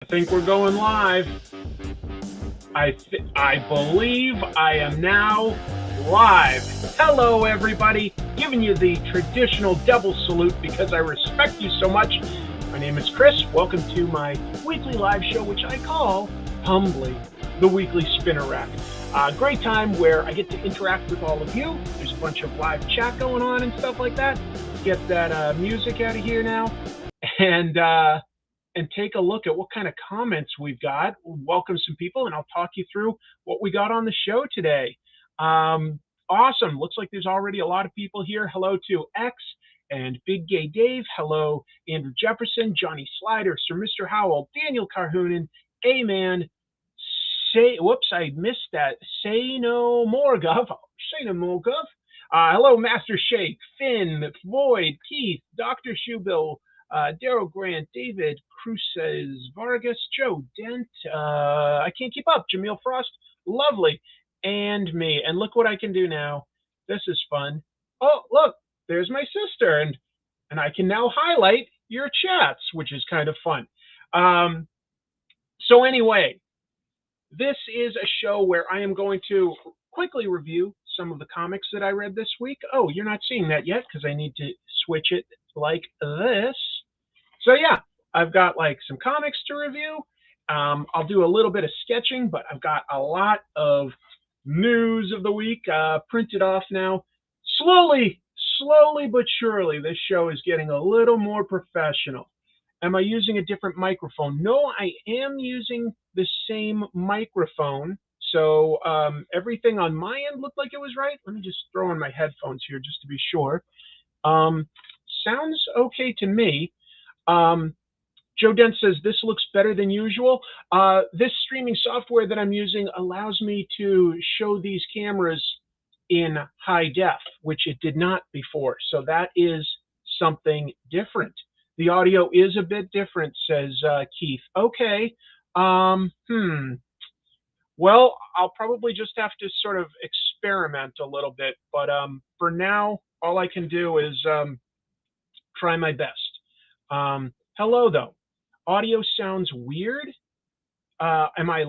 I think we're going live. I believe I am now live. Hello, everybody. Giving you the traditional double salute because I respect you so much. My name is Chris. Welcome to my weekly live show, which I call humbly the Weekly Spinner Rack. Great time where I get to interact with all of you. There's a bunch of live chat going on and stuff like that. Get that music out of here now. And take a look at what kind of comments we've got. We'll welcome some people, and I'll talk you through what we got on the show today. Awesome. Looks like there's already a lot of people here. Hello to X and Big Gay Dave. Hello, Andrew Jefferson, Johnny Slider, Sir Mr. Howell, Daniel Carhoonan, A-Man, whoops, I missed that. Say no more, Gov. Say no more, Gov. Hello, Master Shake, Finn, Floyd, Keith, Dr. Shoebill, Daryl Grant, David Cruces, Vargas, Joe Dent, I can't keep up, Jameel Frost, lovely, and me. And look what I can do now. This is fun. Oh, look, there's my sister, and I can now highlight your chats, which is kind of fun. So anyway, this is a show where I am going to quickly review some of the comics that I read this week. Oh, you're not seeing that yet because I need to switch it like this. So yeah, I've got like some comics to review. I'll do a little bit of sketching, but I've got a lot of news of the week printed off now. Slowly but surely, this show is getting a little more professional. Am I using a different microphone? No, I am using the same microphone. So everything on my end looked like it was right. Let me just throw in my headphones here just to be sure. Sounds okay to me. Joe Dent says, this looks better than usual. This streaming software that I'm using allows me to show these cameras in high def, which it did not before. So that is something different. The audio is a bit different, says Keith. Okay. Well, I'll probably just have to sort of experiment a little bit. But for now, all I can do is try my best. Hello, though. Audio sounds weird. Am I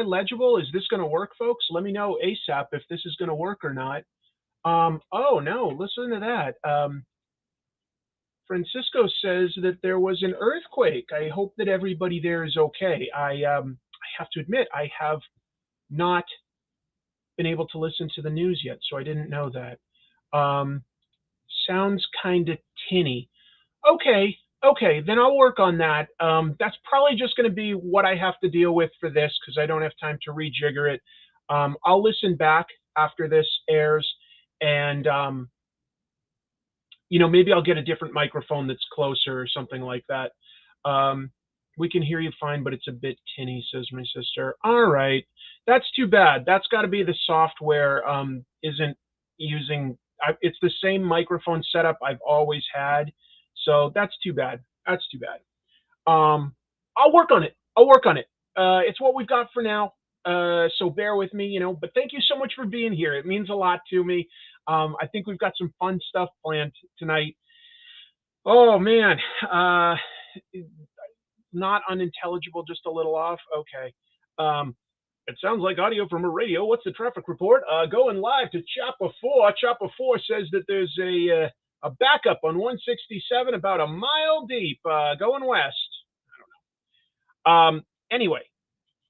legible? Is this going to work, folks? Let me know ASAP if this is going to work or not. Oh, no, listen to that. Francisco says that there was an earthquake. I hope that everybody there is okay. I have to admit, I have not been able to listen to the news yet, so I didn't know that. Sounds kind of tinny. Okay, then I'll work on that. That's probably just going to be what I have to deal with for this because I don't have time to rejigger it. I'll listen back after this airs, and maybe I'll get a different microphone that's closer or something like that. We can hear you fine, but it's a bit tinny, says my sister. All right, that's too bad. That's got to be the software isn't using. It's the same microphone setup I've always had. So that's too bad. I'll work on it. It's what we've got for now. So bear with me, but thank you so much for being here. It means a lot to me. I think we've got some fun stuff planned tonight. Oh man, not unintelligible, just a little off. Okay. It sounds like audio from a radio. What's the traffic report? Going live to Chopper 4. Chopper 4 says that there's a backup on 167 about a mile deep going west. I don't know. Anyway,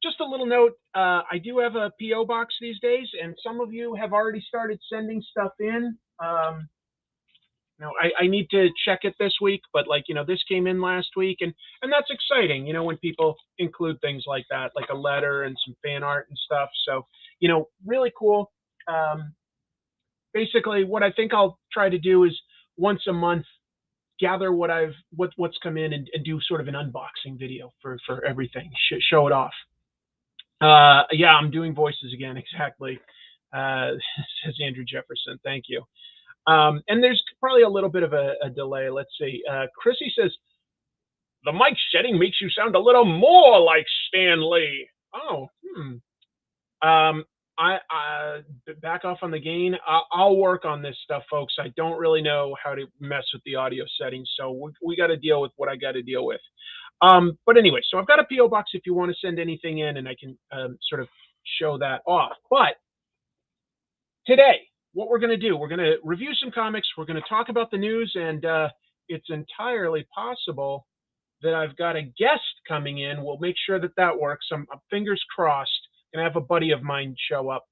just a little note. I do have a P.O. box these days, and some of you have already started sending stuff in. I need to check it this week, but this came in last week, and that's exciting, when people include things like that, like a letter and some fan art and stuff. So, really cool. Basically, what I think I'll try to do is once a month gather what's come in and do sort of an unboxing video for everything, show it off. Yeah, I'm doing voices again, exactly, says Andrew Jefferson. Thank you. And there's probably a little bit of a delay. Let's see. Chrissy says, the mic setting makes you sound a little more like Stan Lee. Oh, I back off on the gain. I'll work on this stuff, folks. I don't really know how to mess with the audio settings, so we got to deal with what I got to deal with. But anyway, so I've got a P.O. box if you want to send anything in, and I can sort of show that off. But today, what we're going to do, we're going to review some comics, we're going to talk about the news, and it's entirely possible that I've got a guest coming in. We'll make sure that that works. I'm fingers crossed. Going to have a buddy of mine show up.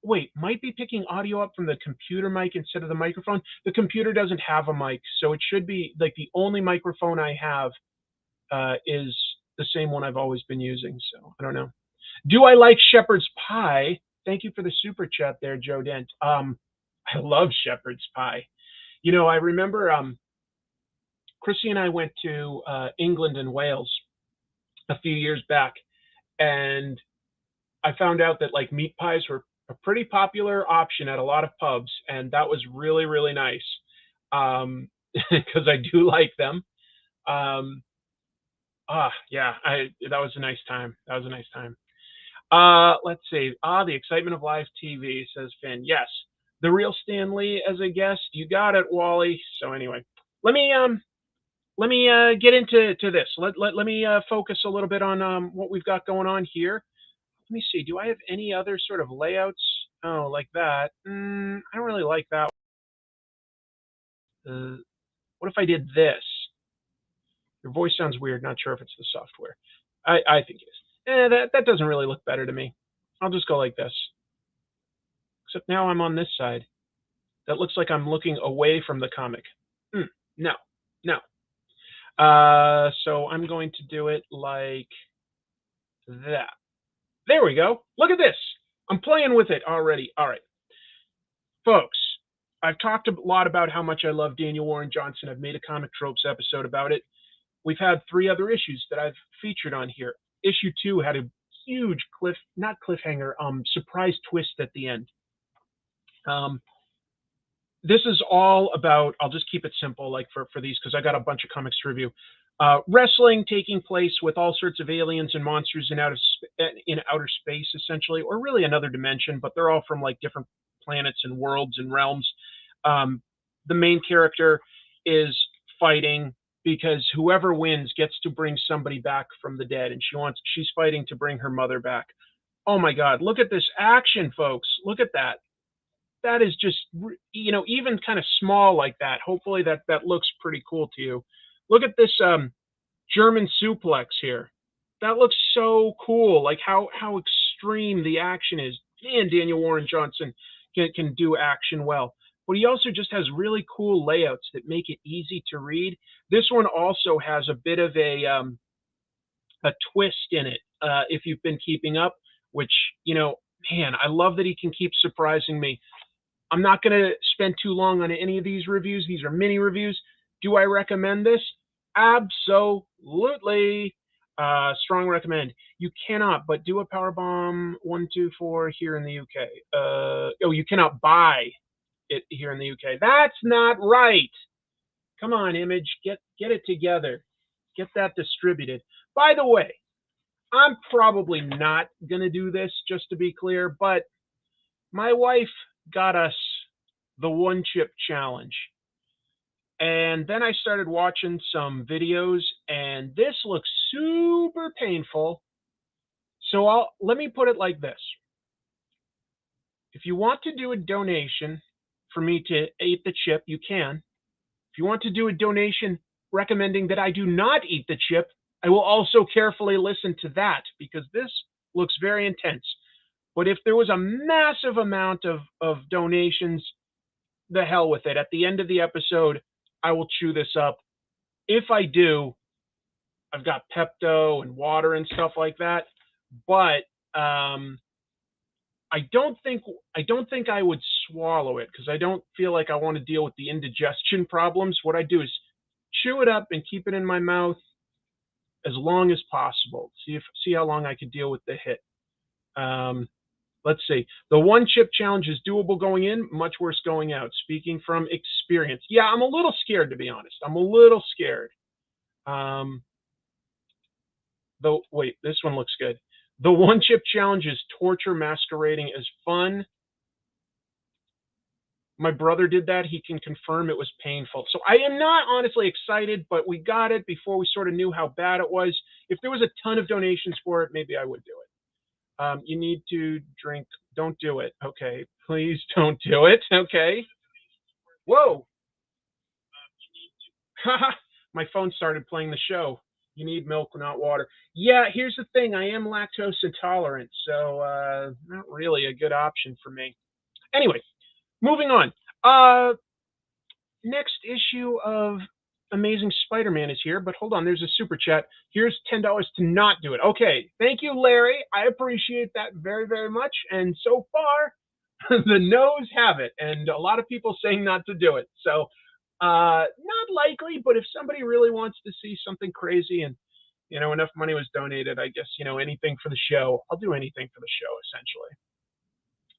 Wait, might be picking audio up from the computer mic instead of the microphone. The computer doesn't have a mic, so it should be like the only microphone I have is the same one I've always been using. So I don't know. Do I like shepherd's pie? Thank you for the super chat there, Joe Dent. I love shepherd's pie. You know, I remember Chrissy and I went to England and Wales a few years back, and I found out that like meat pies were a pretty popular option at a lot of pubs, and that was really, really nice because I do like them. Yeah, that was a nice time. That was a nice time. Let's see. The excitement of live TV, says Finn. Yes, the real Stan Lee as a guest. You got it, Wally. So anyway, let me get into this. Let me focus a little bit on what we've got going on here. Let me see. Do I have any other sort of layouts? Oh, like that. I don't really like that. What if I did this? Your voice sounds weird. Not sure if it's the software. I think it is. That doesn't really look better to me. I'll just go like this. Except now I'm on this side. That looks like I'm looking away from the comic. No. So I'm going to do it like that. There we go. Look at this. I'm playing with it already. All right. Folks, I've talked a lot about how much I love Daniel Warren Johnson. I've made a Comic Tropes episode about it. We've had 3 other issues that I've featured on here. Issue 2 had a huge surprise twist at the end. This is all about, I'll just keep it simple like for these because I got a bunch of comics to review. Wrestling taking place with all sorts of aliens and monsters in outer space, essentially, or really another dimension, but they're all from like different planets and worlds and realms. The main character is fighting because whoever wins gets to bring somebody back from the dead, and she's fighting to bring her mother back. Oh my God, look at this action, folks. Look at that. That is just, you know, even kind of small like that. Hopefully that looks pretty cool to you. Look at this German suplex here. That looks so cool. Like how extreme the action is. Man, Daniel Warren Johnson can do action well. But he also just has really cool layouts that make it easy to read. This one also has a bit of a twist in it, if you've been keeping up, which, you know, man, I love that he can keep surprising me. I'm not going to spend too long on any of these reviews. These are mini reviews. Do I recommend this? Absolutely. Strong recommend. You cannot, but do a Powerbomb 1, 2, 4 here in the UK. You cannot buy it here in the UK. That's not right. Come on, Image. Get it together. Get that distributed. By the way, I'm probably not going to do this, just to be clear, but my wife got us the One Chip Challenge. And then I started watching some videos, and this looks super painful. So let me put it like this. If you want to do a donation for me to eat the chip, you can. If you want to do a donation recommending that I do not eat the chip, I will also carefully listen to that, because this looks very intense. But if there was a massive amount of donations, the hell with it. At the end of the episode, I will chew this up. If I do, I've got Pepto and water and stuff like that. But I don't think I would swallow it, because I don't feel like I want to deal with the indigestion problems. What I do is chew it up and keep it in my mouth as long as possible. See how long I could deal with the hit. Let's see. The One Chip Challenge is doable going in, much worse going out. Speaking from experience. Yeah, I'm a little scared, to be honest. I'm a little scared. Though, wait, this one looks good. The One Chip Challenge is torture masquerading as fun. My brother did that. He can confirm it was painful. So I am not honestly excited, but we got it before we sort of knew how bad it was. If there was a ton of donations for it, maybe I would do it. You need to drink. Don't do it. Okay. Please don't do it. Okay. Whoa. My phone started playing the show. You need milk, not water. Yeah, here's the thing. I am lactose intolerant, so not really a good option for me. Anyway, moving on. Next issue of Amazing Spider-Man is here, but hold on, there's a super chat. Here's $10 to not do it. Okay, thank you, Larry. I appreciate that very, very much. And so far, the no's have it, and a lot of people saying not to do it. So, not likely, but if somebody really wants to see something crazy and enough money was donated, I guess anything for the show. I'll do anything for the show, essentially.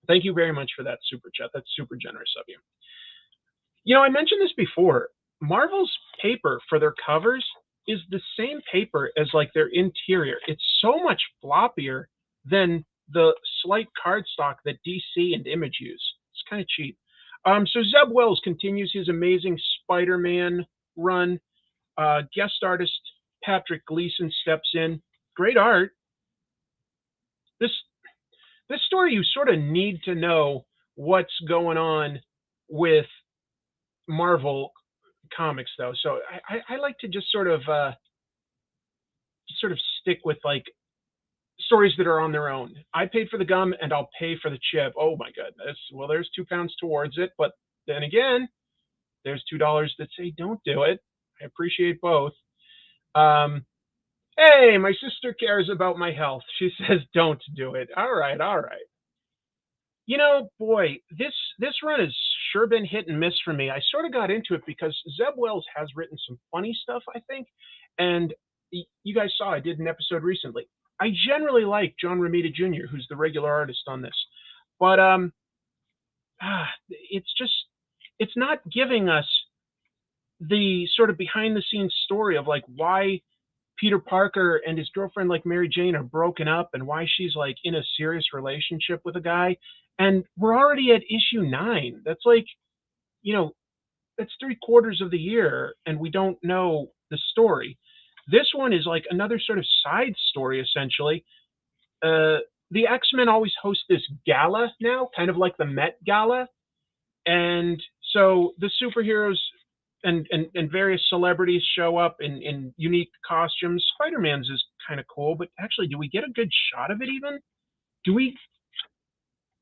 Thank you very much for that super chat. That's super generous of you. I mentioned this before. Marvel's paper for their covers is the same paper as like their interior. It's so much floppier than the slight cardstock that DC and Image use. It's kind of cheap. So Zeb Wells continues his Amazing Spider-Man run. Guest artist Patrick Gleason steps in. Great art. This story, you sort of need to know what's going on with Marvel comics, though. So I like to just sort of stick with like stories that are on their own. I paid for the gum and I'll pay for the chip. Oh my goodness. Well, there's £2 towards it, but then again, there's $2 that say don't do it. I appreciate both. Hey, my sister cares about my health. She says don't do it. All right. Boy, this run has sure been hit and miss for me. I sort of got into it because Zeb Wells has written some funny stuff, I think, and you guys saw I did an episode recently. I generally like John Romita Jr., who's the regular artist on this, but it's not giving us the sort of behind the scenes story of like why Peter Parker and his girlfriend like Mary Jane are broken up and why she's like in a serious relationship with a guy. And we're already at issue 9. That's like, that's 3/4 of the year and we don't know the story. This one is like another sort of side story, essentially. The X-Men always host this gala now, kind of like the Met Gala. And so the superheroes and various celebrities show up in unique costumes. Spider-Man's is kind of cool, but actually, do we get a good shot of it even?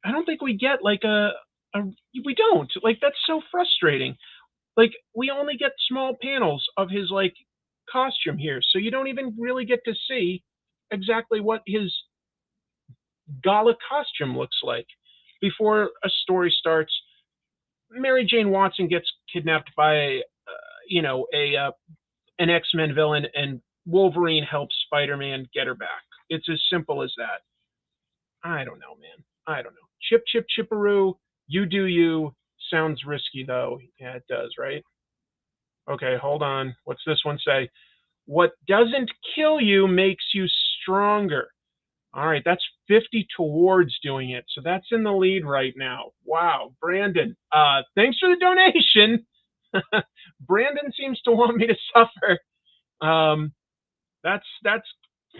I don't think we get like we don't. Like, that's so frustrating. Like, we only get small panels of his like costume here, so you don't even really get to see exactly what his gala costume looks like before a story starts. Mary Jane Watson gets kidnapped by an X-Men villain, and Wolverine helps Spider-Man get her back. It's as simple as that. I don't know, man. I don't know. Chip, chip, chipperoo. You do you. Sounds risky, though. Yeah, it does, right? Okay, hold on. What's this one say? What doesn't kill you makes you stronger. All right, that's 50 towards doing it. So that's in the lead right now. Wow, Brandon. Thanks for the donation. Brandon seems to want me to suffer. That's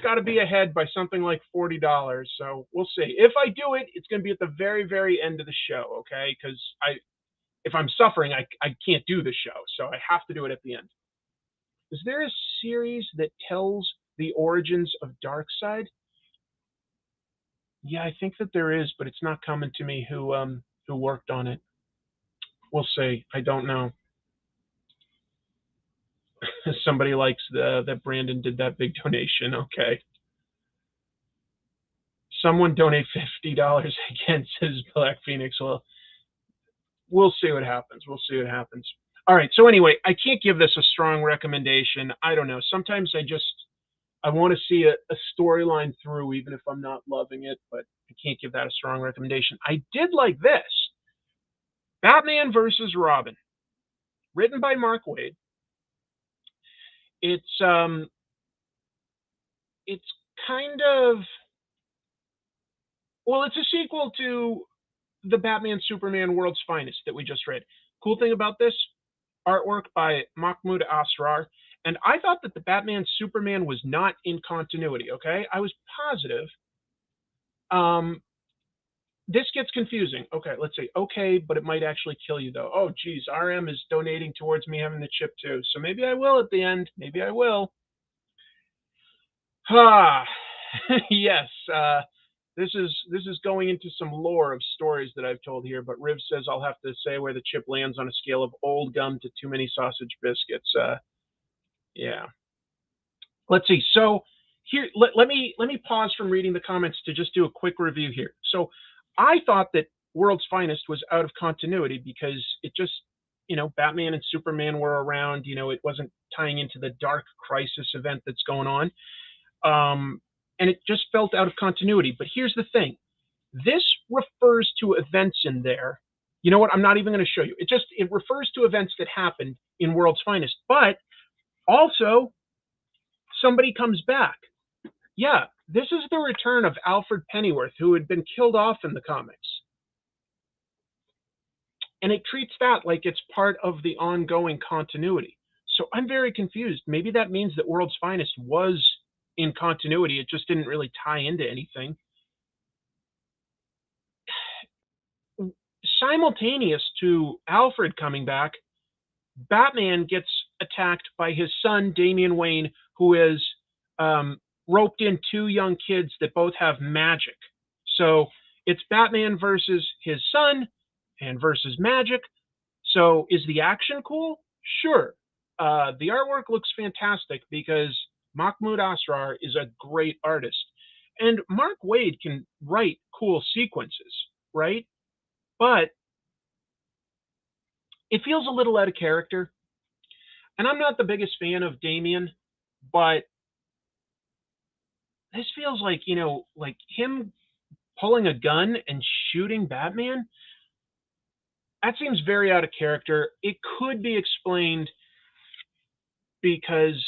got to be ahead by something like $40. So we'll see. If I do it, it's going to be at the very, very end of the show, okay? Because if I'm suffering, I can't do the show. So I have to do it at the end. Is there a series that tells the origins of Darkseid? Yeah, I think that there is, but it's not coming to me who worked on it. We'll see. I don't know. Somebody likes that Brandon did that big donation. Okay. Someone donate $50 again, says Black Phoenix. Well, we'll see what happens. We'll see what happens. All right. So anyway, I can't give this a strong recommendation. I don't know. Sometimes I want to see a storyline through, even if I'm not loving it, but I can't give that a strong recommendation. I did like this. Batman versus Robin, written by Mark Waid. It's kind of, well, it's a sequel to the Batman Superman World's Finest that we just read. Cool thing about this, artwork by Mahmoud Asrar. And I thought that the Batman Superman was not in continuity, okay? I was positive. This gets confusing. Okay, let's see. Okay, but it might actually kill you, though. Oh, geez, RM is donating towards me having the chip, too. So maybe I will at the end. Maybe I will. Ah, yes. This is going into some lore of stories that I've told here, but Riv says I'll have to say where the chip lands on a scale of old gum to too many sausage biscuits. Yeah. Let's see. So here, let me pause from reading the comments to just do a quick review here. So I thought that World's Finest was out of continuity because it just, Batman and Superman were around. It wasn't tying into the Dark Crisis event that's going on. And it just felt out of continuity. But here's the thing. This refers to events in there. You know what? I'm not even going to show you. It refers to events that happened in World's Finest. But also, somebody comes back. Yeah, this is the return of Alfred Pennyworth, who had been killed off in the comics. And it treats that like it's part of the ongoing continuity. So I'm very confused. Maybe that means that World's Finest was in continuity. It just didn't really tie into anything. Simultaneous to Alfred coming back, Batman gets attacked by his son, Damian Wayne, who is roped in two young kids that both have magic. So it's Batman versus his son and versus magic. So is the action cool? Sure. The artwork looks fantastic because Mahmoud Asrar is a great artist. And Mark Waid can write cool sequences, right? But it feels a little out of character. And I'm not the biggest fan of Damian, but this feels like, like him pulling a gun and shooting Batman. That seems very out of character. It could be explained because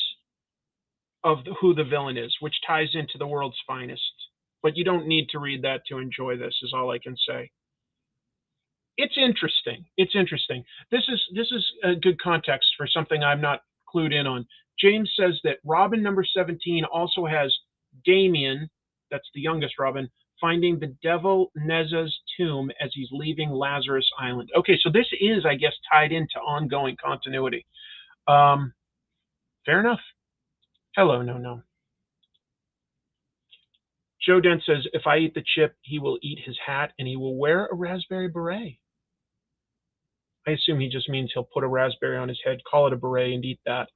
of who the villain is, which ties into the World's Finest. But you don't need to read that to enjoy this, is all I can say. It's interesting. It's interesting. This is a good context for something I'm not clued in on. James says that Robin number 17 also has Damian, that's the youngest Robin, finding the devil Neza's tomb as he's leaving Lazarus Island. Okay, so this is, I guess, tied into ongoing continuity. Fair enough. Hello, no. Joe Dent says, if I eat the chip, he will eat his hat and he will wear a raspberry beret. I assume he just means he'll put a raspberry on his head, call it a beret, and eat that.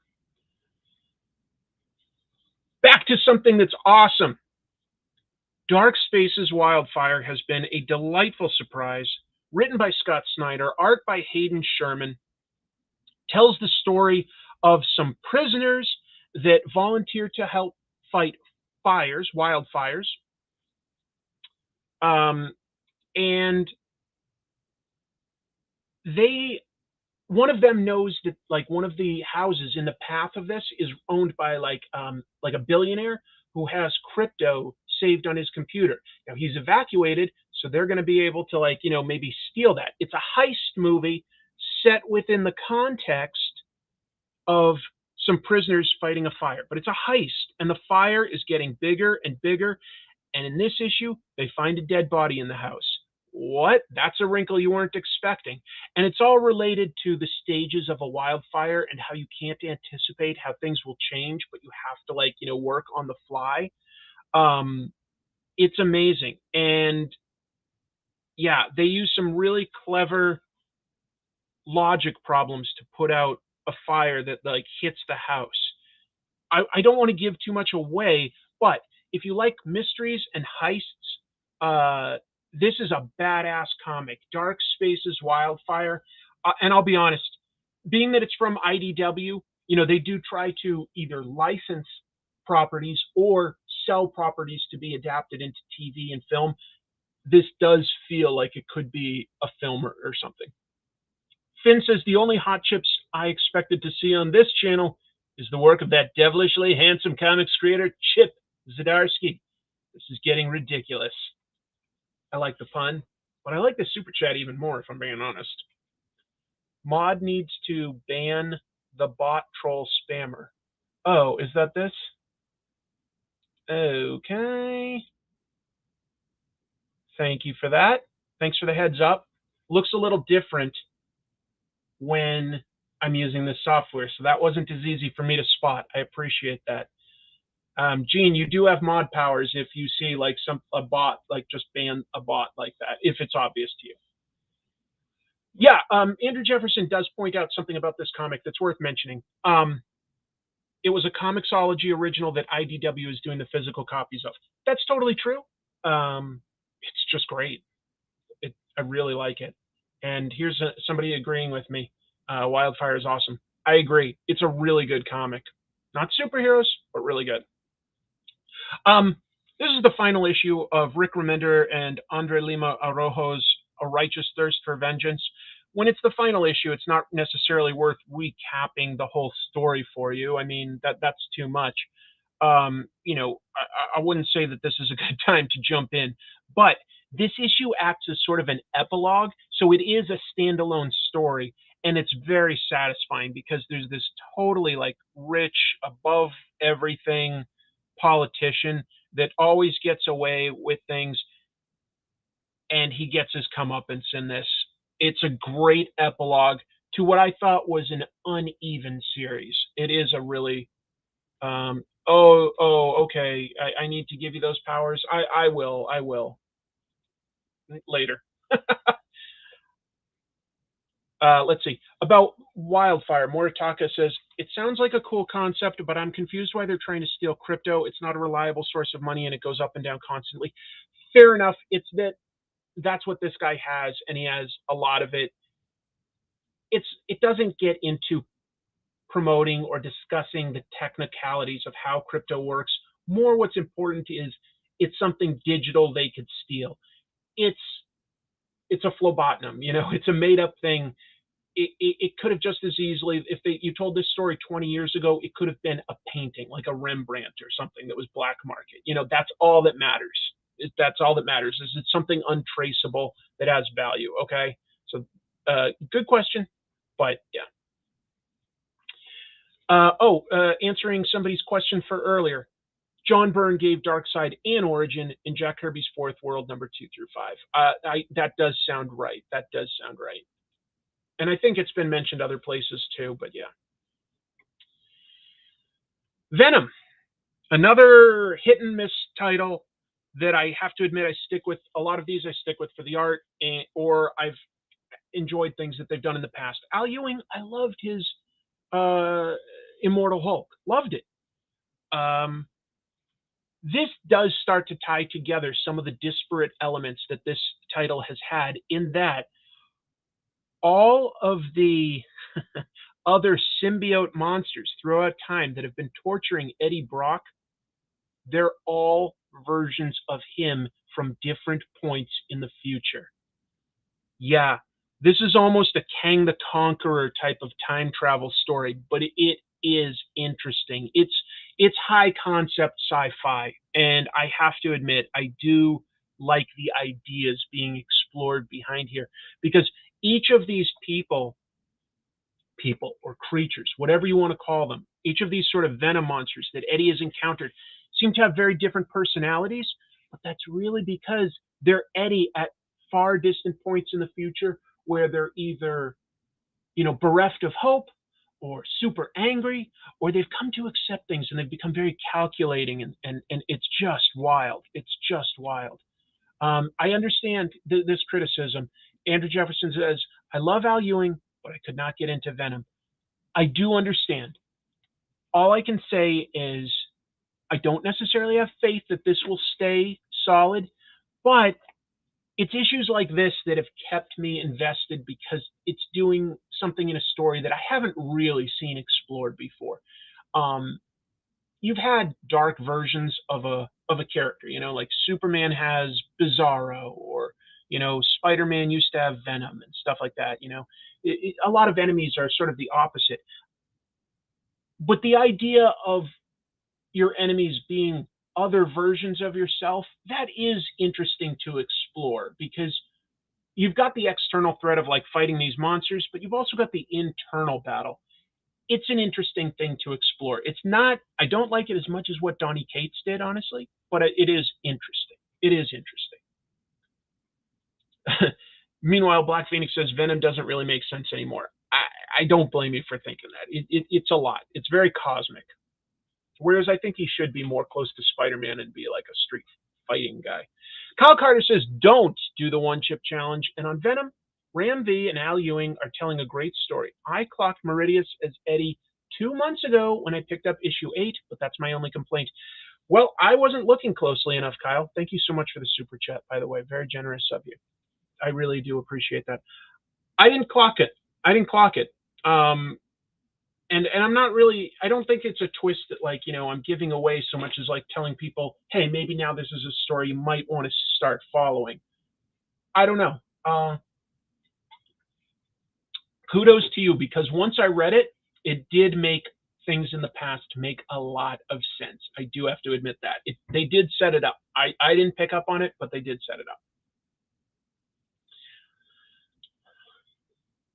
Back to something that's awesome. Dark Spaces Wildfire has been a delightful surprise. Written by Scott Snyder, art by Hayden Sherman. Tells the story of some prisoners that volunteer to help fight wildfires. And one of them knows that like one of the houses in the path of this is owned by like a billionaire who has crypto saved on his computer. Now he's evacuated, so they're going to be able to maybe steal that. It's a heist movie set within the context of some prisoners fighting a fire, but it's a heist and the fire is getting bigger and bigger. And in this issue, they find a dead body in the house. What? That's a wrinkle you weren't expecting. And it's all related to the stages of a wildfire and how you can't anticipate how things will change, but you have to work on the fly. It's amazing. And yeah, they use some really clever logic problems to put out a fire that hits the house. I don't want to give too much away, but if you like mysteries and heists, this is a badass comic. Dark Spaces Wildfire. And I'll be honest, being that it's from IDW, they do try to either license properties or sell properties to be adapted into TV and film. This does feel like it could be a film or something. Finn says, the only hot chips I expected to see on this channel is the work of that devilishly handsome comics creator, Chip Zdarsky. This is getting ridiculous. I like the pun. But I like the super chat even more, if I'm being honest. Mod needs to ban the bot troll spammer. Oh, is that this? Okay. Thank you for that. Thanks for the heads up. Looks a little different when I'm using this software, so that wasn't as easy for me to spot. I appreciate that. Gene, you do have mod powers if you see like a bot, like just ban a bot like that, if it's obvious to you. Yeah, Andrew Jefferson does point out something about this comic that's worth mentioning. It was a Comixology original that IDW is doing the physical copies of. That's totally true. It's just great. I really like it. And here's somebody agreeing with me. Wildfire is awesome. I agree. It's a really good comic. Not superheroes, but really good. This is the final issue of Rick Remender and Andre Lima Araujo's A Righteous Thirst for Vengeance. When it's the final issue, it's not necessarily worth recapping the whole story for you. I mean, that's too much. You know, I wouldn't say that this is a good time to jump in, but this issue acts as sort of an epilogue, so it is a standalone story, and it's very satisfying because there's this totally like rich, above everything politician that always gets away with things, and he gets his comeuppance in this. It's a great epilogue to what I thought was an uneven series. It is a really okay. I need to give you those powers. I will later. Let's see. About Wildfire, Moritaka says, it sounds like a cool concept, but I'm confused why they're trying to steal crypto. It's not a reliable source of money, and it goes up and down constantly. Fair enough. It's that's what this guy has, and he has a lot of it. It doesn't get into promoting or discussing the technicalities of how crypto works. More what's important is it's something digital they could steal. It's a phlebotomy, you know, it's a made up thing. It could have just as easily, if you told this story 20 years ago, it could have been a painting like a Rembrandt or something that was black market. You know, that's all that matters. That's all that matters is it's something untraceable that has value. Okay. So good question, but yeah. Answering somebody's question for earlier. John Byrne gave Darkseid an origin in Jack Kirby's Fourth World, number 2 through 5. That does sound right. That does sound right. And I think it's been mentioned other places too, but yeah. Venom, another hit and miss title that I have to admit I stick with. A lot of these I stick with for the art, or I've enjoyed things that they've done in the past. Al Ewing, I loved his Immortal Hulk. Loved it. This does start to tie together some of the disparate elements that this title has had, in that all of the other symbiote monsters throughout time that have been torturing Eddie Brock, they're all versions of him from different points in the future. Yeah, this is almost a Kang the Conqueror type of time travel story, but it is interesting. It's high concept sci-fi, and I have to admit I do like the ideas being explored behind here, because each of these people or creatures, whatever you want to call them, each of these sort of venom monsters that Eddie has encountered seem to have very different personalities, but that's really because they're Eddie at far distant points in the future where they're either, you know, bereft of hope or super angry, or they've come to accept things and they've become very calculating, and it's just wild. It's just wild. I understand this criticism. Andrew Jefferson says, I love Al Ewing, but I could not get into Venom. I do understand. All I can say is I don't necessarily have faith that this will stay solid, but it's issues like this that have kept me invested because it's doing something in a story that I haven't really seen explored before. You've had dark versions of a character, you know, like Superman has Bizarro, or, you know, Spider-Man used to have Venom and stuff like that. You know, a lot of enemies are sort of the opposite. But the idea of your enemies being other versions of yourself, that is interesting to explore, because you've got the external threat of like fighting these monsters, but you've also got the internal battle. It's an interesting thing to explore. It's not, I don't like it as much as what Donny Cates did, honestly, but it is interesting. It is interesting. Meanwhile, Black Phoenix says Venom doesn't really make sense anymore. I don't blame you for thinking that. It's a lot. It's very cosmic. Whereas I think he should be more close to Spider-Man and be like a street fighting guy. Kyle Carter says, don't do the one chip challenge. And on Venom, Ram V and Al Ewing are telling a great story. I clocked Meridius as Eddie 2 months ago when I picked up issue 8, but that's my only complaint. Well, I wasn't looking closely enough, Kyle. Thank you so much for the super chat, by the way. Very generous of you. I really do appreciate that. I didn't clock it. And I'm not really, I don't think it's a twist that like, you know, I'm giving away so much as like telling people, hey, maybe now this is a story you might want to start following. I don't know. Kudos to you, because once I read it, it did make things in the past make a lot of sense. I do have to admit that. They did set it up. I didn't pick up on it, but they did set it up.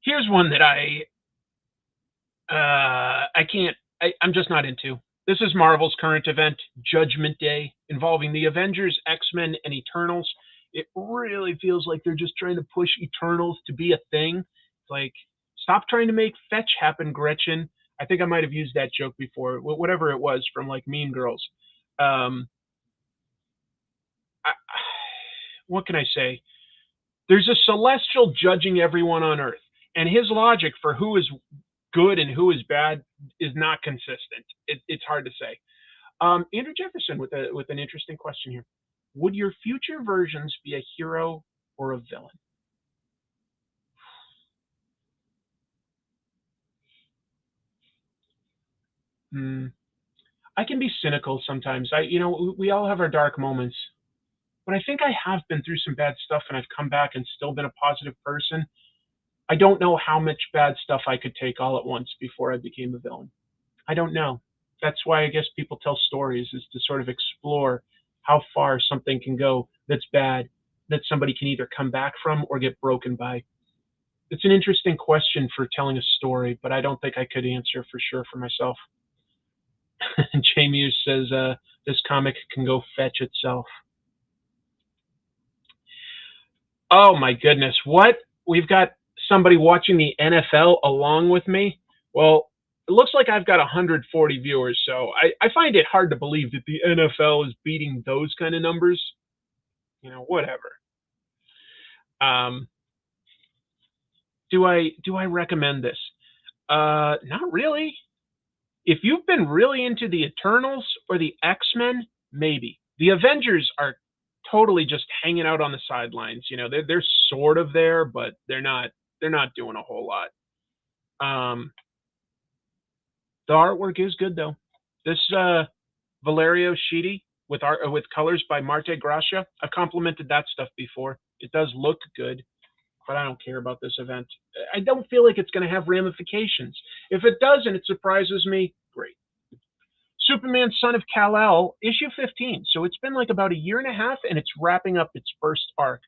Here's one that I'm just not into. This is Marvel's current event, Judgment Day, involving the Avengers, X-Men, and Eternals. It really feels like they're just trying to push Eternals to be a thing. It's like, stop trying to make fetch happen, Gretchen. I think I might have used that joke before, whatever it was from like Mean Girls. What can I say? There's a celestial judging everyone on Earth, and his logic for who is good and who is bad is not consistent. It's hard to say. Andrew Jefferson with an interesting question here. Would your future versions be a hero or a villain? I can be cynical sometimes. We all have our dark moments, but I think I have been through some bad stuff and I've come back and still been a positive person. I don't know how much bad stuff I could take all at once before I became a villain. I don't know. That's why I guess people tell stories, is to sort of explore how far something can go that's bad, that somebody can either come back from or get broken by. It's an interesting question for telling a story, but I don't think I could answer for sure for myself. Jay Muse says this comic can go fetch itself. Oh my goodness. What? We've got somebody watching the NFL along with me? Well, it looks like I've got 140 viewers, so I find it hard to believe that the NFL is beating those kind of numbers. You know, whatever. Do I recommend this? Not really. If you've been really into the Eternals or the X-Men, maybe. The Avengers are totally just hanging out on the sidelines. You know, they're sort of there, but they're not doing a whole lot. The artwork is good though. This Valerio Sheedy with colors by Marte Gracia. I've complimented that stuff before. It does look good, but I don't care about this event. I don't feel like it's going to have ramifications. If it does and it surprises me, great. Superman, Son of Kal-El, issue 15. So it's been like about a year and a half, and it's wrapping up its first arc.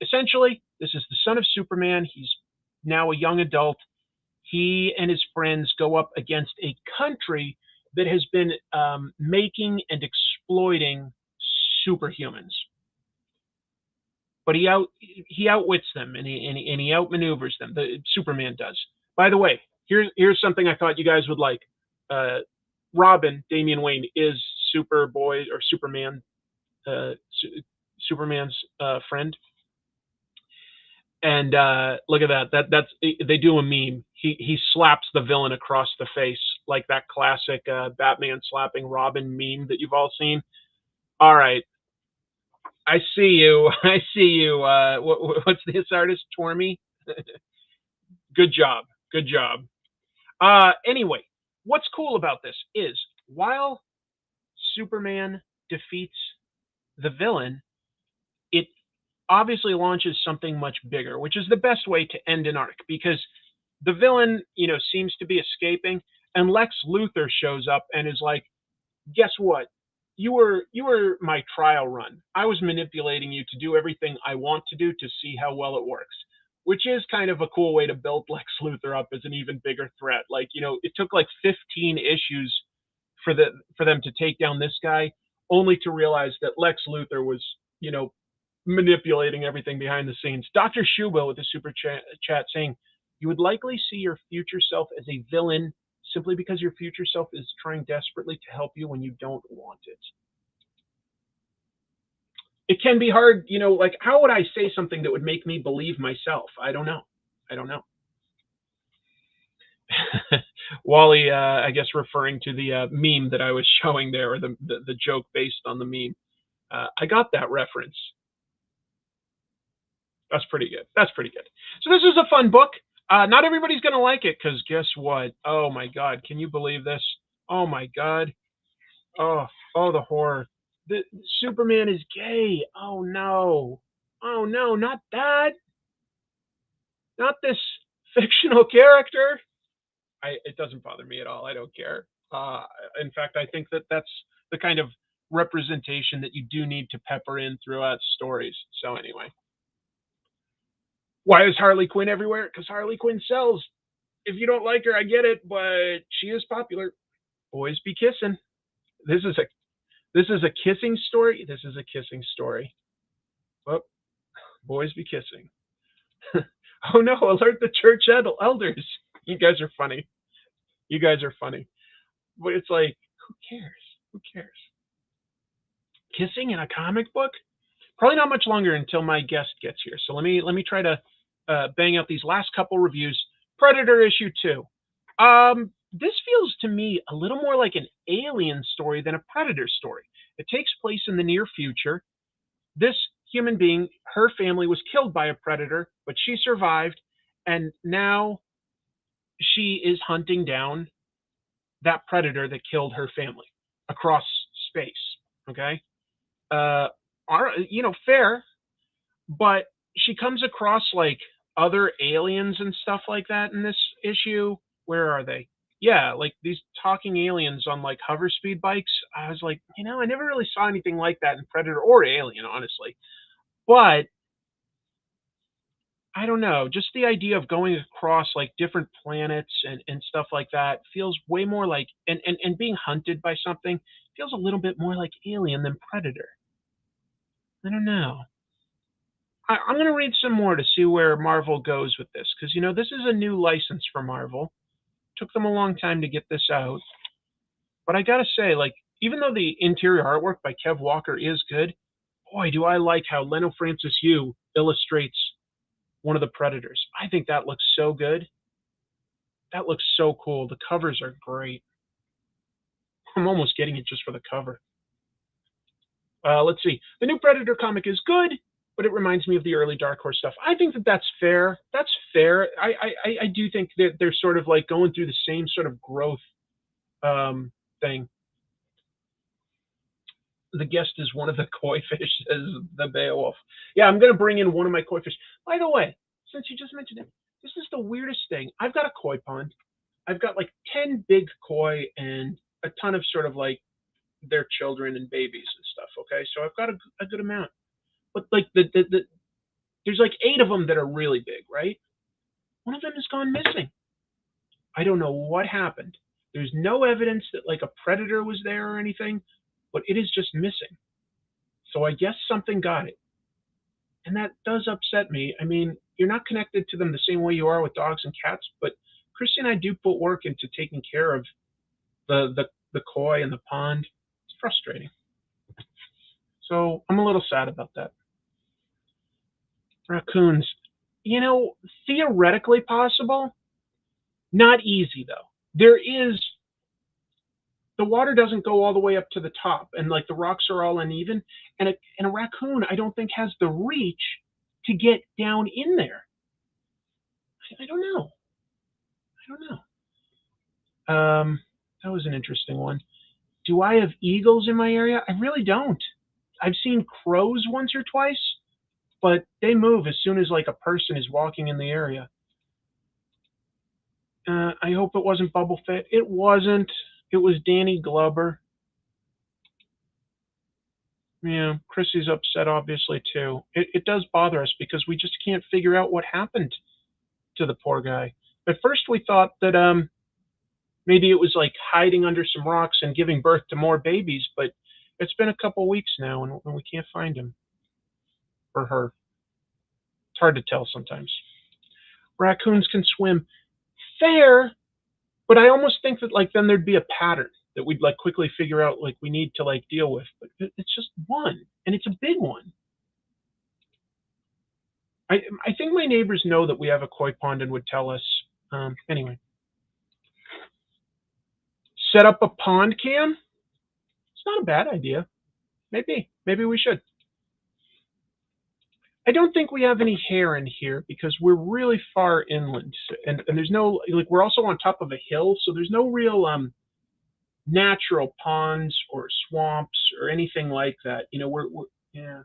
Essentially, this is the son of Superman. He's now a young adult. He and his friends go up against a country that has been making and exploiting superhumans. But he outwits them and he outmaneuvers them. Superman does. By the way, here's something I thought you guys would like. Robin, Damian Wayne, is Superboy or Superman, Superman's friend. And look at that. That's they do a meme. He slaps the villain across the face, like that classic Batman slapping Robin meme that you've all seen. All right. I see you. What's this artist, Tormy? Good job. Anyway, what's cool about this is while Superman defeats the villain, it obviously launches something much bigger, which is the best way to end an arc, because the villain, seems to be escaping, and Lex Luthor shows up and is like, guess what? you were my trial run. I was manipulating you to do everything I want to do to see how well it works, which is kind of a cool way to build Lex Luthor up as an even bigger threat. Like, it took like 15 issues for them to take down this guy, only to realize that Lex Luthor was, manipulating everything behind the scenes. Dr. Shuba with the super chat saying, "You would likely see your future self as a villain simply because your future self is trying desperately to help you when you don't want it." It can be hard, like, how would I say something that would make me believe myself? I don't know. I don't know. Wally, I guess referring to the meme that I was showing there, or the joke based on the meme. I got that reference. That's pretty good. That's pretty good. So this is a fun book. Not everybody's going to like it because guess what? Oh my God. Can you believe this? Oh my God. Oh, the horror. The Superman is gay. Oh no. Oh no, not that. Not this fictional character. It doesn't bother me at all. I don't care. In fact, I think that that's the kind of representation that you do need to pepper in throughout stories. So anyway, why is Harley Quinn everywhere? Because Harley Quinn sells. If you don't like her, I get it, but she is popular. Boys be kissing. This is a kissing story. This is a kissing story. Oh, boys be kissing. Oh no! Alert the church elders. You guys are funny. You guys are funny. But it's like, who cares? Who cares? Kissing in a comic book? Probably not much longer until my guest gets here. So let me try to bang out these last couple reviews. Predator issue 2. This feels to me a little more like an alien story than a Predator story. It takes place in the near future. This human being, her family was killed by a predator, but she survived, and now she is hunting down that predator that killed her family across space. Okay, fair, but she comes across like other aliens and stuff like that in this issue. Where are they? Yeah, like these talking aliens on like hover speed bikes. I was like, I never really saw anything like that in Predator or Alien, honestly. But I don't know, just the idea of going across like different planets and stuff like that feels way more like, and being hunted by something feels a little bit more like Alien than Predator. I don't know. I'm going to read some more to see where Marvel goes with this, because, this is a new license for Marvel. Took them a long time to get this out. But I got to say, like, even though the interior artwork by Kev Walker is good, boy, do I like how Leno Francis Yu illustrates one of the Predators. I think that looks so good. That looks so cool. The covers are great. I'm almost getting it just for the cover. Let's see. The new Predator comic is good, but it reminds me of the early Dark Horse stuff. I think that that's fair. That's fair. I do think that they're sort of like going through the same sort of growth thing. The guest is one of the koi fish, says the Beowulf. Yeah, I'm going to bring in one of my koi fish. By the way, since you just mentioned it, this is the weirdest thing. I've got a koi pond. I've got like 10 big koi and a ton of sort of like their children and babies and stuff. Okay, so I've got a good amount. But like there's like 8 of them that are really big, right? One of them has gone missing. I don't know what happened. There's no evidence that like a predator was there or anything, but it is just missing. So I guess something got it. And that does upset me. I mean, you're not connected to them the same way you are with dogs and cats, but Christy and I do put work into taking care of the koi and the pond. It's frustrating. So I'm a little sad about that. Raccoons. Theoretically possible. Not easy, though. The water doesn't go all the way up to the top, and like the rocks are all uneven. And a raccoon, I don't think, has the reach to get down in there. I don't know. That was an interesting one. Do I have eagles in my area? I really don't. I've seen crows once or twice, but they move as soon as like a person is walking in the area. I hope it wasn't Bubble Fit. It wasn't. It was Danny Glover. Yeah, Chrissy's upset, obviously, too. It does bother us because we just can't figure out what happened to the poor guy. At first, we thought that maybe it was like hiding under some rocks and giving birth to more babies, but it's been a couple weeks now, and we can't find him or her. It's hard to tell sometimes. Raccoons can swim. Fair, but I almost think that like then there'd be a pattern that we'd like quickly figure out like we need to like deal with. But it's just one, and it's a big one. I think my neighbors know that we have a koi pond and would tell us. Anyway, set up a pond cam. It's not a bad idea. Maybe we should. I don't think we have any hair in here because we're really far inland, and there's no like we're also on top of a hill, so there's no real natural ponds or swamps or anything like that. You know, we're yeah.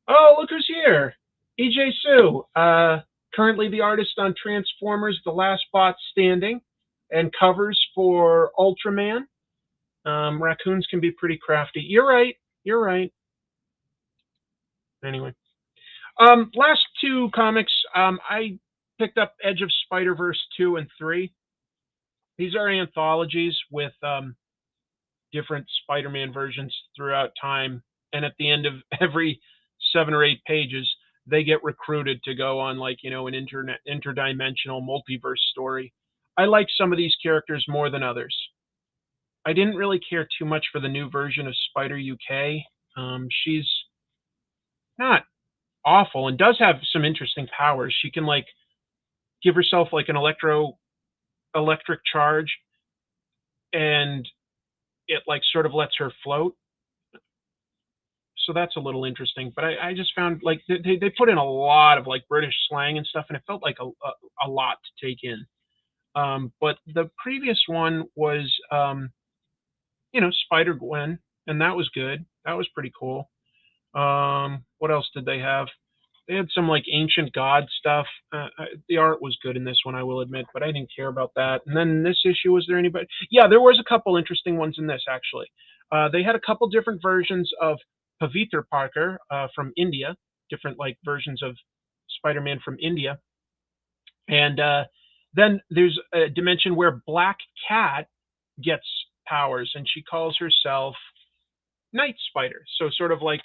Oh, look who's here, EJ Sue. Currently the artist on Transformers: The Last Bot Standing, and covers for Ultraman. Raccoons can be pretty crafty. You're right. You're right. Anyway. Last two comics, I picked up Edge of Spider-Verse 2 and 3. These are anthologies with different Spider-Man versions throughout time, and at the end of every 7 or 8 pages, they get recruited to go on like, you know, an interdimensional multiverse story. I like some of these characters more than others. I didn't really care too much for the new version of Spider UK. She's not awful and does have some interesting powers. She can like give herself like an electric charge, and it like sort of lets her float. So that's a little interesting. But I just found like they put in a lot of like British slang and stuff, and it felt like a lot to take in. But the previous one was you know, Spider Gwen, and that was good. That was pretty cool. What else did they have? They had some like ancient god stuff. The art was good in this one, I will admit, but I didn't care about that. And then this issue, was there anybody? Yeah, there was a couple interesting ones in this actually. They had a couple different versions of Pavitr Parker from India, different like versions of Spider-Man from India. And then there's a dimension where Black Cat gets powers, and she calls herself Night Spider. So sort of like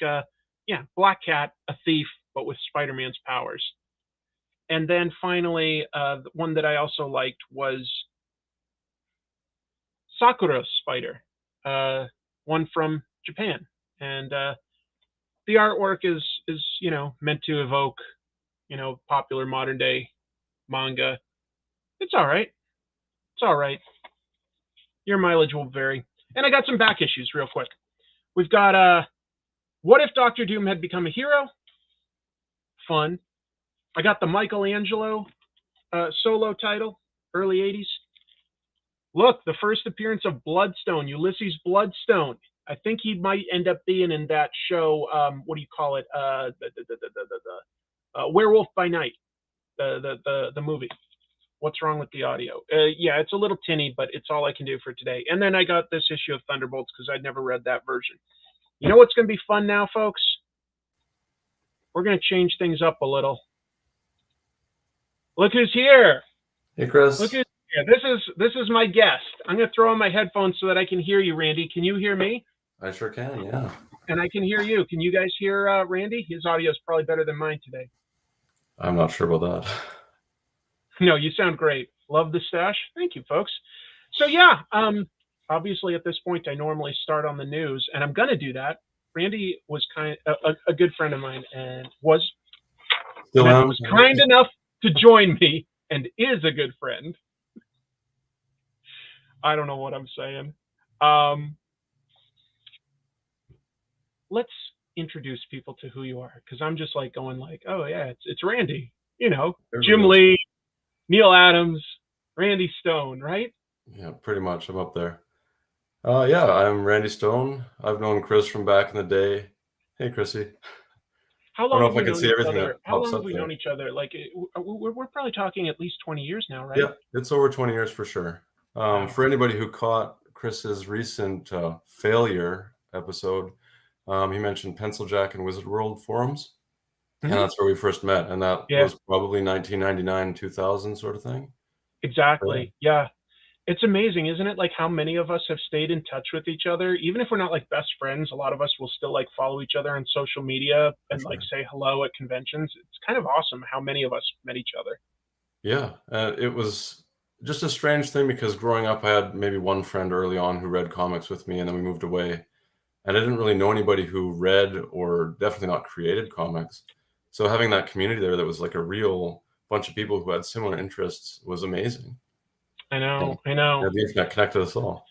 Black Cat, a thief, but with Spider-Man's powers. And then finally, the one that I also liked was Sakura Spider, one from Japan. And the artwork is you know, meant to evoke, you know, popular modern day manga. It's all right. It's all right. Your mileage will vary. And I got some back issues real quick. We've got What If Doctor Doom Had Become a Hero? Fun. I got the Michelangelo solo title, early 80s. Look, the first appearance of Bloodstone, Ulysses Bloodstone. I think he might end up being in that show, what do you call it? Werewolf by Night, the movie. What's wrong with the audio? Yeah, it's a little tinny, but it's all I can do for today. And then I got this issue of Thunderbolts because I'd never read that version. You know what's going to be fun now, folks? We're going to change things up a little. Look who's here. Hey, Chris. Look who's here. This is my guest. I'm going to throw on my headphones so that I can hear you, Randy. Can you hear me? I sure can, yeah. And I can hear you. Can you guys hear Randy? His audio is probably better than mine today. I'm not sure about that. No, you sound great. Love the stash. Thank you, folks. So yeah, obviously at this point I normally start on the news, and I'm going to do that. Randy was a good friend of mine, and was kind enough to join me, and is a good friend. I don't know what I'm saying. Let's introduce people to who you are, because I'm just like going like, oh yeah, it's Randy. You know, Jim Lee, Neil Adams, Randy Stone, right? Yeah, pretty much. I'm up there. Yeah, I'm Randy Stone. I've known Chris from back in the day. Hey, Chrissy. How long have we known each other? Like, we're probably talking at least 20 years now, right? Yeah, it's over 20 years for sure. Wow. For anybody who caught Chris's recent failure episode, He mentioned Pencil Jack and Wizard World forums, and Mhm. that's where we first met, and that Yeah, was probably 1999, 2000 sort of thing. Yeah. exactly. Yeah. It's amazing, isn't it? Like how many of us have stayed in touch with each other, even if we're not like best friends. A lot of us will still like follow each other on social media For and like sure. say hello at conventions. It's kind of awesome how many of us met each other. Yeah, it was just a strange thing because growing up, I had maybe one friend early on who read comics with me, and then we moved away. And I didn't really know anybody who read or definitely not created comics. So having that community there that was like a real bunch of people who had similar interests was amazing. I And know, I know. the internet connected us all.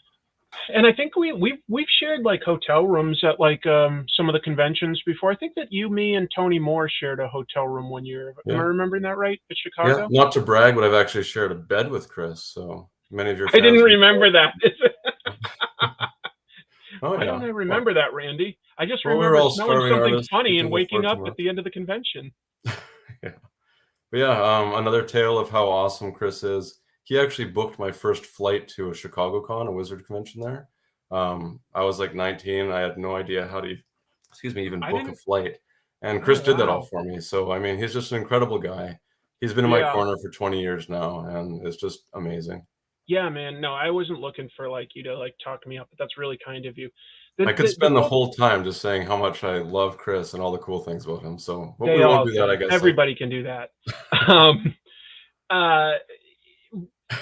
And I think we've shared like hotel rooms at like some of the conventions before. I think that you, me, and Tony Moore shared a hotel room one year. Am I Yeah. remembering that right? At Yeah. Chicago? Not to brag, but I've actually shared a bed with Chris. So many of your I didn't fans. remember that. Oh Why don't yeah. I remember that, Randy? I just Well, we were remember all smelling starving something artists. We funny and couldn't waking afford too up at much. the end of the convention. Yeah. But yeah, another tale of how awesome Chris is. He actually booked my first flight to a Chicago Con, a wizard convention there. I was like 19. I had no idea how to, excuse me, even I book a didn't. flight. And Oh Chris did that all wow. for me. So, I mean, he's just an incredible guy. He's been in my Yeah. corner for 20 years now, and it's just amazing. Yeah, man. No, I wasn't looking for like you to like talk me up, but that's really kind of you. The I could the spend the cool whole time just saying how much I love Chris and all the cool things about him. So, but we they won't all do that, I can. guess. Everybody can do that. Um, uh,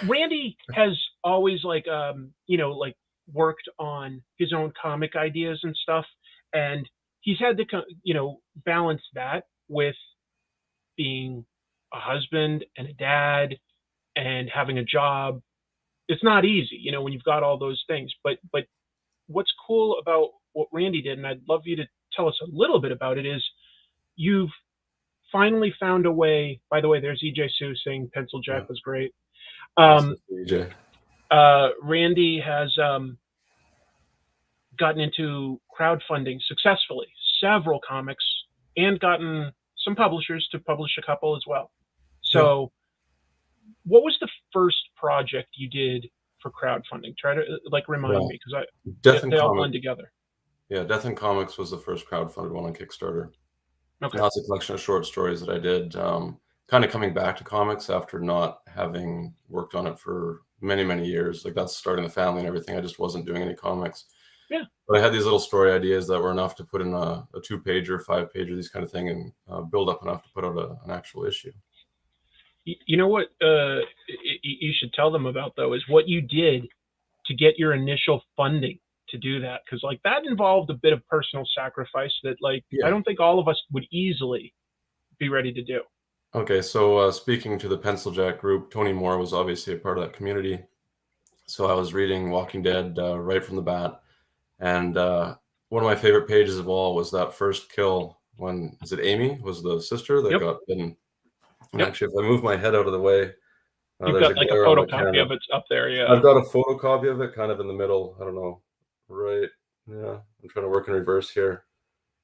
Randy has always like like worked on his own comic ideas and stuff, and he's had to balance that with being a husband and a dad and having a job. It's not easy, when you've got all those things. But what's cool about what Randy did, and I'd love you to tell us a little bit about it, is you've finally found a way. By the way, there's EJ Sue saying Pencil Yeah. Jack was great. Awesome, EJ. Randy has gotten into crowdfunding successfully, several comics, and gotten some publishers to publish a couple as well. Yeah. So, what was the first project you did for crowdfunding? Try to like remind me because Death and they all Comics. blend together. Yeah, Death and Comics was the first crowdfunded one on Kickstarter. Okay. That's a collection of short stories that I did, kind of coming back to comics after not having worked on it for many, many years. Like that's starting the family and everything. I just wasn't doing any comics. Yeah. But I had these little story ideas that were enough to put in a 2-pager, 5-pager, these kind of thing, and build up enough to put out an actual issue. You know what you should tell them about though is what you did to get your initial funding to do that, because like that involved a bit of personal sacrifice that like I don't think all of us would easily be ready to do. Okay, so speaking to the Pencil Jack group, Tony Moore was obviously a part of that community. So I was reading Walking Dead right from the bat, and one of my favorite pages of all was that first kill when, is it Amy, was the sister that Yep. got bitten. And Yep. actually, if I move my head out of the way, You've there's got like a glare on my photocopy camera. of it up there, yeah. I've got a photocopy of it kind of in the middle. I don't know. Right. Yeah. I'm trying to work in reverse here.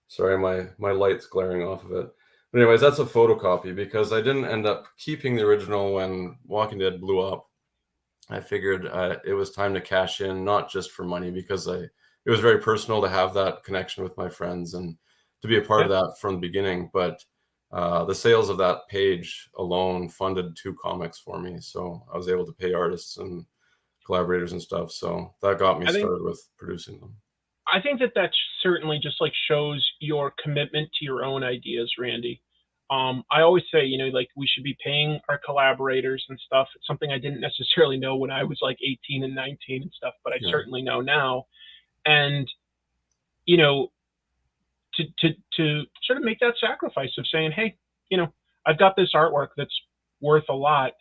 Sorry, my light's glaring off of it. But anyways, that's a photocopy because I didn't end up keeping the original when Walking Dead blew up. I figured it was time to cash in, not just for money, because it was very personal to have that connection with my friends and to be a part of that from the beginning. But the sales of that page alone funded 2 comics for me. So I was able to pay artists and collaborators and stuff. So that got me started with producing them. I think that certainly just like shows your commitment to your own ideas, Randy. I always say, like we should be paying our collaborators and stuff. It's something I didn't necessarily know when I was like 18 and 19 and stuff, but I certainly know now. And, to sort of make that sacrifice of saying, hey, I've got this artwork that's worth a lot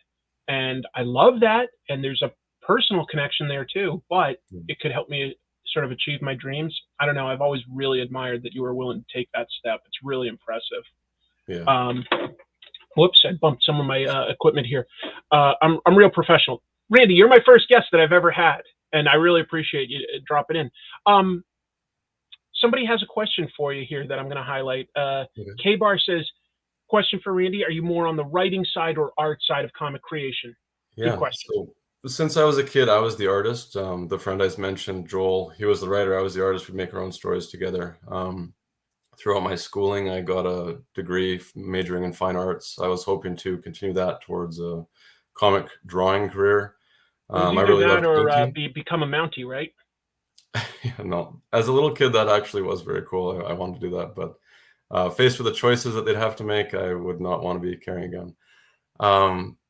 and I love that. And there's a personal connection there too, but it could help me sort of achieve my dreams. I don't know. I've always really admired that you were willing to take that step. It's really impressive. Yeah. Whoops, I bumped some of my equipment here. I'm real professional. Randy, you're my first guest that I've ever had, and I really appreciate you dropping in. Somebody has a question for you here that I'm going to highlight. K-Bar says, question for Randy, are you more on the writing side or art side of comic creation? Yeah. Good question. So Since I was a kid, I was the artist. The friend I mentioned, Joel, he was the writer. I was the artist. We make our own stories together. Throughout my schooling, I got a degree majoring in fine arts. I was hoping to continue that towards a comic drawing career. It was I either really that loved or inking. become a Mountie, right? Yeah, no, as a little kid, that actually was very cool. I wanted to do that, but faced with the choices that they'd have to make, I would not want to be carrying a gun.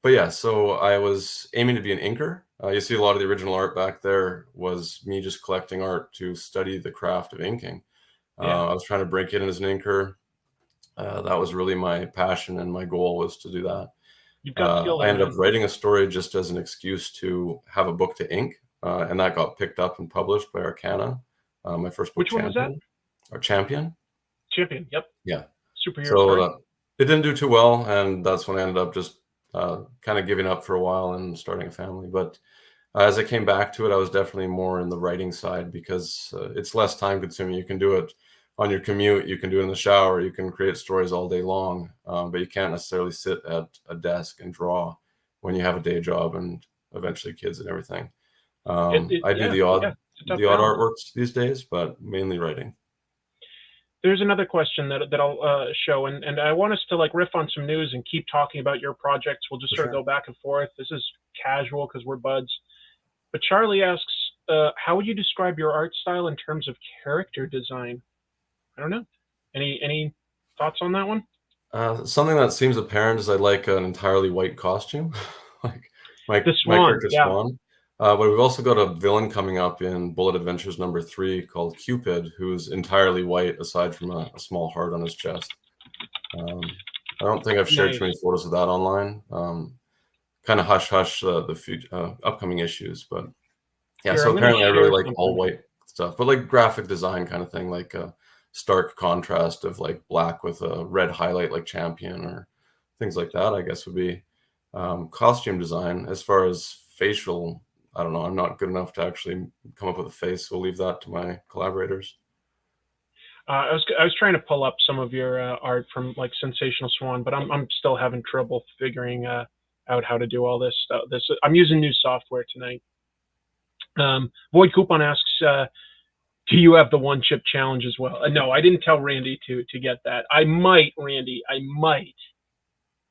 But yeah, so I was aiming to be an inker. You see a lot of the original art back there was me just collecting art to study the craft of inking. I was trying to break in as an inker. That was really my passion, and my goal was to do that. You've got skill I there, ended man. up writing a story just as an excuse to have a book to ink, and that got picked up and published by Arcana. My first book, Which one was that? Champion. Champion. Yep. Yeah. Superhero So story. it didn't do too well, and that's when I ended up just kind of giving up for a while and starting a family. But as I came back to it, I was definitely more in the writing side because it's less time consuming. You can do it on your commute, you can do it in the shower, you can create stories all day long, but you can't necessarily sit at a desk and draw when you have a day job and eventually kids and everything. I do the odd artworks these days, but mainly writing. There's another question that I'll show, and I want us to like riff on some news and keep talking about your projects. We'll just sort of go back and forth. This is casual because we're buds. But Charlie asks, how would you describe your art style in terms of character design? I don't know. Any thoughts on that one? Something that seems apparent is I like an entirely white costume, like my character Swan. But we've also got a villain coming up in Bullet Adventures #3 called Cupid, who's entirely white aside from a small heart on his chest. I don't think I've shared too many photos of that online. Kind of hush the upcoming issues, but yeah. So apparently I really like all white stuff, but like graphic design kind of thing, like a stark contrast of like black with a red highlight like Champion or things like that, I guess would be costume design. As far as facial, I don't know. I'm not good enough to actually come up with a face. So we'll leave that to my collaborators. I was trying to pull up some of your art from like Sensational Swan, but I'm still having trouble figuring out how to do all this stuff. I'm using new software tonight. Void Coupon asks, do you have the one chip challenge as well? No, I didn't tell Randy to get that. I might, Randy,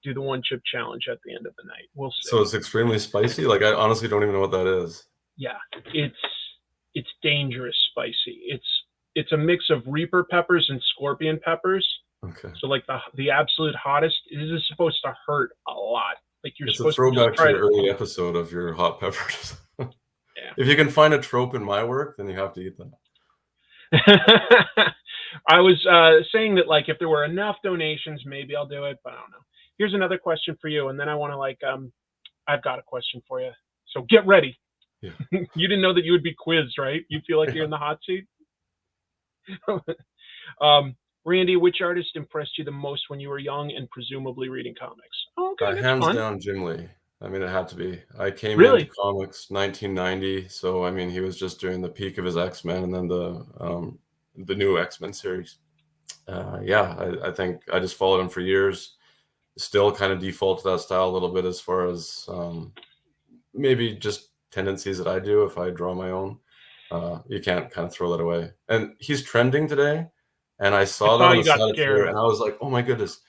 do the one chip challenge at the end of the night. We'll see. So it's extremely spicy. Like I honestly don't even know what that is. Yeah, it's dangerous spicy. It's a mix of Reaper peppers and Scorpion peppers. Okay. So like the absolute hottest. This is supposed to hurt a lot. Like you're supposed to throwback to your early episode of your hot peppers. Yeah. If you can find a trope in my work, then you have to eat them. I was saying that like if there were enough donations, maybe I'll do it, but I don't know. Here's another question for you, and then I want to like I've got a question for you. So get ready. Yeah. You didn't know that you would be quizzed, right? You feel like you're in the hot seat. Randy, which artist impressed you the most when you were young and presumably reading comics? Oh, okay, hands down, Jim Lee. I mean, it had to be. I came into comics 1990, so I mean, he was just during the peak of his X-Men, and then the new X-Men series. I think I just followed him for years. Still kind of default to that style a little bit as far as maybe just tendencies that I do if I draw my own. You can't kind of throw that away. And he's trending today, and I saw that on the side of Twitter, and I was like, oh my goodness.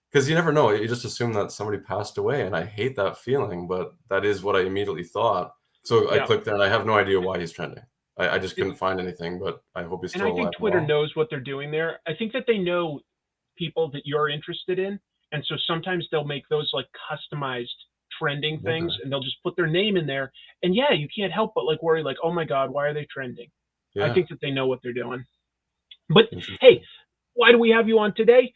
Because you never know. You just assume that somebody passed away, and I hate that feeling, but that is what I immediately thought. So I clicked there, and I have no idea why he's trending. I just couldn't find anything, but I hope he's still alive. And I think Twitter knows what they're doing there. I think that they know people that you're interested in, and so sometimes they'll make those like customized trending things, and they'll just put their name in there. And yeah, you can't help but like worry, like, oh my God, why are they trending? Yeah. I think that they know what they're doing. But hey, why do we have you on today?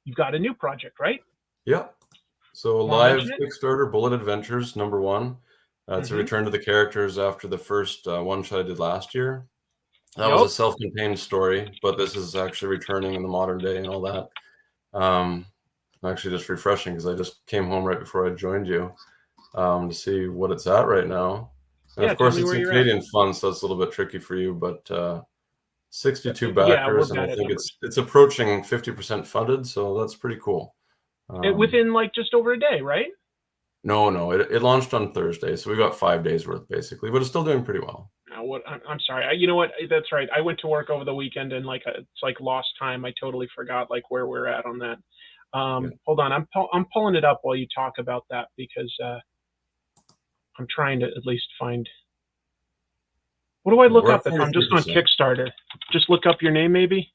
You've got a new project, right? Yeah. So live Kickstarter, Bullet Adventures #1. It's a return to the characters after the first one shot I did last year. That was a self-contained story, but this is actually returning in the modern day and all that. Actually just refreshing because I just came home right before I joined you to see what it's at right now. And of course, it's in Canadian funds, so it's a little bit tricky for you, but 62 backers, and I think it's approaching 50% funded, so that's pretty cool. Within like just over a day, right? No, it launched on Thursday, so we got 5 days worth basically, but it's still doing pretty well. I'm sorry. You know what? That's right. I went to work over the weekend and it's like lost time. I totally forgot like where we're at on that. Hold on. I'm pulling it up while you talk about that because I'm trying to at least find. What do I look up if I'm just on Kickstarter? Just look up your name, maybe.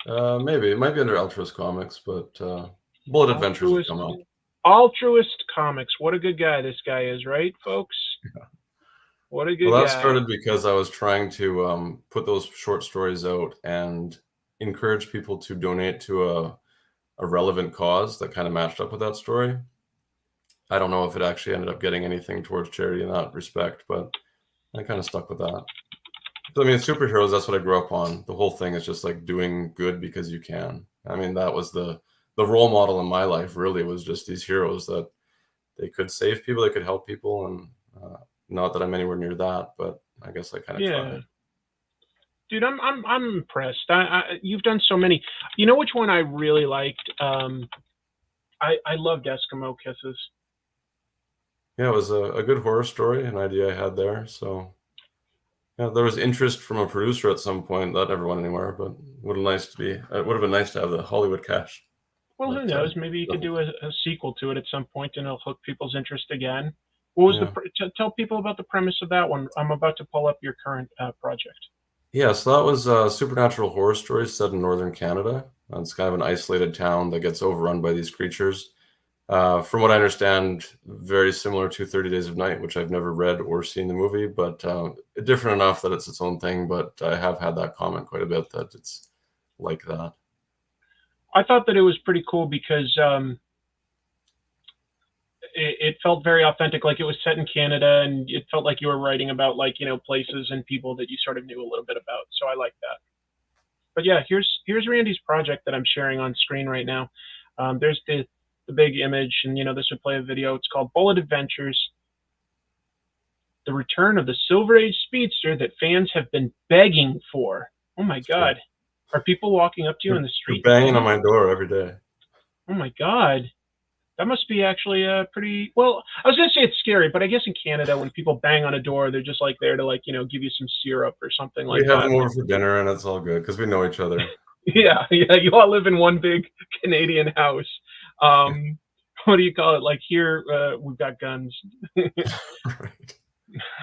Maybe it might be under Altruist Comics, but Bullet Adventures will come up. Altruist Comics. What a good guy this guy is, right, folks? Yeah. What a good guy. Well, that started because I was trying to put those short stories out and encourage people to donate to a relevant cause that kind of matched up with that story. I don't know if it actually ended up getting anything towards charity in that respect, but I kind of stuck with that. So, I mean, superheroes, that's what I grew up on. The whole thing is just like doing good because you can. I mean, that was the role model in my life, really, was just these heroes that they could save people, they could help people. And not that I'm anywhere near that, but I guess I kind of tried. Dude, I'm impressed. You've done so many. You know which one I really liked? I loved Eskimo Kisses. Yeah, it was a good horror story, an idea I had there. So yeah, there was interest from a producer at some point. That never went anywhere, but it would have been nice to have the Hollywood cash. Well, who knows? Maybe you could do a sequel to it at some point, and it'll hook people's interest again. What was tell people about the premise of that one? I'm about to pull up your current project. Yeah, so that was a supernatural horror story set in northern Canada. It's kind of an isolated town that gets overrun by these creatures. From what I understand, very similar to 30 Days of Night, which I've never read or seen the movie, but different enough that it's its own thing. But I have had that comment quite a bit that it's like that. I thought that it was pretty cool because it felt very authentic, like it was set in Canada, and it felt like you were writing about places and people that you sort of knew a little bit about. So I like that. But yeah, here's Randy's project that I'm sharing on screen right now. There's the big image, and this would play a video. It's called Bullet Adventures: The Return of the Silver Age Speedster that fans have been begging for. Oh my God. Are people walking up to you in the street? They're banging on my door every day. Oh my God. That must be actually pretty, well, I was going to say it's scary, but I guess in Canada, when people bang on a door, they're just like there to give you some syrup or something like that. We have them over for dinner and it's all good because we know each other. Yeah. You all live in one big Canadian house. What do you call it? Like here, we've got guns. Right.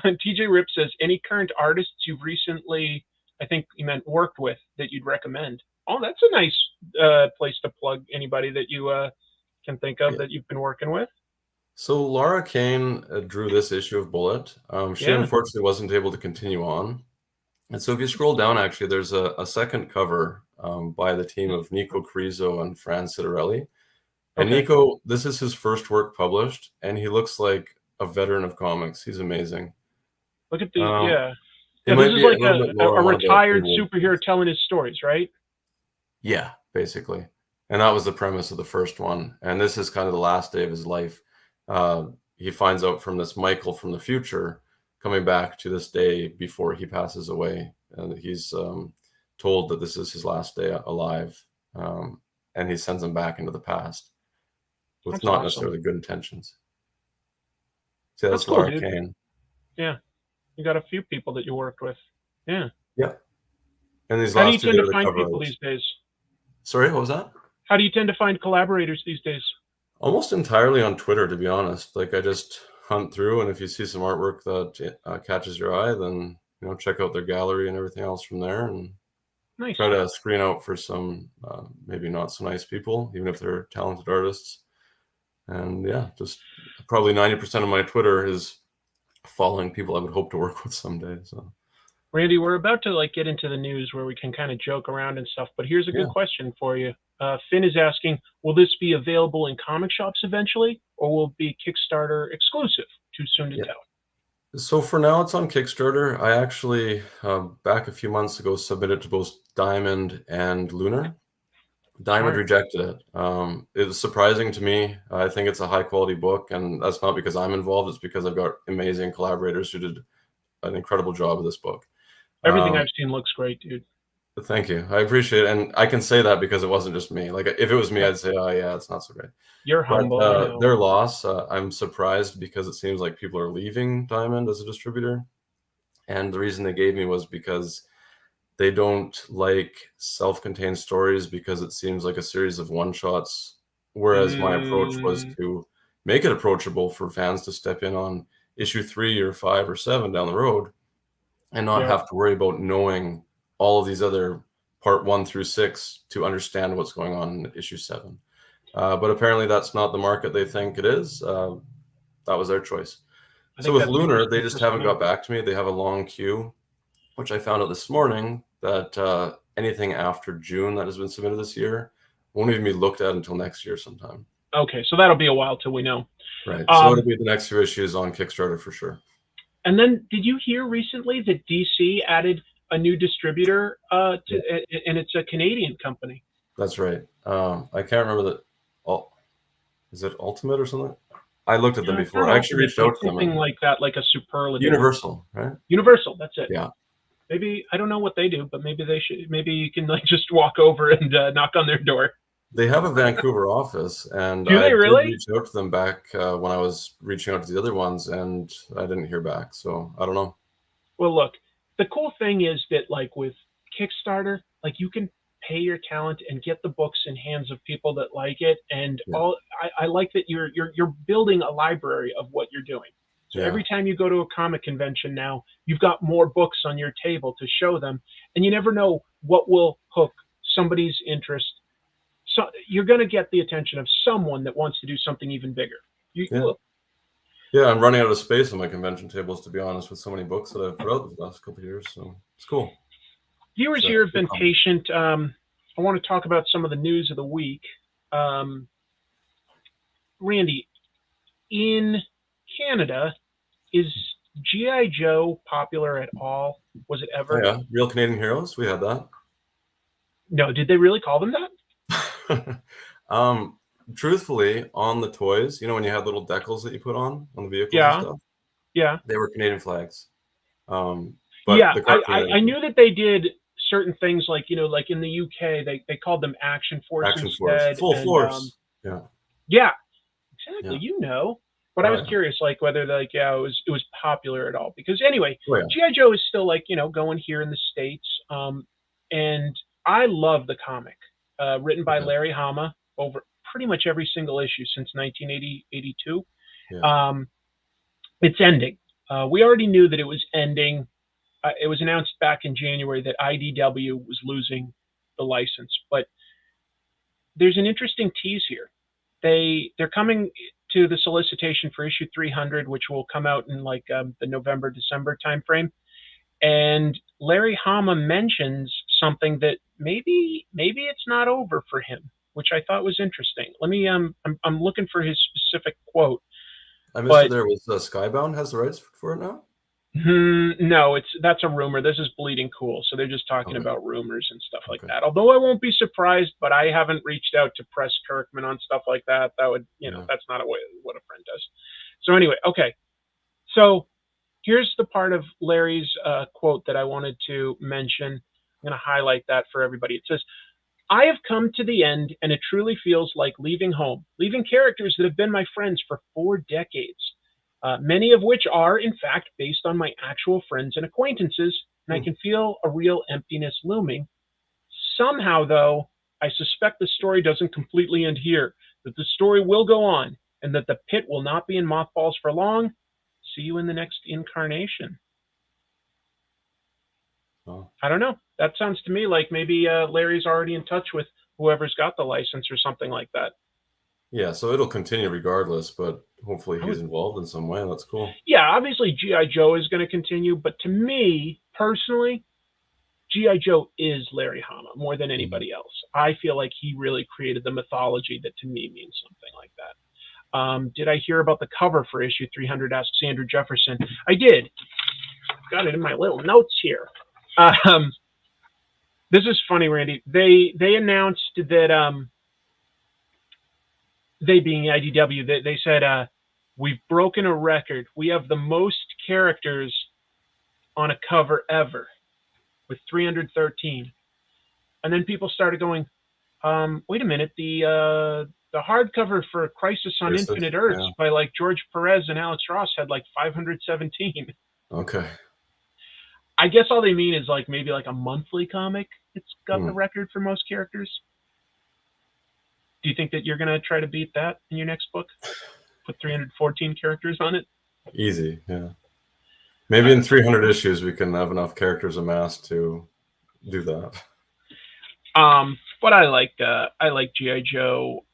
TJ Rip says, any current artists you've recently, I think you meant worked with, that you'd recommend? Oh, that's a nice place to plug anybody that you can think of that you've been working with. So Laura Kane drew this issue of Bullet. She unfortunately wasn't able to continue on. And so if you scroll down, actually, there's a second cover by the team of Nico Carrizo and Fran Citarelli. And Nico, this is his first work published, and he looks like a veteran of comics. He's amazing. Look at the, this is like a retired superhero telling his stories, right? Yeah, basically. And that was the premise of the first one. And this is kind of the last day of his life. He finds out from this Michael from the future coming back to this day before he passes away. And he's told that this is his last day alive. And he sends him back into the past with not necessarily good intentions. So that's Laura Kane. Yeah. You got a few people that you worked with. Yeah. Yeah. And these How do you last tend to find people these days? Sorry, what was that? How do you tend to find collaborators these days? Almost entirely on Twitter, to be honest. Like I just hunt through, and if you see some artwork that catches your eye, then check out their gallery and everything else from there, and try to screen out for some maybe not so nice people, even if they're talented artists. And yeah, just probably 90% of my Twitter is following people I would hope to work with someday. So, Randy, we're about to get into the news where we can kind of joke around and stuff, but here's a good question for you. Finn is asking, will this be available in comic shops eventually, or will it be Kickstarter exclusive? Too soon to tell. So for now, it's on Kickstarter. I actually, back a few months ago, submitted to both Diamond and Lunar. Diamond rejected it. It was surprising to me. I think it's a high quality book, and that's not because I'm involved. It's because I've got amazing collaborators who did an incredible job with this book. Everything I've seen looks great, dude. Thank you. I appreciate it. And I can say that because it wasn't just me. Like if it was me, I'd say, oh yeah, it's not so great. You're But humble, I know. their loss, I'm surprised because it seems like people are leaving Diamond as a distributor. And the reason they gave me was because they don't like self-contained stories because it seems like a series of one-shots. Whereas my approach was to make it approachable for fans to step in on issue 3 or 5 or 7 down the road and not have to worry about knowing all of these other part 1 through 6 to understand what's going on in issue 7. But apparently that's not the market they think it is. That was their choice. So with Lunar, they just haven't got back to me. They have a long queue, which I found out this morning that anything after June that has been submitted this year won't even be looked at until next year sometime. Okay, so that'll be a while till we know. Right. So it'll be the next 2 issues on Kickstarter for sure. And then, did you hear recently that DC added a new distributor and it's a Canadian company? That's right. I can't remember that. Oh, is it Ultimate or something? I looked at them before. I actually reached out to them. Something like that, like a superlative. Universal, right? Universal, that's it. Yeah. Maybe, I don't know what they do, but maybe they should. Maybe you can like just walk over and knock on their door. They have a Vancouver office, and do they really? did reach out to them back when I was reaching out to the other ones, and I didn't hear back. So I don't know. Well, look, the cool thing is that like with Kickstarter, like you can pay your talent and get the books in hands of people that like it, and I like that you're building a library of what you're doing. So every time you go to a comic convention now, you've got more books on your table to show them, and you never know what will hook somebody's interest. So you're going to get the attention of someone that wants to do something even bigger. Yeah, I'm running out of space on my convention tables, to be honest, with so many books that I've put out the last couple of years. So it's cool. Viewers here have been patient. I want to talk about some of the news of the week. Randy, in Canada, is G.I. Joe popular at all? Was it ever? Yeah, Real Canadian Heroes. We had that. No, did they really call them that? Truthfully, on the toys, you know, when you had little decals that you put on the vehicles and stuff? Yeah. They were Canadian flags. But I knew that they did certain things like, you know, like in the UK, they called them Action Force instead. Full Force. Yeah, exactly. Yeah. You know. But I was curious, like, whether, like, it was popular at all. Because, anyway, G.I. Joe is still, like, you know, going here in the States. And I love the comic. Written by Larry Hama over pretty much every single issue since 1982. It's ending. We already knew that it was ending. It was announced back in January that IDW was losing the license. But there's an interesting tease here. They're coming to the solicitation for issue 300, which will come out in like the November-December timeframe. And Larry Hama mentions something that maybe it's not over for him, which I thought was interesting. Let me I'm looking for his specific quote. I missed it there. Was Skybound has the rights for it now? No, that's a rumor. This is Bleeding Cool, so they're just talking about rumors and stuff like that. Although I won't be surprised, but I haven't reached out to Press Kirkman on stuff like that. That would, you know, that's not what a friend does. So anyway, okay. So here's the part of Larry's quote that I wanted to mention. I'm going to highlight that for everybody. It says, "I have come to the end, and it truly feels like leaving home, leaving characters that have been my friends for 4 decades. Many of which are, in fact, based on my actual friends and acquaintances, and I can feel a real emptiness looming. Somehow, though, I suspect the story doesn't completely end here, that the story will go on, and that the pit will not be in mothballs for long. See you in the next incarnation." Oh. I don't know. That sounds to me like maybe Larry's already in touch with whoever's got the license or something like that. Yeah, so it'll continue regardless, but hopefully he's involved in some way. That's cool. Yeah, obviously G.I. Joe is going to continue, but to me, personally, G.I. Joe is Larry Hama more than anybody else. I feel like he really created the mythology that to me means something like that. Did I hear about the cover for issue 300, asks Andrew Jefferson. I did. I've got it in my little notes here. This is funny, Randy. They announced that they being IDW, they said, we've broken a record. We have the most characters on a cover ever with 313. And then people started going, wait a minute, the hardcover for Crisis on Infinite Earths by like George Perez and Alex Ross had like 517. Okay. I guess all they mean is like maybe like a monthly comic. It's got the record for most characters. Do you think that you're going to try to beat that in your next book? Put 314 characters on it? Easy, yeah. Maybe in 300 issues we can have enough characters amassed to do that. But I like G.I. Joe.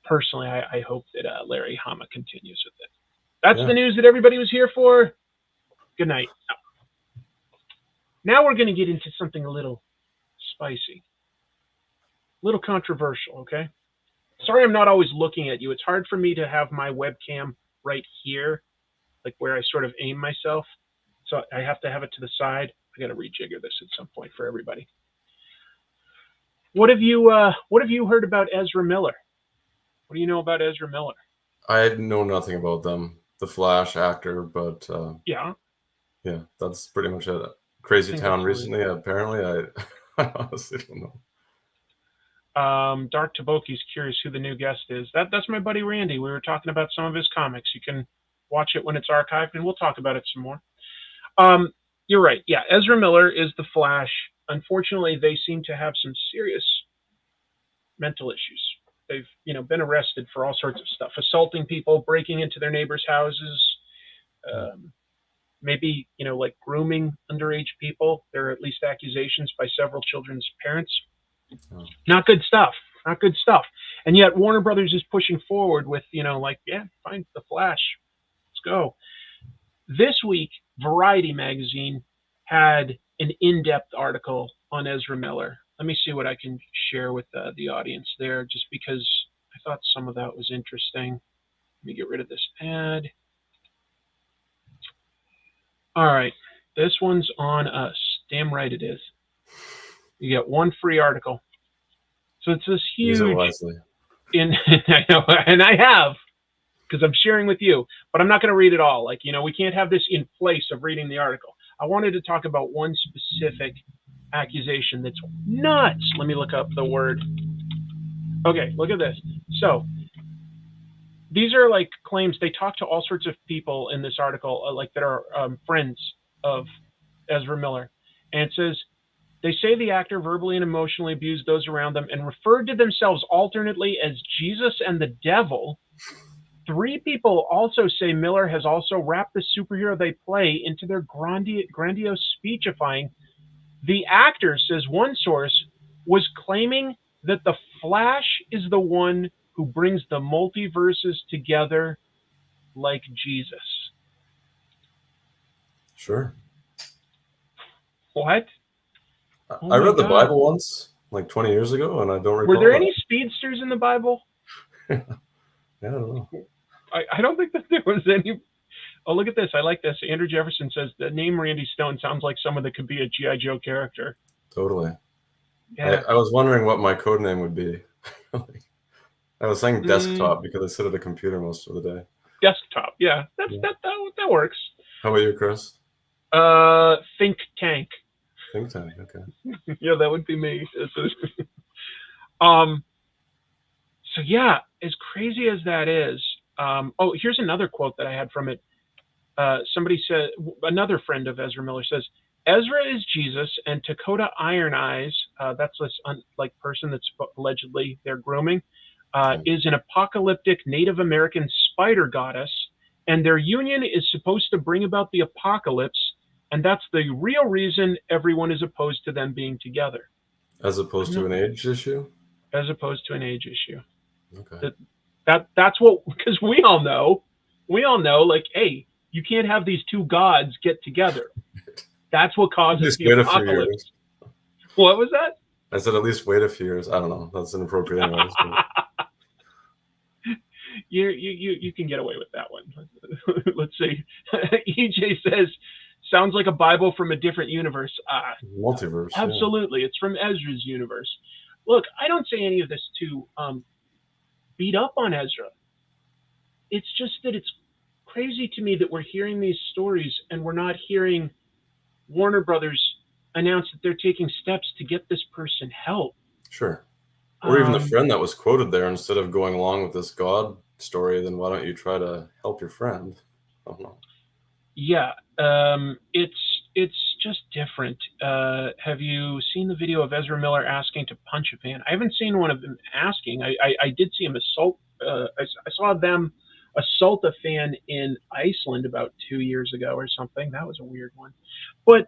Personally, I hope that Larry Hama continues with it. That's the news that everybody was here for. Good night. Now we're going to get into something a little spicy, a little controversial, okay? Sorry I'm not always looking at you. It's hard for me to have my webcam right here, like where I sort of aim myself. So I have to have it to the side. I got to rejigger this at some point for everybody. What have you heard about Ezra Millar? What do you know about Ezra Millar? I know nothing about them. The Flash actor, but yeah, that's pretty much it. Crazy Town recently, apparently. I honestly don't know. Dark Taboki's curious who the new guest is. That's my buddy Randy. We were talking about some of his comics. You can watch it when it's archived, and we'll talk about it some more. You're right. Yeah, Ezra Millar is the Flash. Unfortunately, they seem to have some serious mental issues. They've been arrested for all sorts of stuff, assaulting people, breaking into their neighbors' houses, maybe like grooming underage people. There are at least accusations by several children's parents. Not good stuff. Not good stuff. And yet Warner Brothers is pushing forward with fine, the Flash. Let's go. This week, Variety magazine had an in-depth article on Ezra Millar. Let me see what I can share with the audience there, just because I thought some of that was interesting. Let me get rid of this ad. All right, this one's on us. Damn right it is. You get one free article. So it's this huge. Use it wisely. I know, and I have, because I'm sharing with you, but I'm not going to read it all. We can't have this in place of reading the article. I wanted to talk about one specific accusation that's nuts. Let me look up the word. Okay, look at this. So these are like claims. They talk to all sorts of people in this article, that are friends of Ezra Millar. And it says, they say the actor verbally and emotionally abused those around them and referred to themselves alternately as Jesus and the devil. 3 people also say Millar has also wrapped the superhero they play into their grandiose speechifying. The actor, says one source, was claiming that the Flash is the one who brings the multiverses together like Jesus. Sure. What? I read the Bible once, like 20 years ago, and I don't recall. Were there any speedsters in the Bible? I don't know. I don't think that there was any. Oh, look at this. I like this. Andrew Jefferson says the name Randy Stone sounds like someone that could be a G.I. Joe character. Totally. Yeah. I was wondering what my code name would be. I was saying desktop because I sit at a computer most of the day. Desktop, yeah. That works. How about you, Chris? Think Tank. Think Tank, okay. Yeah, that would be me. So yeah, as crazy as that is, here's another quote that I had from it. Somebody said, another friend of Ezra Millar says, Ezra is Jesus and Dakota Iron Eyes, that's this person that's allegedly they're grooming, is an apocalyptic Native American spider goddess, and their union is supposed to bring about the apocalypse, and that's the real reason everyone is opposed to them being together. As opposed to an age issue? As opposed to an age issue. Okay. That's what, because we all know, hey, you can't have these two gods get together. That's what causes the apocalypse. What was that? I said at least wait a few years. I don't know. That's inappropriate anyways. You can get away with that one. Let's see. EJ says, sounds like a Bible from a different universe. Multiverse. Absolutely. Yeah. It's from Ezra's universe. Look, I don't say any of this to beat up on Ezra. It's just that it's crazy to me that we're hearing these stories and we're not hearing Warner Brothers announced that they're taking steps to get this person help. Sure. Or even the Um, friend that was quoted there, instead of going along with this God story, then why don't you try to help your friend? I don't know. yeah, it's just different. Have you seen the video of Ezra Millar asking to punch a fan? I haven't seen one of them asking. I did see him assault. I saw them assault a fan in Iceland about 2 years ago or something. That was a weird one. But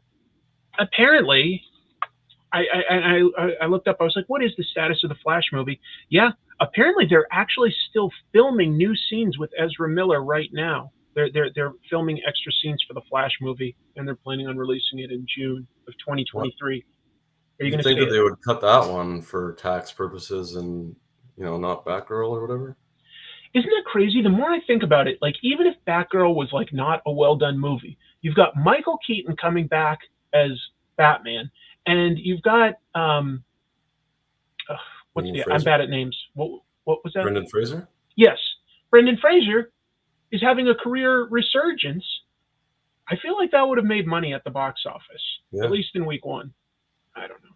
apparently, I looked up. I was like, "What is the status of the Flash movie?" Yeah, apparently they're actually still filming new scenes with Ezra Miller right now. They're filming extra scenes for the Flash movie, and they're planning on releasing it in June of What? 2023. Are you You'd going to think see that it? they would cut that one for tax purposes and, not Batgirl or whatever. Isn't that crazy? The more I think about it, like even if Batgirl was like not a well done movie, you've got Michael Keaton coming back as Batman, and you've got Brendan I'm Fraser. bad at names. What was that? Brendan Fraser? Yes, Brendan Fraser is having a career resurgence. I feel like that would have made money at the box office, Yeah. at least in week one. I don't know.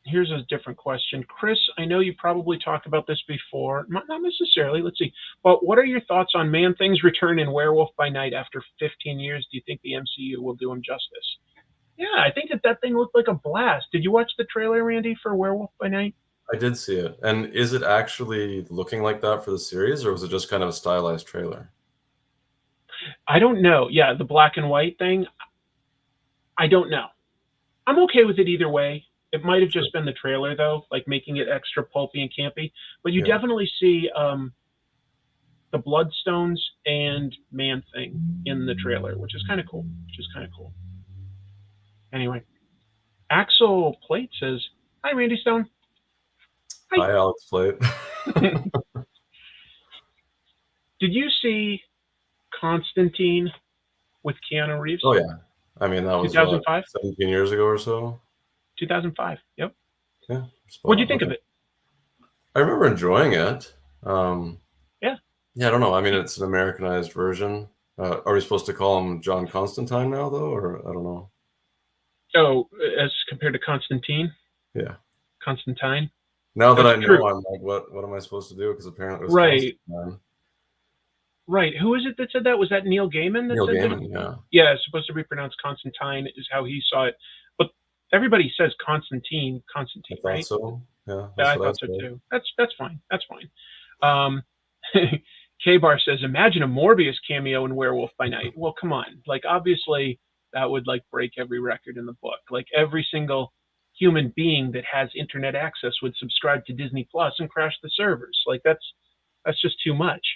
Here's a different question. Chris, I know you probably talked about this before. Not necessarily. Let's see. But what are your thoughts on Man-Thing's return in Werewolf by Night after 15 years? Do you think the MCU will do him justice? Yeah, I think that thing looked like a blast. Did you watch the trailer, Randy, for Werewolf by Night? I did see it. And is it actually looking like that for the series, or was it just kind of a stylized trailer? I don't know. Yeah, the black and white thing. I don't know. I'm okay with it either way. It might have just been the trailer though, like making it extra pulpy and campy. But you definitely see the Bloodstones and Man Thing in the trailer, which is kind of cool. Anyway, Axel Plate says, "Hi, Randy Stone." Hi, Alex Plate. Did you see Constantine with Keanu Reeves? Oh yeah, I mean that was 2005, 17 years ago or so. 2005. Yep. Yeah. What do you think of it? I remember enjoying it. Yeah. Yeah, I don't know. I mean, it's an Americanized version. Are we supposed to call him John Constantine now, though, or I don't know? Oh, as compared to Constantine? Yeah. Constantine? Now that That's I know, true. I'm like, what am I supposed to do? Because apparently it was Right. Constantine. Right. Who is it that said that? Was that Neil Gaiman that Neil said Gaiman, that? yeah. Yeah, it's supposed to be pronounced Constantine is how he saw it. But everybody says Constantine, I thought right? so. Yeah, I thought so too. That's fine. That's fine. K-Bar says, imagine a Morbius cameo in Werewolf by Night. Well, come on. Like, obviously, that would, like, break every record in the book. Like, every single human being that has internet access would subscribe to Disney Plus and crash the servers. Like, that's just too much.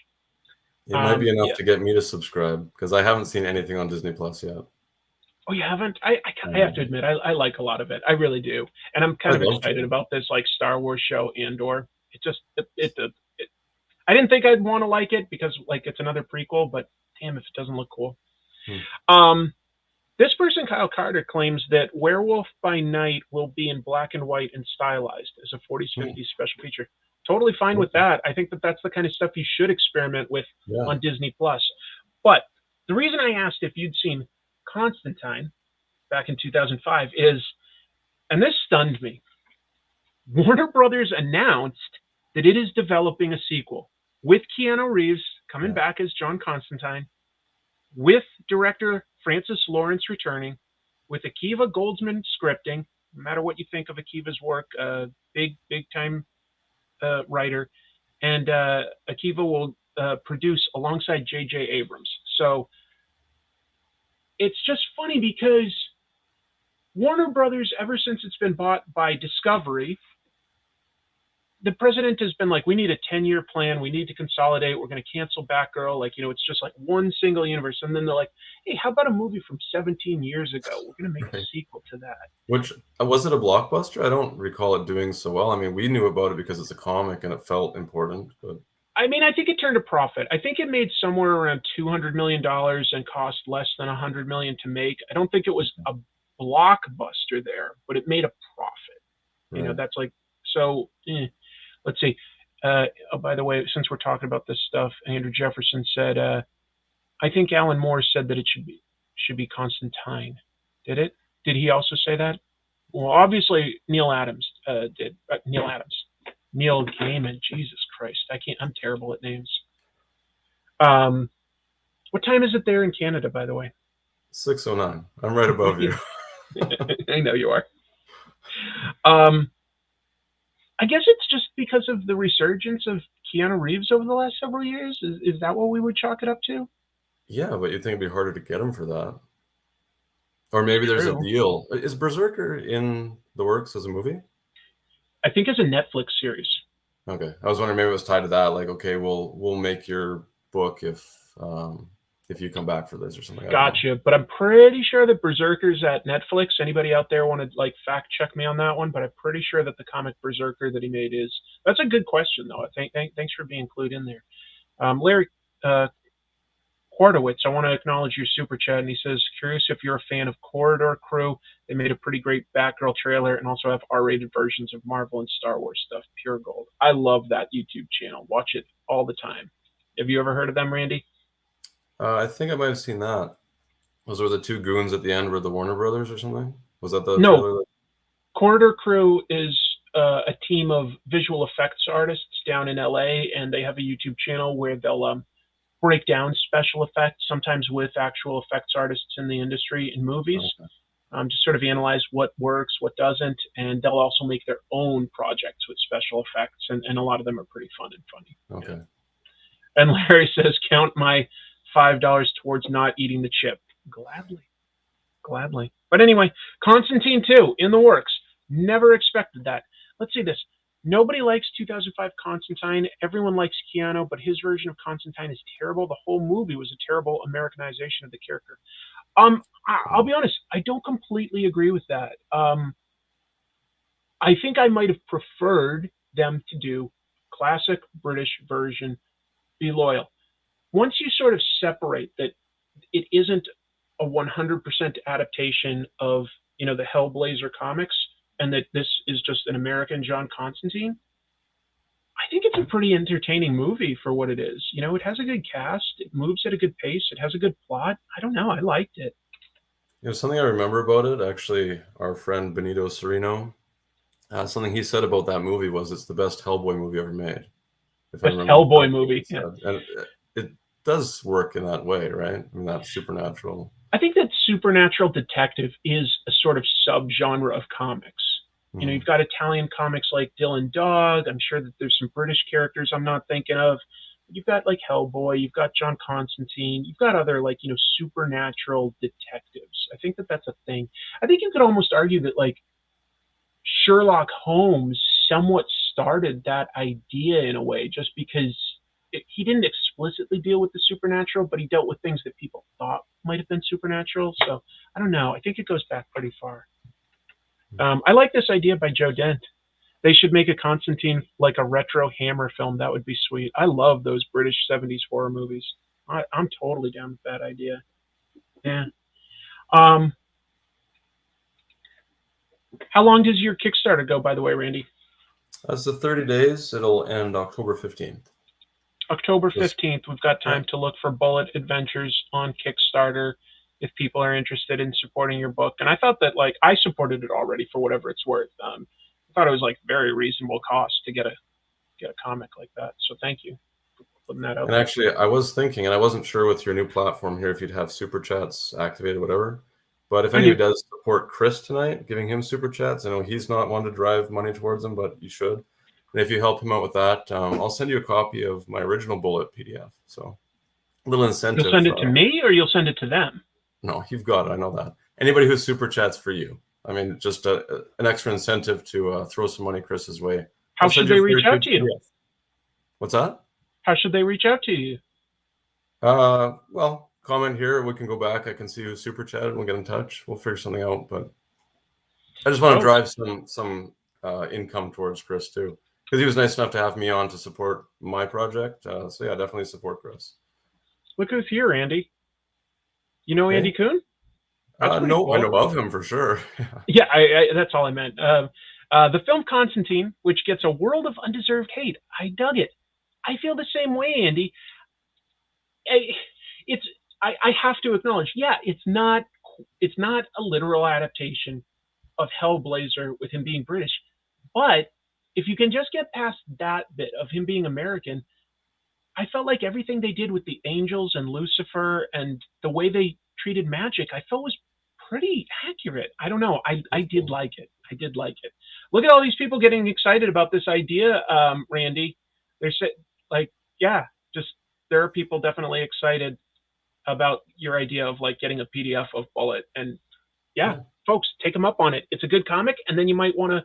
It might be enough to get me to subscribe, because I haven't seen anything on Disney Plus yet. Oh, you haven't? I have to admit, I like a lot of it. I really do. And I'm kind of excited about this, like, Star Wars show, Andor. It just, I didn't think I'd want to like it because like it's another prequel, but damn if it doesn't look cool. This person, Kyle Carter, claims that Werewolf by Night will be in black and white and stylized as a 40s, 50s special feature. Totally fine with that. I think that that's the kind of stuff you should experiment with on Disney Plus. But the reason I asked if you'd seen Constantine back in 2005 is, and this stunned me, Warner Brothers announced that it is developing a sequel with Keanu Reeves coming back as John Constantine, with director Francis Lawrence returning, with Akiva Goldsman scripting. No matter what you think of Akiva's work, big time writer, and Akiva will produce alongside J.J. Abrams. So it's just funny because Warner Brothers, ever since it's been bought by Discovery, the president has been like, we need a 10-year plan. We need to consolidate. We're going to cancel Batgirl. Like, it's just like one single universe. And then they're like, hey, how about a movie from 17 years ago? We're going to make a sequel to that. Which, was it a blockbuster? I don't recall it doing so well. I mean, we knew about it because it's a comic and it felt important. But I mean, I think it turned a profit. I think it made somewhere around $200 million and cost less than $100 million to make. I don't think it was a blockbuster there, but it made a profit. That's like, so... Let's see. Oh, by the way, since we're talking about this stuff, Andrew Jefferson said, I think Alan Moore said that it should be Constantine. Did it? Did he also say that? Well, obviously Neil Adams did. Neil Adams. Neil Gaiman. Jesus Christ. I'm terrible at names. What time is it there in Canada, by the way? 6:09. I'm right above you. I know you are. I guess it's just because of the resurgence of Keanu Reeves over the last several years. Is that what we would chalk it up to? Yeah, but you'd think it'd be harder to get him for that. Or maybe there's a True. deal. Is Berserker in the works as a movie? I think as a Netflix series. Okay, I was wondering maybe it was tied to that. Like, okay, we'll make your book if you come back for this or something. Gotcha. But I'm pretty sure that Berserker's at Netflix. Anybody out there want to like fact check me on that one? But I'm pretty sure that the comic Berserker that he made is. That's a good question though. Thanks for being clued in there. Larry Quartowitz, I want to acknowledge your super chat, and he says, curious if you're a fan of Corridor Crew. They made a pretty great Batgirl trailer and also have R-rated versions of Marvel and Star Wars stuff. Pure gold. I love that YouTube channel. Watch it all the time. Have you ever heard of them, Randy? I think I might have seen that. Those were the two goons at the end were the Warner Brothers or something? Was that the trailer? Corridor Crew is a team of visual effects artists down in LA, and they have a YouTube channel where they'll break down special effects, sometimes with actual effects artists in the industry in movies, to sort of analyze what works, what doesn't, and they'll also make their own projects with special effects, and a lot of them are pretty fun and funny. Okay. Yeah. And Larry says, count my $5 towards not eating the chip. Gladly. But anyway, Constantine 2 in the works. Never expected that. Let's see this. Nobody likes 2005 Constantine. Everyone likes Keanu, but his version of Constantine is terrible. The whole movie was a terrible Americanization of the character. I'll be honest. I don't completely agree with that. I think I might have preferred them to do classic British version, Be Loyal. Once you sort of separate that it isn't a 100% adaptation of, the Hellblazer comics, and that this is just an American John Constantine, I think it's a pretty entertaining movie for what it is. It has a good cast. It moves at a good pace. It has a good plot. I don't know. I liked it. Something I remember about it, actually, our friend Benito Cerino, something he said about that movie was it's the best Hellboy movie ever made. Best Hellboy movie. Yeah. And it does work in that way, right? I mean, that's supernatural. I think that supernatural detective is a sort of subgenre of comics. You've got Italian comics like Dylan Dog. I'm sure that there's some British characters I'm not thinking of. You've got like Hellboy. You've got John Constantine. You've got other supernatural detectives. I think that that's a thing. I think you could almost argue that like Sherlock Holmes somewhat started that idea in a way, just because he didn't explicitly deal with the supernatural, but he dealt with things that people thought might have been supernatural. So I don't know. I think it goes back pretty far. I like this idea by Joe Dent. They should make a Constantine like a retro Hammer film. That would be sweet. I love those British 70s horror movies. I'm totally down with that idea. Yeah. How long does your Kickstarter go, by the way, Randy? That's the 30 days. It'll end October 15th. October 15th. We've got time to look for Bullet Adventures on Kickstarter if people are interested in supporting your book. And I thought that I supported it already for whatever it's worth. I thought it was very reasonable cost to get a comic like that. So thank you for putting that out. And actually, I was thinking, and I wasn't sure with your new platform here if you'd have super chats activated, whatever. But if anybody does support Chris tonight, giving him super chats, I know he's not one to drive money towards him, but you should. And if you help him out with that, I'll send you a copy of my original Bullet PDF. So a little incentive. You'll send it to me, or you'll send it to them? No, you've got it. I know that. Anybody who super chats for you. I mean, just an extra incentive to throw some money Chris's way. How should they reach out to you? PDF. What's that? How should they reach out to you? Well, comment here. We can go back. I can see who super chatted. We'll get in touch. We'll figure something out. But I just want to drive some income towards Chris too, because he was nice enough to have me on to support my project. So yeah, definitely support Chris. Look who's here, Andy. You know Andy Kuhn? No, cool. I know of him for sure. Yeah, I that's all I meant. The film Constantine, which gets a world of undeserved hate. I dug it. I feel the same way, Andy. I have to acknowledge, yeah, it's not a literal adaptation of Hellblazer with him being British, but if you can just get past that bit of him being American, I felt like everything they did with the angels and Lucifer and the way they treated magic, I felt was pretty accurate. I don't know. I did like it. I did like it. Look at all these people getting excited about this idea, Randy. They're like, yeah, just there are people definitely excited about your idea of like getting a PDF of Bullet. And yeah, folks, take him up on it. It's a good comic, and then you might want to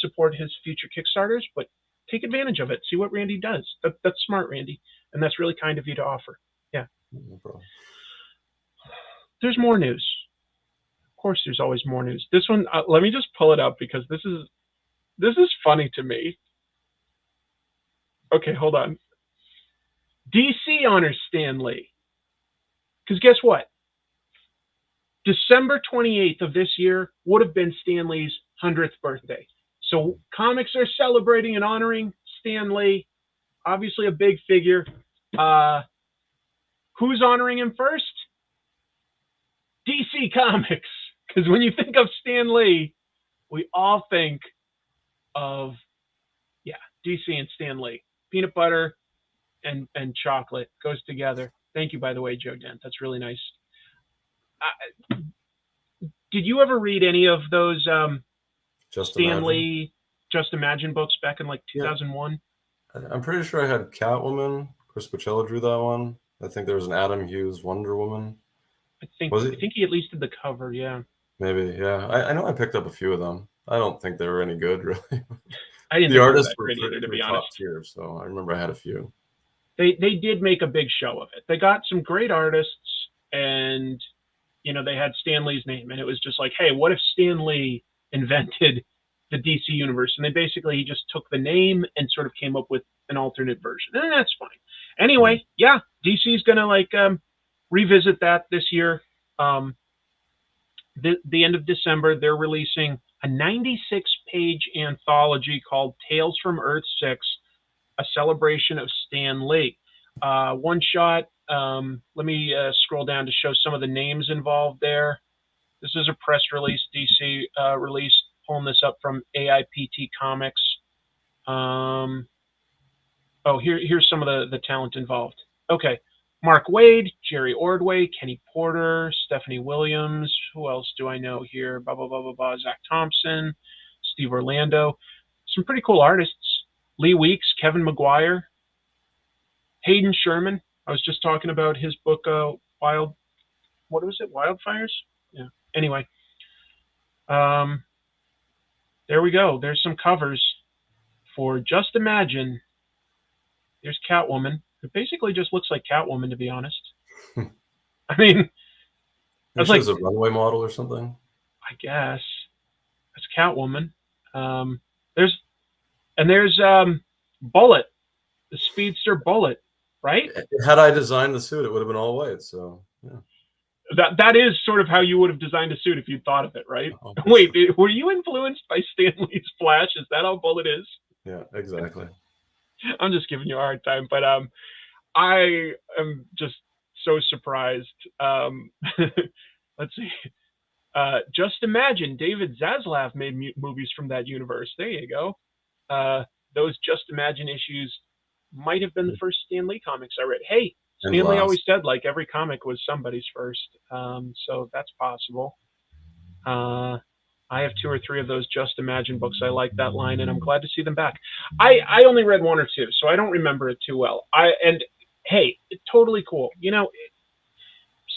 support his future Kickstarters, but take advantage of it. See what Randy does. That's smart, Randy, and that's really kind of you to offer. Yeah. No problem. There's more news. Of course, there's always more news. This one, let me just pull it up because this is funny to me. Okay, hold on. DC honors Stan Lee. Because guess what? December 28th of this year would have been Stan Lee's 100th birthday. So comics are celebrating and honoring Stan Lee. Obviously a big figure. Who's honoring him first? DC Comics. Because when you think of Stan Lee, we all think of, DC and Stan Lee. Peanut butter and chocolate goes together. Thank you, by the way, Joe Dent. That's really nice. Did you ever read any of those Stan Lee Just Imagine books back in like 2001? Yeah. I'm pretty sure I had Catwoman. Chris Bachalo drew that one. I think there was an Adam Hughes Wonder Woman. I think he at least did the cover, yeah. Maybe, yeah. I know I picked up a few of them. I don't think they were any good, really. I didn't. The artists were either, to be honest. Top tier, so I remember I had a few. They did make a big show of it. They got some great artists, and they had Stan Lee's name, and it was just like, hey, what if Stan Lee invented the DC universe? And he just took the name and sort of came up with an alternate version, and that's fine. Anyway, yeah, DC's gonna revisit that this year. The end of December, they're releasing a 96-page anthology called Tales from Earth 6, a celebration of Stan Lee. One shot. Let me scroll down to show some of the names involved there. This is a press release, DC release, pulling this up from AIPT Comics. Here's some of the talent involved. Okay. Mark Waid, Jerry Ordway, Kenny Porter, Stephanie Williams. Who else do I know here? Zach Thompson, Steve Orlando. Some pretty cool artists. Lee Weeks, Kevin McGuire, Hayden Sherman. I was just talking about his book, Wildfires? Yeah. Anyway. There we go. There's some covers for Just Imagine. There's Catwoman. It basically just looks like Catwoman, to be honest. I mean, that's like a runway model or something. I guess that's Catwoman. There's Bullet, the speedster Bullet, right? Had I designed the suit, it would have been all white. So yeah. That is sort of how you would have designed a suit if you thought of it, right? Oh, wait, were you influenced by Stan Lee's Flash? Is that how Bullet is? Yeah, exactly. I'm just giving you a hard time, but I am just so surprised. Let's see. Just Imagine, David Zaslav made movies from that universe. There you go. Those Just Imagine issues might have been the first Stan Lee comics I read. Hey, Stan Lee always said like every comic was somebody's first, so that's possible. I have 2 or 3 of those Just Imagine books. I like that line, and I'm glad to see them back. I only read 1 or 2, so I don't remember it too well. Hey, it's totally cool.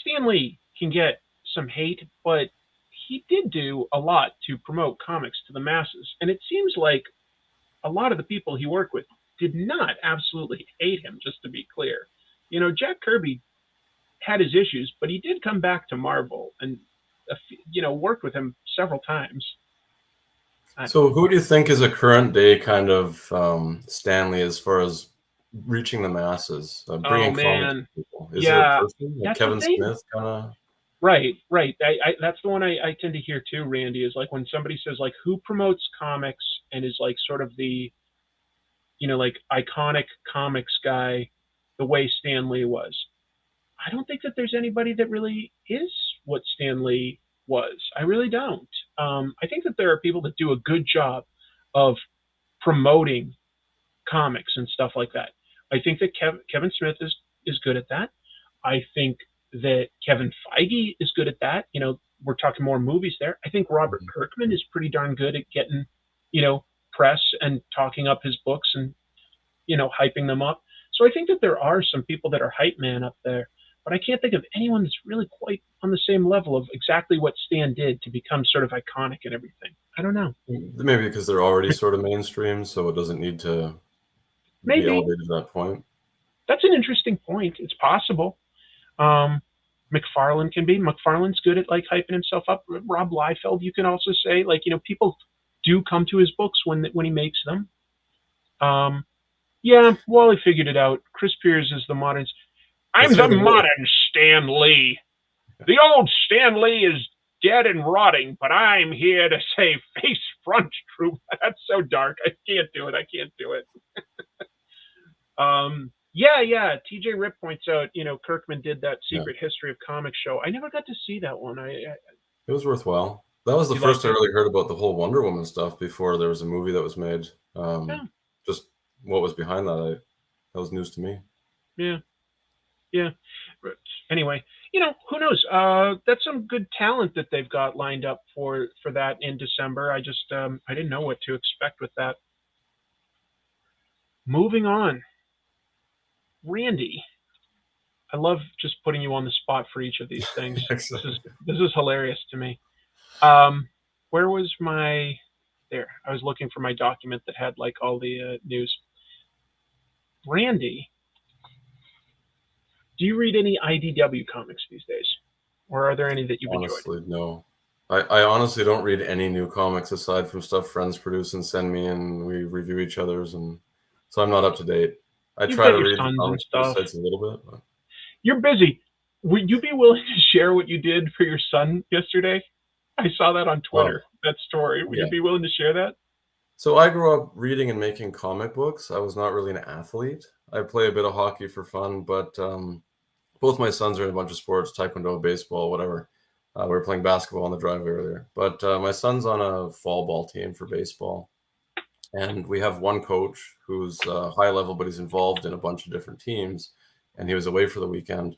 Stan Lee can get some hate, but he did do a lot to promote comics to the masses, and it seems like a lot of the people he worked with did not absolutely hate him, just to be clear. Jack Kirby had his issues, but he did come back to Marvel and worked with him several times. So who do you think is a current day kind of Stan Lee as far as reaching the masses, bringing comics to people? Is there a person like Kevin Smith kind of? Right. That's the one I tend to hear too, Randy, is like when somebody says like who promotes comics and is like sort of the, like iconic comics guy, the way Stan Lee was. I don't think that there's anybody that really is what Stan Lee was. I really don't. I think that there are people that do a good job of promoting comics and stuff like that. I think that Kevin Smith is good at that. I think that Kevin Feige is good at that. We're talking more movies there. I think Robert Kirkman is pretty darn good at getting, press and talking up his books and, hyping them up. So I think that there are some people that are hype man up there, but I can't think of anyone that's really quite on the same level of exactly what Stan did to become sort of iconic and everything. I don't know. Maybe because they're already sort of mainstream, so it doesn't need to be elevated to that point. That's an interesting point. It's possible. McFarlane can be. McFarlane's good at like hyping himself up. Rob Liefeld, you can also say, like, people do come to his books when he makes them. Yeah, Wally figured it out. Chris Pierce is the modern. I'm the modern Stan Lee. The old Stan Lee is dead and rotting, but I'm here to say face front, troop. That's so dark. I can't do it. Yeah. TJ Rip points out, Kirkman did that Secret History of Comics show. I never got to see that one. It was worthwhile. That was the first I really heard about the whole Wonder Woman stuff before there was a movie that was made. Just what was behind that, that was news to me. Yeah. But anyway, who knows? That's some good talent that they've got lined up for that in December. I just I didn't know what to expect with that. Moving on. Randy, I love just putting you on the spot for each of these things. This is hilarious to me. Where was my... There. I was looking for my document that had like all the news. Randy, do you read any IDW comics these days? Or are there any that you've enjoyed? Honestly, no. I honestly don't read any new comics aside from stuff friends produce and send me, and we review each other's, and so I'm not up to date. I try to read the comics sites a little bit. But... You're busy. Would you be willing to share what you did for your son yesterday? I saw that on Twitter, that story. Would you be willing to share that? So I grew up reading and making comic books. I was not really an athlete. I play a bit of hockey for fun, but both my sons are in a bunch of sports, taekwondo, baseball, whatever. We were playing basketball on the drive earlier. But my son's on a fall ball team for baseball. And we have one coach who's high level, but he's involved in a bunch of different teams. And he was away for the weekend.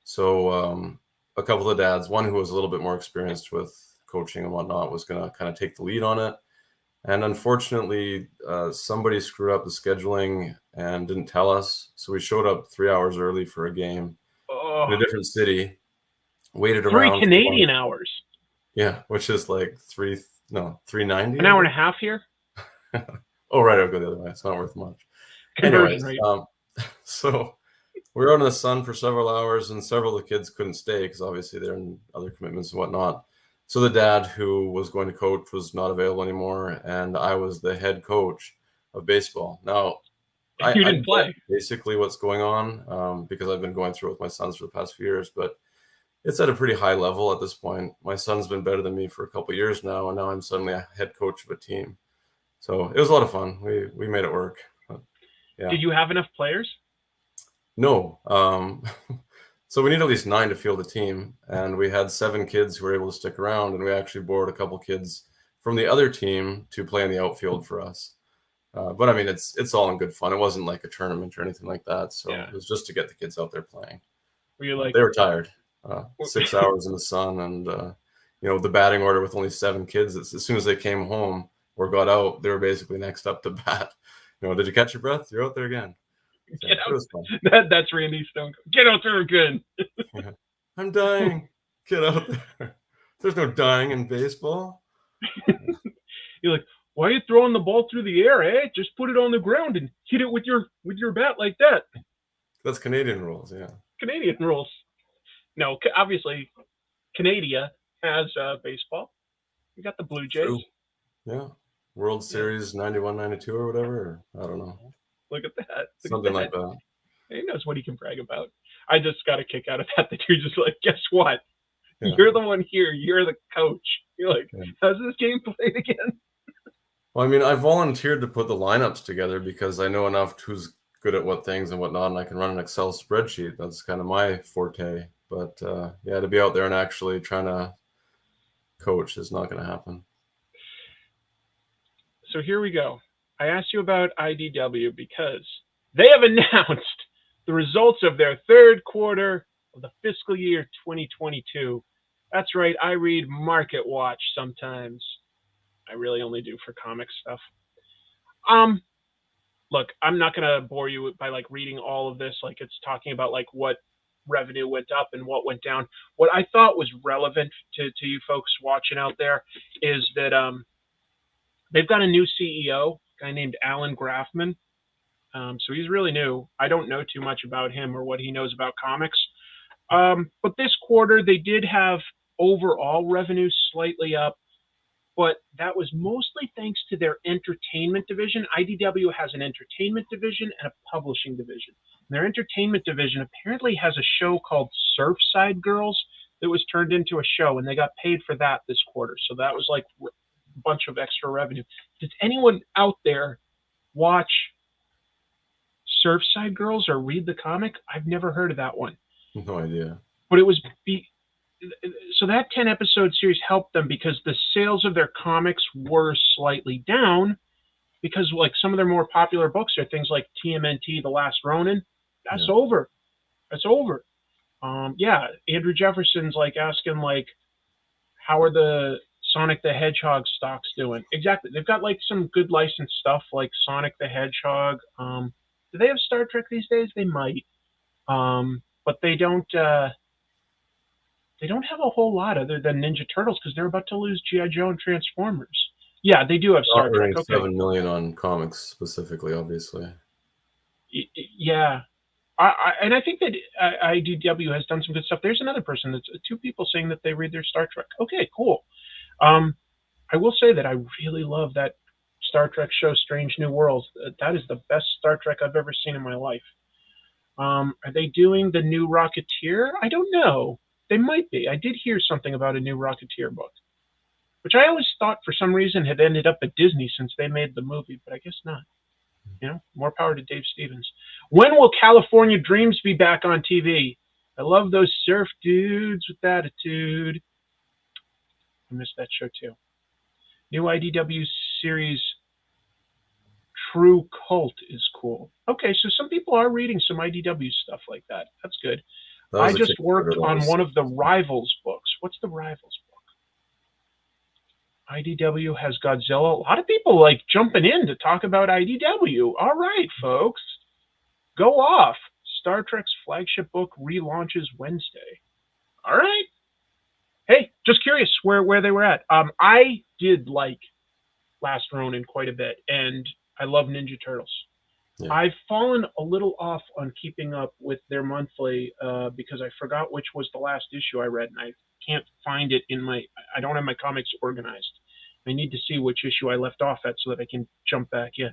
So a couple of dads, one who was a little bit more experienced with coaching and whatnot, was going to kind of take the lead on it. And unfortunately, somebody screwed up the scheduling and didn't tell us. So we showed up 3 hours early for a game in a different city, waited around. 3 Canadian hours. Yeah, which is like $3.90. An hour and a half here? Oh, right. I'll go the other way. It's not worth much. Conversion Anyways, rate. So we were out in the sun for several hours, and several of the kids couldn't stay because obviously they're in other commitments and whatnot. So the dad who was going to coach was not available anymore, and I was the head coach of baseball. Now, I didn't play. Basically what's going on because I've been going through it with my sons for the past few years, but it's at a pretty high level at this point. My son's been better than me for a couple of years now, and now I'm suddenly a head coach of a team. So it was a lot of fun. We made it work. But, yeah. Did you have enough players? No. So we need at least 9 to field a team, and we had 7 kids who were able to stick around, and we actually borrowed a couple kids from the other team to play in the outfield for us. But I mean, it's all in good fun. It wasn't like a tournament or anything like that. So It was just to get the kids out there playing. Were you like... They were tired. 6 hours in the sun, and the batting order with only 7 kids. As soon as they came home or got out, they were basically next up to bat. Did you catch your breath? You're out there again. So Get out. That's Randy Stone. Get out there again. Yeah. I'm dying. Get out there. There's no dying in baseball. You're like, why are you throwing the ball through the air, eh? Just put it on the ground and hit it with your bat like that. That's Canadian rules, yeah. Canadian rules. No, obviously, Canada has baseball. You got the Blue Jays. True. Yeah. World Series 91, 92 or whatever. I don't know. Look at that. Something like that. He knows what he can brag about. I just got a kick out of that you're just like, guess what? Yeah. You're the one here. You're the coach. You're like, how's this game played again? Well, I mean, I volunteered to put the lineups together because I know enough who's good at what things and whatnot, and I can run an Excel spreadsheet. That's kind of my forte. But yeah, to be out there and actually trying to coach is not going to happen. So here we go. I asked you about IDW because they have announced the results of their third quarter of the fiscal year 2022. That's right, I read Market Watch sometimes. I really only do for comic stuff. Look, I'm not gonna bore you by like reading all of this, like it's talking about like what revenue went up and what went down. What I thought was relevant to you folks watching out there is that they've got a new CEO, a guy named Alan Grafman. So he's really new. I don't know too much about him or what he knows about comics. But this quarter, they did have overall revenue slightly up, but that was mostly thanks to their entertainment division. IDW has an entertainment division and a publishing division. And their entertainment division apparently has a show called Surfside Girls that was turned into a show, and they got paid for that this quarter. So that was like a bunch of extra revenue. Does anyone out there watch Surfside Girls or read the comic? I've never heard of that one. No idea. But it was so that 10 episode series helped them because the sales of their comics were slightly down because like some of their more popular books are things like TMNT, The Last Ronin. That's over. That's over. Yeah, Andrew Jefferson's like asking like, how are the Sonic the Hedgehog stocks doing? Exactly. They've got like some good licensed stuff like Sonic the Hedgehog. Do they have Star Trek these days? They might. But they don't have a whole lot other than Ninja Turtles because they're about to lose G.I. Joe and Transformers. Yeah, they do have Star Trek. Okay. $7 million on comics specifically, obviously. Yeah. And I think that IDW has done some good stuff. There's another person that's two people saying that they read their Star Trek. Okay, cool. I will say that I really love that Star Trek show, Strange New Worlds. That is the best Star Trek I've ever seen in my life. Are they doing the new Rocketeer? I don't know. They might be. I did hear something about a new Rocketeer book, which I always thought for some reason had ended up at Disney since they made the movie, but I guess not. You know, more power to Dave Stevens. When will California Dreams be back on TV? I love those surf dudes with attitude. I missed that show too. New IDW series True Cult is cool. Okay, so some people are reading some IDW stuff like that. That's good. I just worked on one of the Rivals books. What's the Rivals book? IDW has Godzilla. A lot of people like jumping in to talk about IDW. All right, folks. Go off. Star Trek's flagship book relaunches Wednesday. All right. Hey, just curious where they were at. I did like Last Ronin quite a bit, and I love Ninja Turtles. Yeah. I've fallen a little off on keeping up with their monthly because I forgot which was the last issue I read, and I can't find it I don't have my comics organized. I need to see which issue I left off at so that I can jump back in.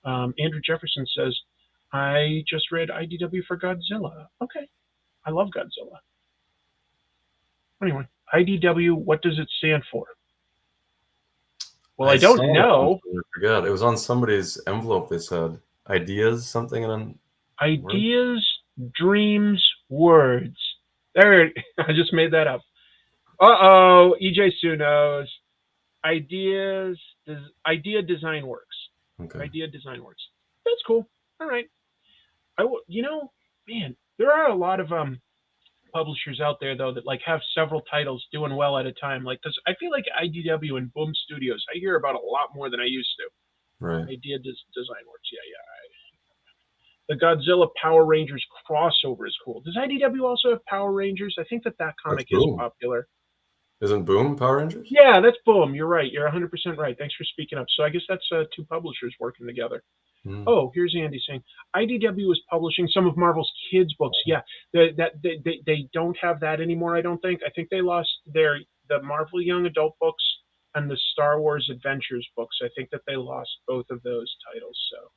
Andrew Jefferson says, I just read IDW for Godzilla. Okay. I love Godzilla. Anyway, IDW, what does it stand for? Well, I don't know. I forgot. It was on somebody's envelope. They said ideas, something, and then ideas, dreams, words. There, I just made that up. Uh-oh, EJ Sue knows. Idea Design Works. Okay. Idea Design Works. That's cool. All right. Man, there are a lot of publishers out there though that like have several titles doing well at a time. Like, cause I feel like IDW and Boom Studios, I hear about a lot more than I used to. Right. Idea Design Works. Yeah. The Godzilla Power Rangers crossover is cool. Does IDW also have Power Rangers? I think that comic is popular. Isn't Boom Power Rangers? Yeah, that's Boom. You're right. You're 100% right. Thanks for speaking up. So I guess that's two publishers working together. Oh, here's Andy saying IDW is publishing some of Marvel's kids' books. Yeah, they don't have that anymore. I don't think. I think they lost the Marvel young adult books and the Star Wars Adventures books. I think that they lost both of those titles. So,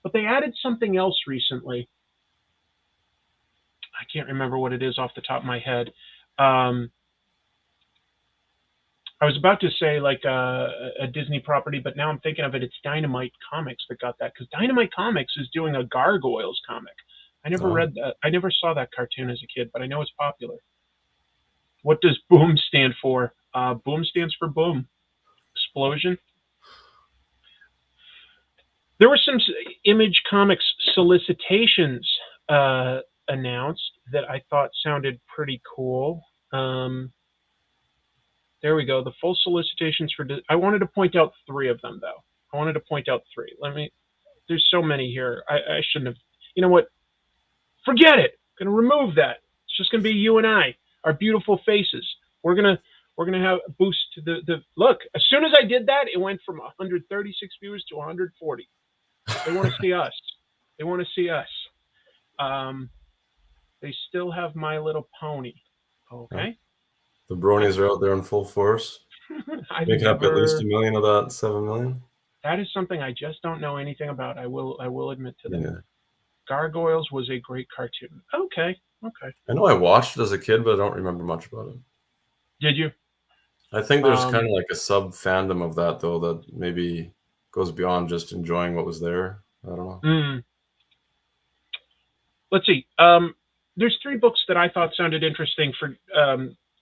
but they added something else recently. I can't remember what it is off the top of my head. I was about to say like a Disney property, but now I'm thinking of it. It's Dynamite Comics that got that, because Dynamite Comics is doing a Gargoyles comic. I never Oh. read that. I never saw that cartoon as a kid, but I know it's popular. What does Boom stand for? Boom stands for boom. Explosion. There were some Image Comics solicitations announced that I thought sounded pretty cool. There we go. The full solicitations for. I wanted to point out three of them, though. I wanted to point out three. There's so many here. I shouldn't have. You know what? Forget it. I'm gonna remove that. It's just gonna be you and I, our beautiful faces. We're gonna have a boost to the look. As soon as I did that, it went from 136 viewers to 140. They want to see us. They want to see us. They still have My Little Pony. Okay. The bronies are out there in full force. Making up at least $1 million of that 7 million. That is something I just don't know anything about. I will admit to that. Yeah. Gargoyles was a great cartoon. Okay. I know I watched it as a kid, but I don't remember much about it. Did you? I think there's kind of like a sub fandom of that, though, that maybe goes beyond just enjoying what was there. I don't know. Let's see. There's three books that I thought sounded interesting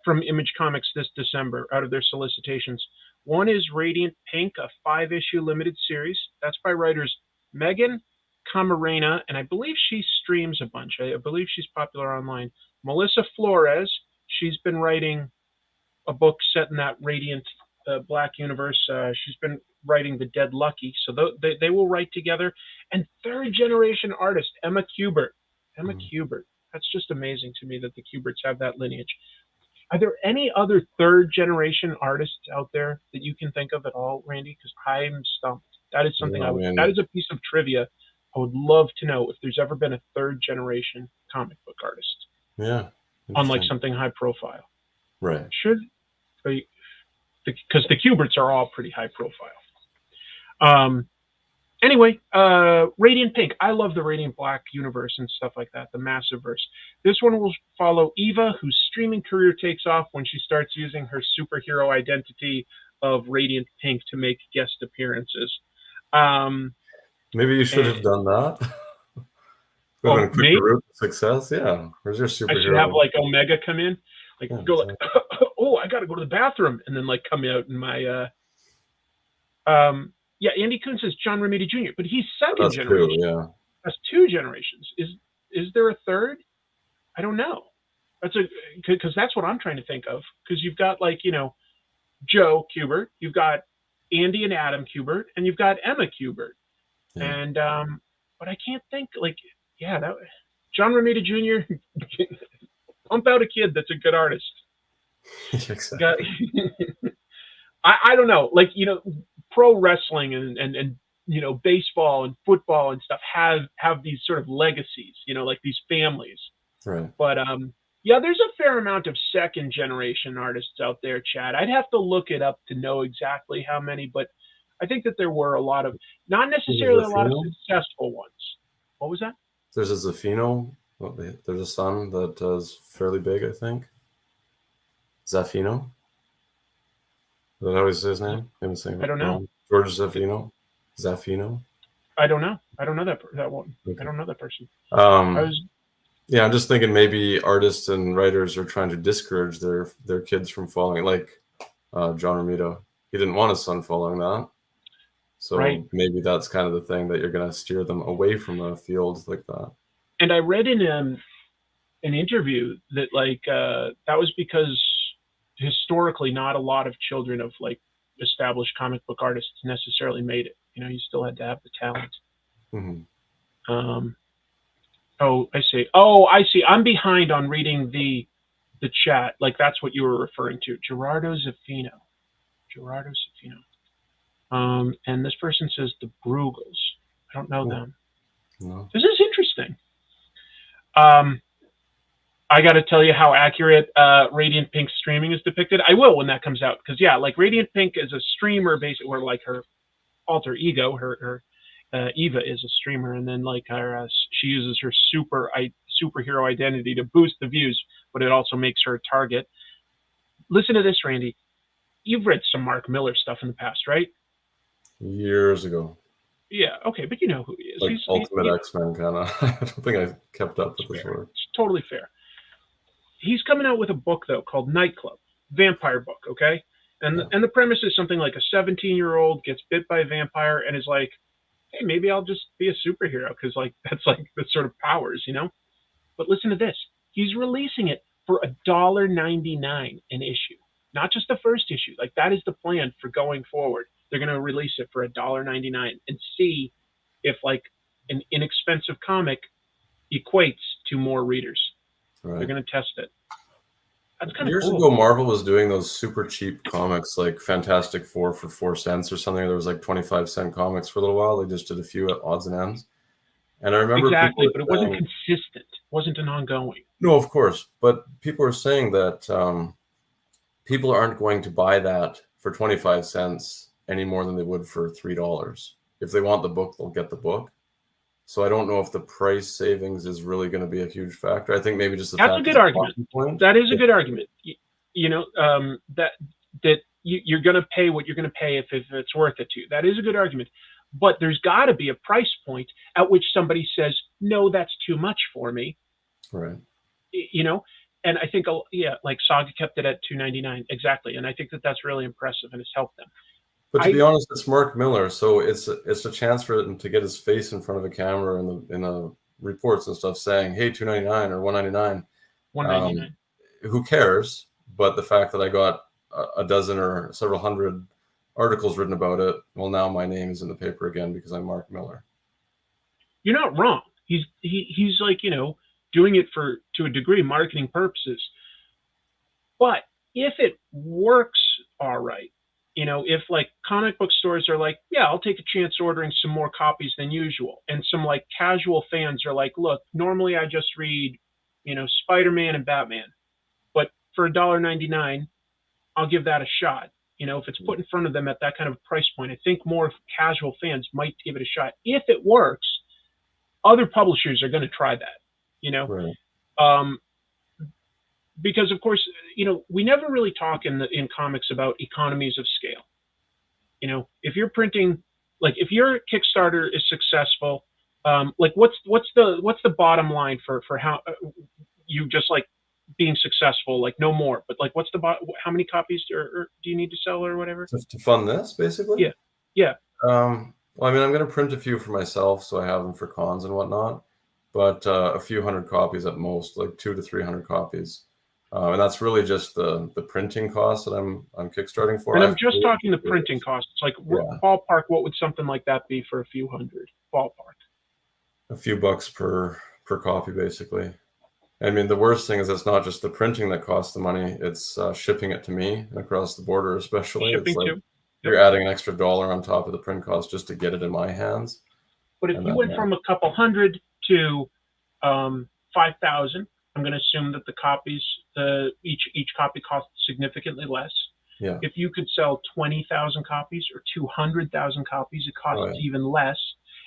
from Image Comics this December out of their solicitations. One is Radiant Pink, a 5-issue limited series. That's by writers Megan Camarena, and I believe she streams a bunch. I believe she's popular online. Melissa Flores, she's been writing a book set in that Radiant Black universe. She's been writing The Dead Lucky, so they will write together. And third-generation artist Emma Kubert. Kubert. That's just amazing to me that the Kuberts have that lineage. Are there any other third-generation artists out there that you can think of at all, Randy? Because I'm stumped. That is something that is a piece of trivia I would love to know, if there's ever been a third-generation comic book artist. Yeah. Unlike something high-profile. Right. Because the Kuberts are all pretty high-profile. Anyway, Radiant Pink. I love the Radiant Black universe and stuff like that, the massive verse. This one will follow Eva, whose streaming career takes off when she starts using her superhero identity of Radiant Pink to make guest appearances. Maybe you should have done that. A quick route to success. Yeah. Where's your superhero? I should have like Omega come in, go like, oh, I got to go to the bathroom, and then like come out in my. Yeah, Andy Kuhn says John Romita Jr., but he's second generation. Yeah. That's two generations. Is there a third? I don't know. Because that's what I'm trying to think of. Because you've got Joe Kubert, you've got Andy and Adam Kubert, and you've got Emma Kubert. Yeah. And but I can't think John Romita Jr. pump out a kid that's a good artist. Exactly. I don't know, pro wrestling and baseball and football and stuff have these sort of legacies, like these families. Right. But there's a fair amount of second generation artists out there, Chad. I'd have to look it up to know exactly how many, but I think that there were a lot of, not necessarily a lot of successful ones. What was that? There's a Zaffino. There's a son that is fairly big, I think. Zaffino. Is that always his name? I don't know. George Zaffino. Zaffino. I don't know. I don't know that one. Okay. I don't know that person. Yeah, I'm just thinking maybe artists and writers are trying to discourage their kids from following, like John Romita. He didn't want his son following that. So maybe that's kind of the thing, that you're going to steer them away from a field like that. And I read in an interview that that was because historically not a lot of children of established comic book artists necessarily made it. You still had to have the talent. Mm-hmm. Oh, I see. I'm behind on reading the chat. That's what you were referring to. Gerardo Zaffino. And this person says the Brugels. I don't know them. No. This is interesting. I got to tell you how accurate Radiant Pink's streaming is depicted. I will when that comes out, because Radiant Pink is a streamer, basically, where her alter ego, her Eva is a streamer, and then she uses her superhero identity to boost the views, but it also makes her a target. Listen to this, Randy. you've read some Mark Millar stuff in the past, right? Years ago. Yeah, okay, but you know who he is. Like Ultimate X-Men kind of. I don't think I kept up with his work. It's totally fair. He's coming out with a book, though, called Nightclub. Vampire book, okay? And the premise is something like a 17-year-old gets bit by a vampire and is like, hey, maybe I'll just be a superhero because, like, that's like the sort of powers, you know? But listen to this. He's releasing it for $1.99 an issue. Not just the first issue. Like, that is the plan for going forward. They're going to release it for $1.99 and see if, like, an inexpensive comic equates to more readers. Right. They're going to test it. That's kind of Years cool. ago, Marvel was doing those super cheap comics like Fantastic Four for 4 cents or something. There was like 25-cent comics for a little while. They just did a few at odds and ends. And I remember exactly, but it wasn't consistent. It wasn't an ongoing. No, of course. But people were saying that people aren't going to buy that for 25 cents any more than they would for $3. If they want the book, they'll get the book. So I don't know if the price savings is really going to be a huge factor. I think maybe just that's a good argument. That is a good argument. You know, that you're going to pay what you're going to pay if it's worth it to you. That is a good argument. But there's got to be a price point at which somebody says, no, that's too much for me. Right. You know, and I think, yeah, like Saga kept it at $2.99. Exactly. And I think that's really impressive and it's helped them. But to be honest, it's Mark Millar, so it's a chance for him to get his face in front of a camera in the reports and stuff, saying, "Hey, $2.99 or $1.99." $1.99. Who cares? But the fact that I got a dozen or several hundred articles written about it, well, now my name is in the paper again because I'm Mark Millar. You're not wrong. He's like, you know, doing it to a degree marketing purposes. But if it works all right. You know, if like comic book stores are like, yeah, I'll take a chance ordering some more copies than usual. And some like casual fans are like, look, normally I just read, you know, Spider-Man and Batman. But for $1.99, I'll give that a shot. You know, if it's put in front of them at that kind of price point, I think more casual fans might give it a shot. If it works, other publishers are going to try that, you know. Right. Because of course, you know, we never really talk in comics about economies of scale. You know, if you're printing, like if your Kickstarter is successful, like what's the bottom line for how you just like being successful, like no more, but like what's how many copies or do you need to sell or whatever? To fund this, basically? Yeah. Well, I mean, I'm going to print a few for myself, so I have them for cons and whatnot, but a few hundred copies at most, like 200 to 300 copies. And that's really just the printing cost that I'm kickstarting for. And I'm just talking the printing costs. Like ballpark, what would something like that be for a few hundred? Ballpark. A few bucks per copy, basically. I mean, the worst thing is it's not just the printing that costs the money; it's shipping it to me across the border, especially. Shipping it's like too. You're adding an extra $1 on top of the print cost just to get it in my hands. But if you went from a couple hundred to 5,000. I'm going to assume that the copies, each copy costs significantly less. Yeah. If you could sell 20,000 copies or 200,000 copies, it costs even less.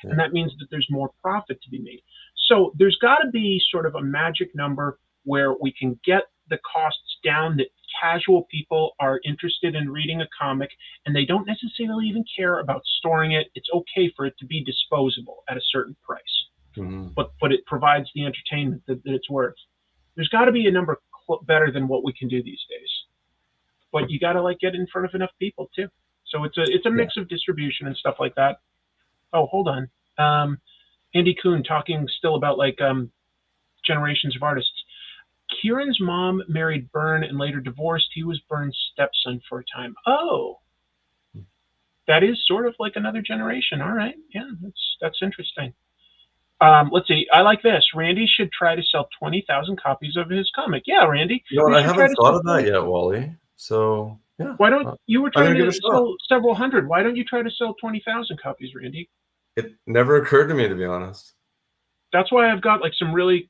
Yeah. And that means that there's more profit to be made. So there's got to be sort of a magic number where we can get the costs down that casual people are interested in reading a comic and they don't necessarily even care about storing it. It's okay for it to be disposable at a certain price. Mm-hmm. But it provides the entertainment that it's worth. There's got to be a number better than what we can do these days, but you got to like get in front of enough people too. So it's a mix of distribution and stuff like that. Oh, hold on. Andy Kuhn talking still about like generations of artists. Kieran's mom married Byrne and later divorced. He was Byrne's stepson for a time. Oh, that is sort of like another generation. All right, yeah, that's interesting. Let's see. I like this. Randy should try to sell 20,000 copies of his comic. Yeah, Randy. You know, I haven't thought of that yet, Wally. So, yeah. Why don't you were trying to sell several hundred? Why don't you try to sell 20,000 copies, Randy? It never occurred to me, to be honest. That's why I've got like some really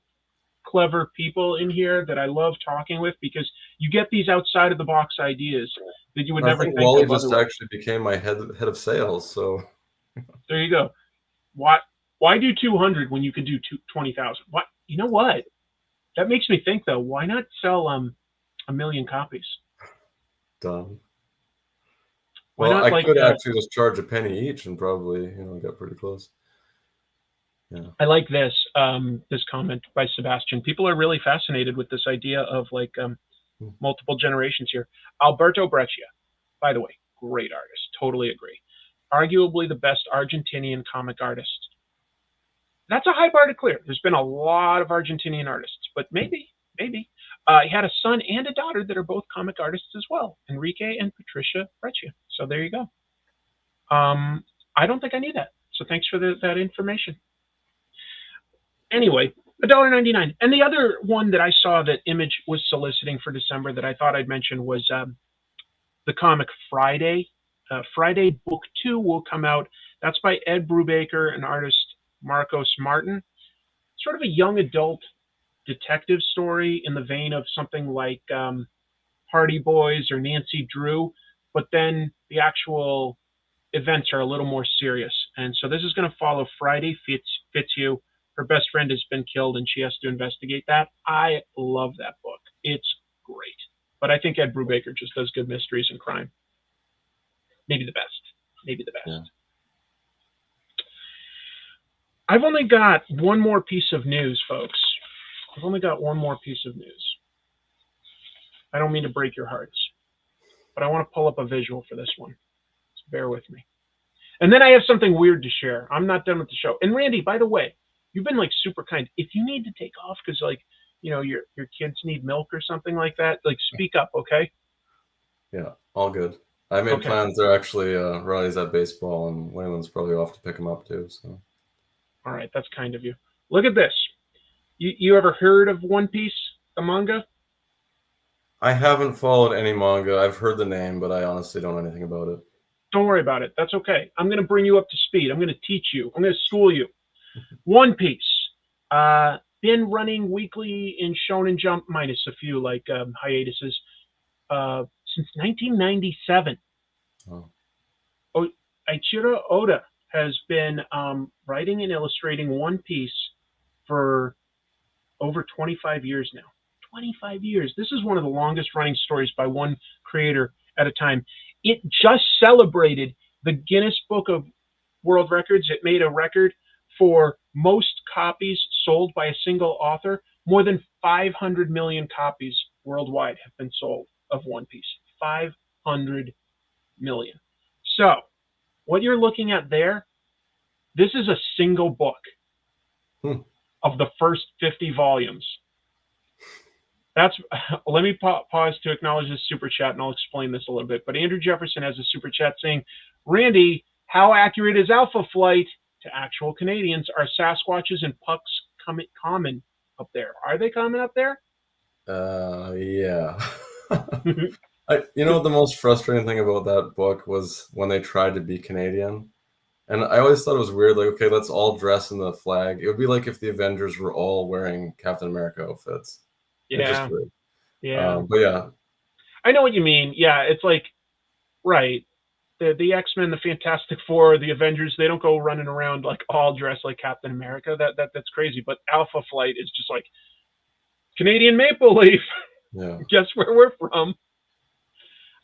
clever people in here that I love talking with, because you get these outside of the box ideas that you would never think Wally of. Just actually became my head of sales. So there you go. Why do 200 when you could do 20,000? What? You know what? That makes me think though. Why not sell 1 million copies? Done. Why Well, not I like could actually just charge a penny each and probably, get pretty close. Yeah. I like this comment by Sebastian. People are really fascinated with this idea of like multiple generations here. Alberto Breccia, by the way, great artist. Totally agree. Arguably the best Argentinian comic artist. That's a high bar to clear. There's been a lot of Argentinian artists, but maybe. He had a son and a daughter that are both comic artists as well, Enrique and Patricia Breccia. So there you go. I don't think I knew that. So thanks for that information. Anyway, $1.99. And the other one that I saw that Image was soliciting for December that I thought I'd mention was the comic Friday. Friday Book 2 will come out. That's by Ed Brubaker and artist Marcos Martin. Sort of a young adult detective story in the vein of something like Hardy Boys or Nancy Drew, but then the actual events are a little more serious. And so this is going to follow Friday Fitzhugh. Her best friend has been killed and she has to investigate that. I love that book. It's great. But I think Ed Brubaker just does good mysteries and crime. Maybe the best. Yeah. I've only got one more piece of news, folks. I've only got one more piece of news. I don't mean to break your hearts, but I want to pull up a visual for this one. So bear with me. And then I have something weird to share. I'm not done with the show. And Randy, by the way, you've been like super kind. If you need to take off because like, your kids need milk or something like that, like speak up, okay? Yeah, all good. I made plans. They're actually Riley's at baseball and Waylon's probably off to pick him up too. So. All right, that's kind of you. Look at this. You ever heard of One Piece, the manga? I haven't followed any manga. I've heard the name, but I honestly don't know anything about it. Don't worry about it. That's okay. I'm going to bring you up to speed. I'm going to teach you. I'm going to school you. One Piece. Been running weekly in Shonen Jump, minus a few like hiatuses, since 1997. Oh. Eiichiro Oda has been writing and illustrating One Piece for over 25 years now. 25 years. This is one of the longest running stories by one creator at a time. It just celebrated the Guinness Book of World Records. It made a record for most copies sold by a single author. More than 500 million copies worldwide have been sold of One Piece. 500 million. So, what you're looking at there, this is a single book of the first 50 volumes. Let me pause to acknowledge this super chat, and I'll explain this a little bit. But Andrew Jefferson has a super chat saying, Randy, how accurate is Alpha Flight? To actual Canadians, are Sasquatches and Pucks common up there? Are they common up there? Yeah. The most frustrating thing about that book was when they tried to be Canadian. And I always thought it was weird, like, okay, let's all dress in the flag. It would be like if the Avengers were all wearing Captain America outfits. Yeah. Yeah. But yeah. I know what you mean. Yeah, it's like, right. The X-Men, the Fantastic Four, the Avengers, they don't go running around like all dressed like Captain America. That's crazy. But Alpha Flight is just like Canadian Maple Leaf. Yeah. Guess where we're from.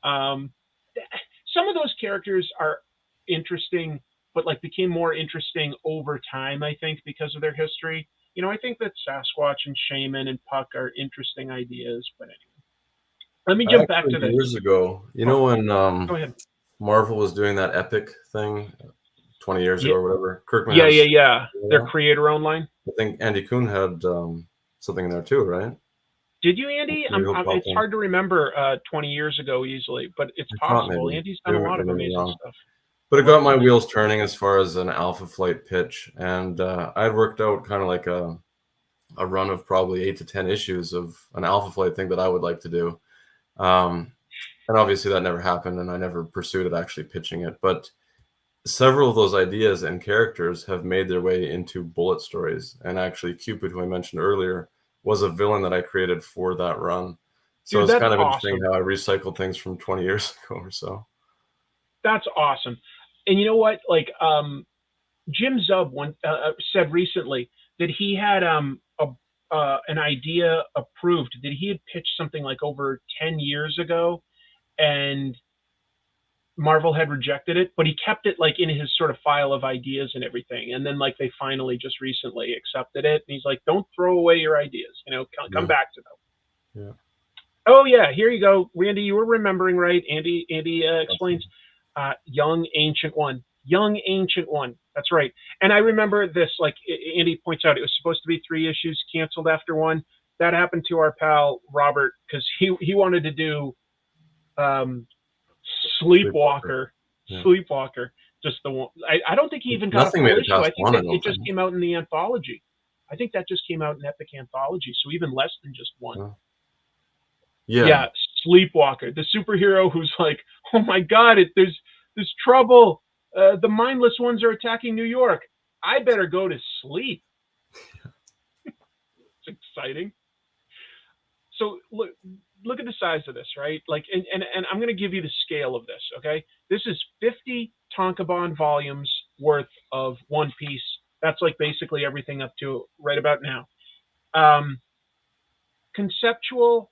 Some of those characters are interesting, but like became more interesting over time, I think, because of their history. I think that Sasquatch and Shaman and Puck are interesting ideas. But anyway, let me jump back to this. Years ago, when go ahead. Marvel was doing that Epic thing 20 years ago or whatever. Kirkman Yeah. Their creator-owned line. I think Andy Kuhn had something in there too, right? Did you, Andy? It's hard to remember 20 years ago easily, but it's possible. Andy's done a lot of amazing stuff. But it got my wheels turning as far as an Alpha Flight pitch. And I had worked out kind of like a run of probably 8 to 10 issues of an Alpha Flight thing that I would like to do. And obviously that never happened, and I never pursued it actually pitching it. But several of those ideas and characters have made their way into bullet stories. And actually Cupid, who I mentioned earlier, was a villain that I created for that run. So it's kind of interesting how I recycled things from 20 years ago or so. That's awesome. And you know what? Like Jim Zub said recently that he had an idea approved that he had pitched something like over 10 years ago, and Marvel had rejected it, but he kept it like in his sort of file of ideas and everything. And then like they finally just recently accepted it. And he's like, don't throw away your ideas, come back to them. Yeah. Oh yeah, here you go. Randy, you were remembering right. Andy explains, Young Ancient One. Young Ancient One. That's right. And I remember this, like Andy points out, it was supposed to be 3 issues, canceled after 1. That happened to our pal Robert because he wanted to do Sleepwalker. Yeah. Sleepwalker. Just the one. I don't think he even got Nothing a full made it issue. I past think 1, that it just came out in the anthology. I think that just came out in Epic Anthology, so even less than just 1. Yeah, Sleepwalker, the superhero who's like, oh my God, there's trouble. The mindless ones are attacking New York. I better go to sleep. It's exciting. So look at the size of this, right? Like, and I'm going to give you the scale of this, okay? This is 50 Tonkabon volumes worth of One Piece. That's like basically everything up to right about now. Conceptual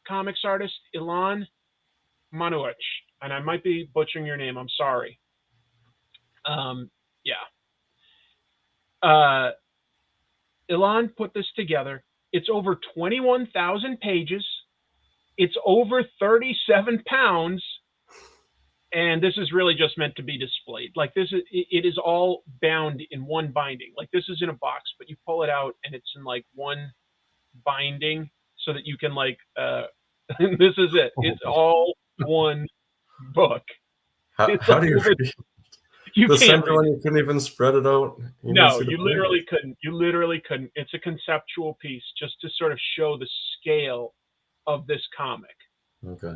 comics artist Ilan Manuich, and I might be butchering your name. I'm sorry. Ilan put this together. It's over 21,000 pages. It's over 37 pounds. And this is really just meant to be displayed. Like it is all bound in one binding. Like this is in a box, but you pull it out and it's in like one binding so that you can like, this is it. It's all one book. How do you read? You the can't center one, you couldn't even spread it out? No, you literally couldn't. You literally couldn't. It's a conceptual piece just to sort of show the scale of this comic. Okay.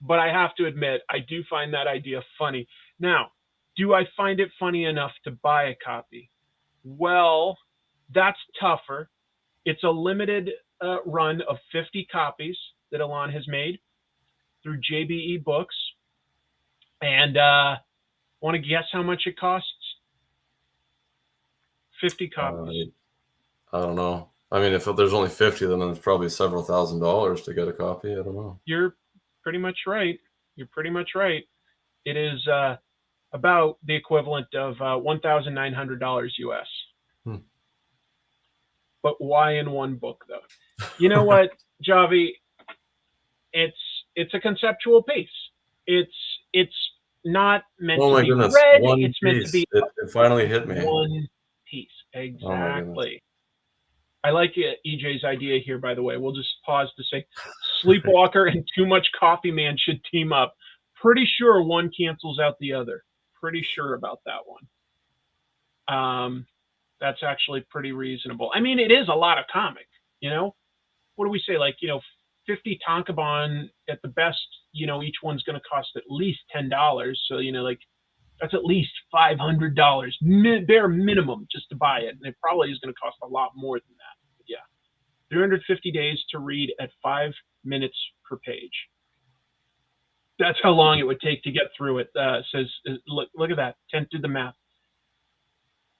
But I have to admit, I do find that idea funny. Now, do I find it funny enough to buy a copy? Well, that's tougher. It's a limited run of 50 copies that Ilan has made through JBE Books. And want to guess how much it costs? 50 copies. I don't know. I mean, if there's only 50, then there's probably several $1,000s to get a copy. I don't know. You're pretty much right. You're pretty much right. It is about the equivalent of $1,900 US. But why in one book, though? You know what, Javi? It's a conceptual piece. It's not meant to be read. It's meant to be. It finally hit me. One piece, exactly. I like EJ's idea here, by the way. We'll just pause to say, Sleepwalker and Too Much Coffee Man should team up. Pretty sure one cancels out the other. Pretty sure about that one. That's actually pretty reasonable. I mean, it is a lot of comic, What do we say? Like, 50 Tonkabon at the best, each one's going to cost at least $10. So, like, that's at least $500, bare minimum, just to buy it. And it probably is going to cost a lot more than that. But yeah. 350 days to read at 5 minutes per page. That's how long it would take to get through it. Says, look at that. 10 did the math.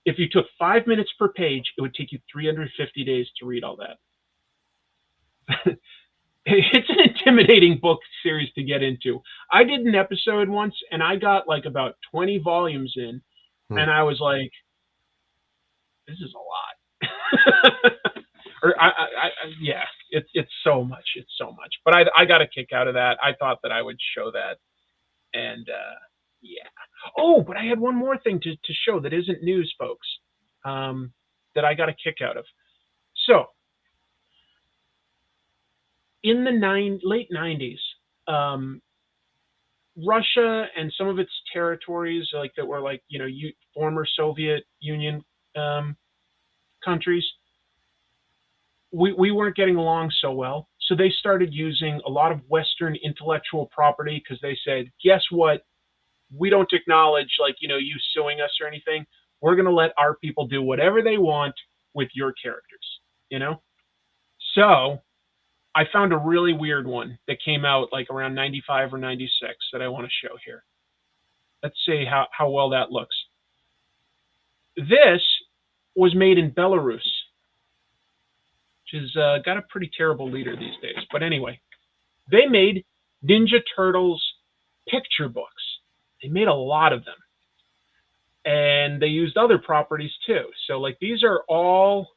If you took 5 minutes per page, it would take you 350 days to read all that. It's an intimidating book series to get into. I did an episode once, and I got like about 20 volumes in, and I was like, "This is a lot." Or yeah, it's so much. It's so much. But I got a kick out of that. I thought that I would show that, and yeah. Oh, but I had one more thing to show that isn't news, folks, that I got a kick out of. So, in the late 90s, Russia and some of its territories, like that were like, former Soviet Union countries, we weren't getting along so well. So they started using a lot of Western intellectual property because they said, guess what? We don't acknowledge, like, you suing us or anything. We're going to let our people do whatever they want with your characters, So I found a really weird one that came out like around 95 or 96 that I want to show here. Let's see how well that looks. This was made in Belarus, which has got a pretty terrible leader these days. But anyway, they made Ninja Turtles picture books. They made a lot of them. And they used other properties too. So like these are all,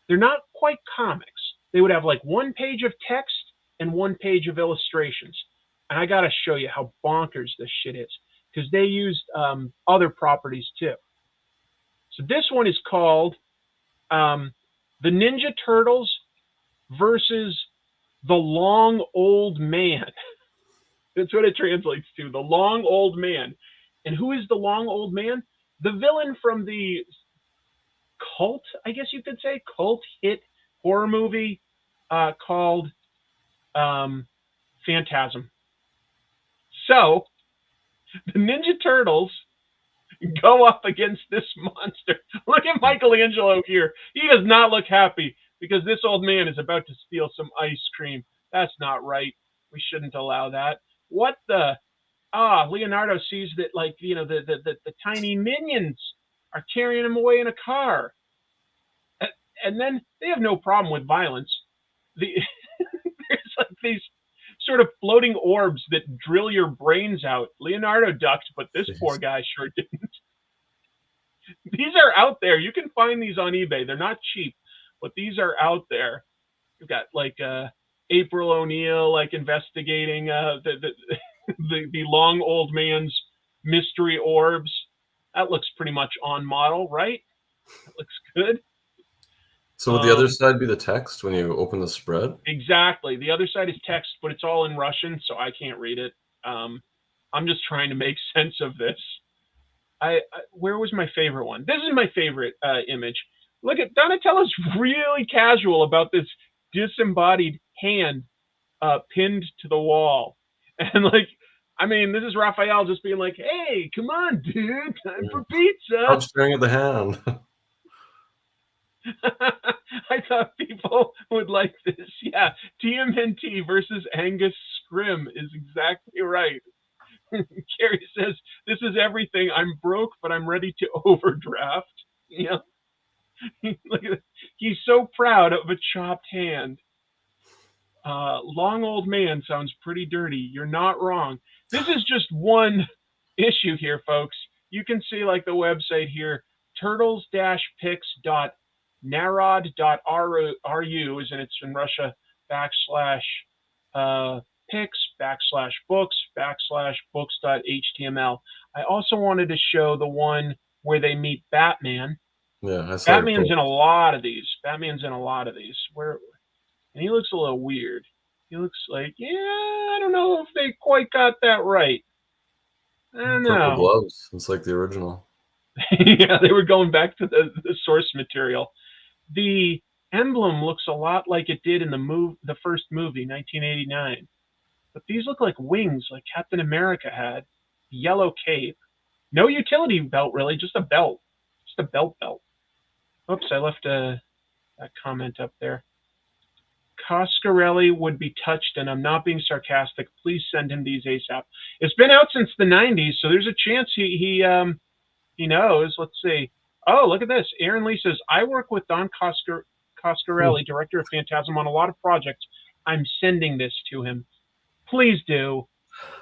they're not quite comics. They would have like one page of text and one page of illustrations. And I got to show you how bonkers this shit is because they used other properties too. So this one is called The Ninja Turtles versus the Long Old Man. That's what it translates to, the Long Old Man. And who is the Long Old Man? The villain from the cult, I guess you could say, cult hit horror movie called Phantasm. So the Ninja Turtles go up against this monster. Look at Michelangelo here. He does not look happy because this old man is about to steal some ice cream. That's not right. We shouldn't allow that. What the? Leonardo sees that, like, you know, the tiny minions are carrying him away in a car. And then they have no problem with violence. There's like these sort of floating orbs that drill your brains out. Leonardo ducked, but this poor guy sure didn't. These are out there. You can find these on eBay. They're not cheap, but these are out there. You've got like April O'Neil like investigating the long old man's mystery orbs. That looks pretty much on model, right? That looks good. So would the other side be the text when you open the spread? Exactly. The other side is text, but it's all in Russian, so I can't read it. I'm just trying to make sense of this. Where was my favorite one? This is my favorite image. Look at Donatello's really casual about this disembodied hand pinned to the wall. And like, I mean, this is Raphael just being like, hey, come on, dude, time for pizza. I'm staring at the hand. I thought people would like this. Yeah, TMNT versus Angus Scrim is exactly right. Carrie says, this is everything. I'm broke, but I'm ready to overdraft. Yeah. Look at this. He's so proud of a chopped hand. Long old man sounds pretty dirty. You're not wrong. This is just one issue here, folks. You can see like the website here, turtles-pics.narod.ru, and it's in Russia, /pics/books/books.html. I also wanted to show the one where they meet Batman. Yeah, I saw Batman's in a lot of these. Where, and he looks a little weird. He looks like, yeah, I don't know if they quite got that right. I don't know. Purple gloves. It's like the original. Yeah, they were going back to the source material. The emblem looks a lot like it did in the first movie, 1989. But these look like wings, like Captain America had. Yellow cape. No utility belt, really, just a belt. Just a belt. Oops, I left that comment up there. Coscarelli would be touched, and I'm not being sarcastic. Please send him these ASAP. It's been out since the 90s, so there's a chance he knows. Let's see. Oh, look at this. Aaron Lee says, I work with Don Coscarelli, director of Phantasm, on a lot of projects. I'm sending this to him. Please do.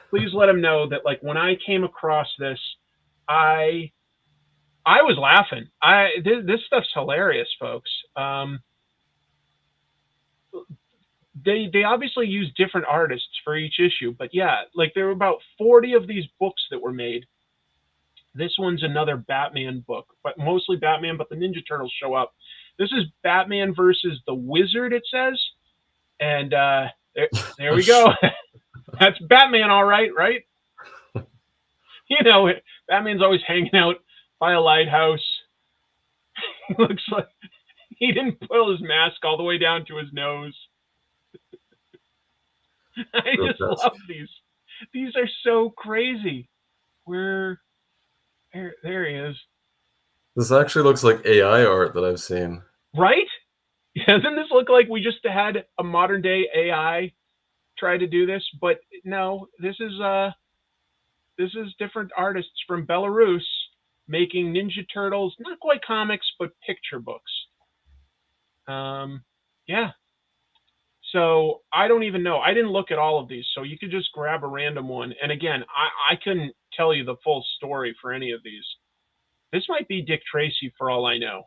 Please let him know that, like, when I came across this, I was laughing. This stuff's hilarious, folks. They obviously use different artists for each issue, but yeah, like there were about 40 of these books that were made. This one's another Batman book, but mostly Batman, but the Ninja Turtles show up. This is Batman versus the Wizard, it says. And there we go. That's Batman, all right? You know, Batman's always hanging out by a lighthouse. He looks like he didn't pull his mask all the way down to his nose. I just love these. These are so crazy. There he is. This actually looks like AI art that I've seen. Right? Doesn't this look like we just had a modern day AI try to do this? But no, this is different artists from Belarus making Ninja Turtles, not quite comics, but picture books. Yeah. So I don't even know. I didn't look at all of these, so you could just grab a random one. And again, I couldn't tell you the full story for any of these. This might be Dick Tracy for all I know.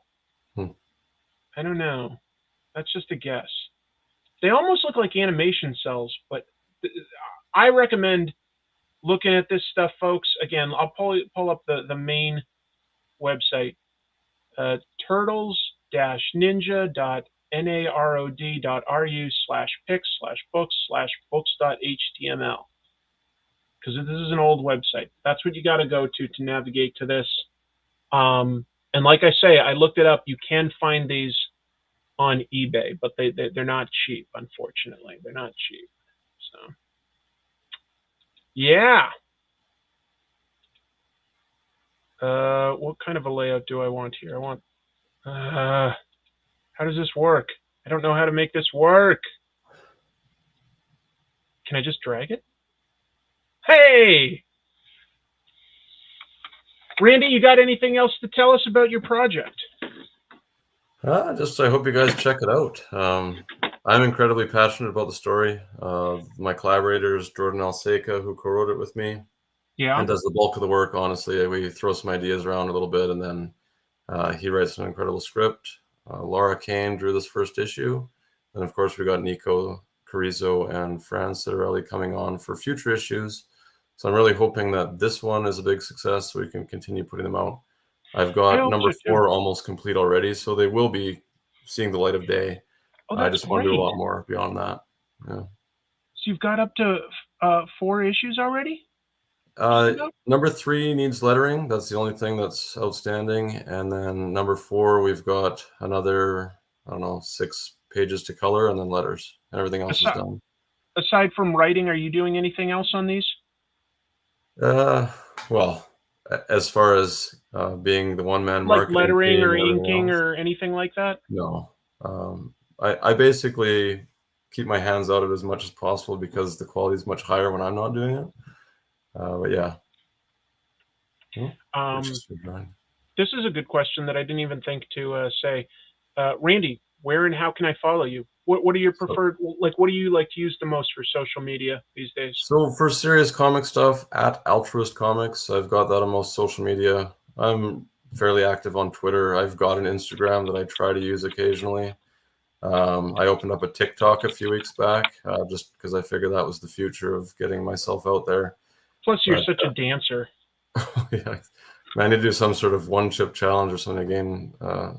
I don't know. That's just a guess. They almost look like animation cells, but I recommend looking at this stuff, folks. Again, I'll pull up the main website, turtles-narod.ru/pics/books/books.html, because this is an old website. That's what you got to go to navigate to this. And like I say, I looked it up. You can find these on eBay, but they're not cheap, unfortunately. They're not cheap. So, yeah. What kind of a layout do I want here? I want, how does this work? I don't know how to make this work. Can I just drag it? Hey! Randy, you got anything else to tell us about your project? I hope you guys check it out. I'm incredibly passionate about the story. My collaborators, Jordan Alseca, who co-wrote it with me, and does the bulk of the work. Honestly, we throw some ideas around a little bit, and then he writes an incredible script. Laura Kane drew this first issue, and of course we got Nico Carrizo and Fran Citarelli coming on for future issues. So I'm really hoping that this one is a big success, so we can continue putting them out. I've got number 4 almost complete already, so they will be seeing the light of day. I just want to do a lot more beyond that. Yeah. So you've got up to 4 issues already? Number 3 needs lettering. That's the only thing that's outstanding. And then number 4, we've got another, 6 pages to color, and then letters, and everything else is done. Aside from writing, are you doing anything else on these? Well, as far as being the one-man marketing, like lettering or inking or anything like that? No. I basically keep my hands out of it as much as possible because the quality is much higher when I'm not doing it. But yeah. This is a good question that I didn't even think to say. Randy, where and how can I follow you? What are your preferred, what do you like to use the most for social media these days? So for serious comic stuff, at Altruist Comics, I've got that on most social media. I'm fairly active on Twitter. I've got an Instagram that I try to use occasionally. I opened up a TikTok a few weeks back, just because I figured that was the future of getting myself out there. Plus, you're such a dancer. Yeah, I need to do some sort of one-chip challenge or something to gain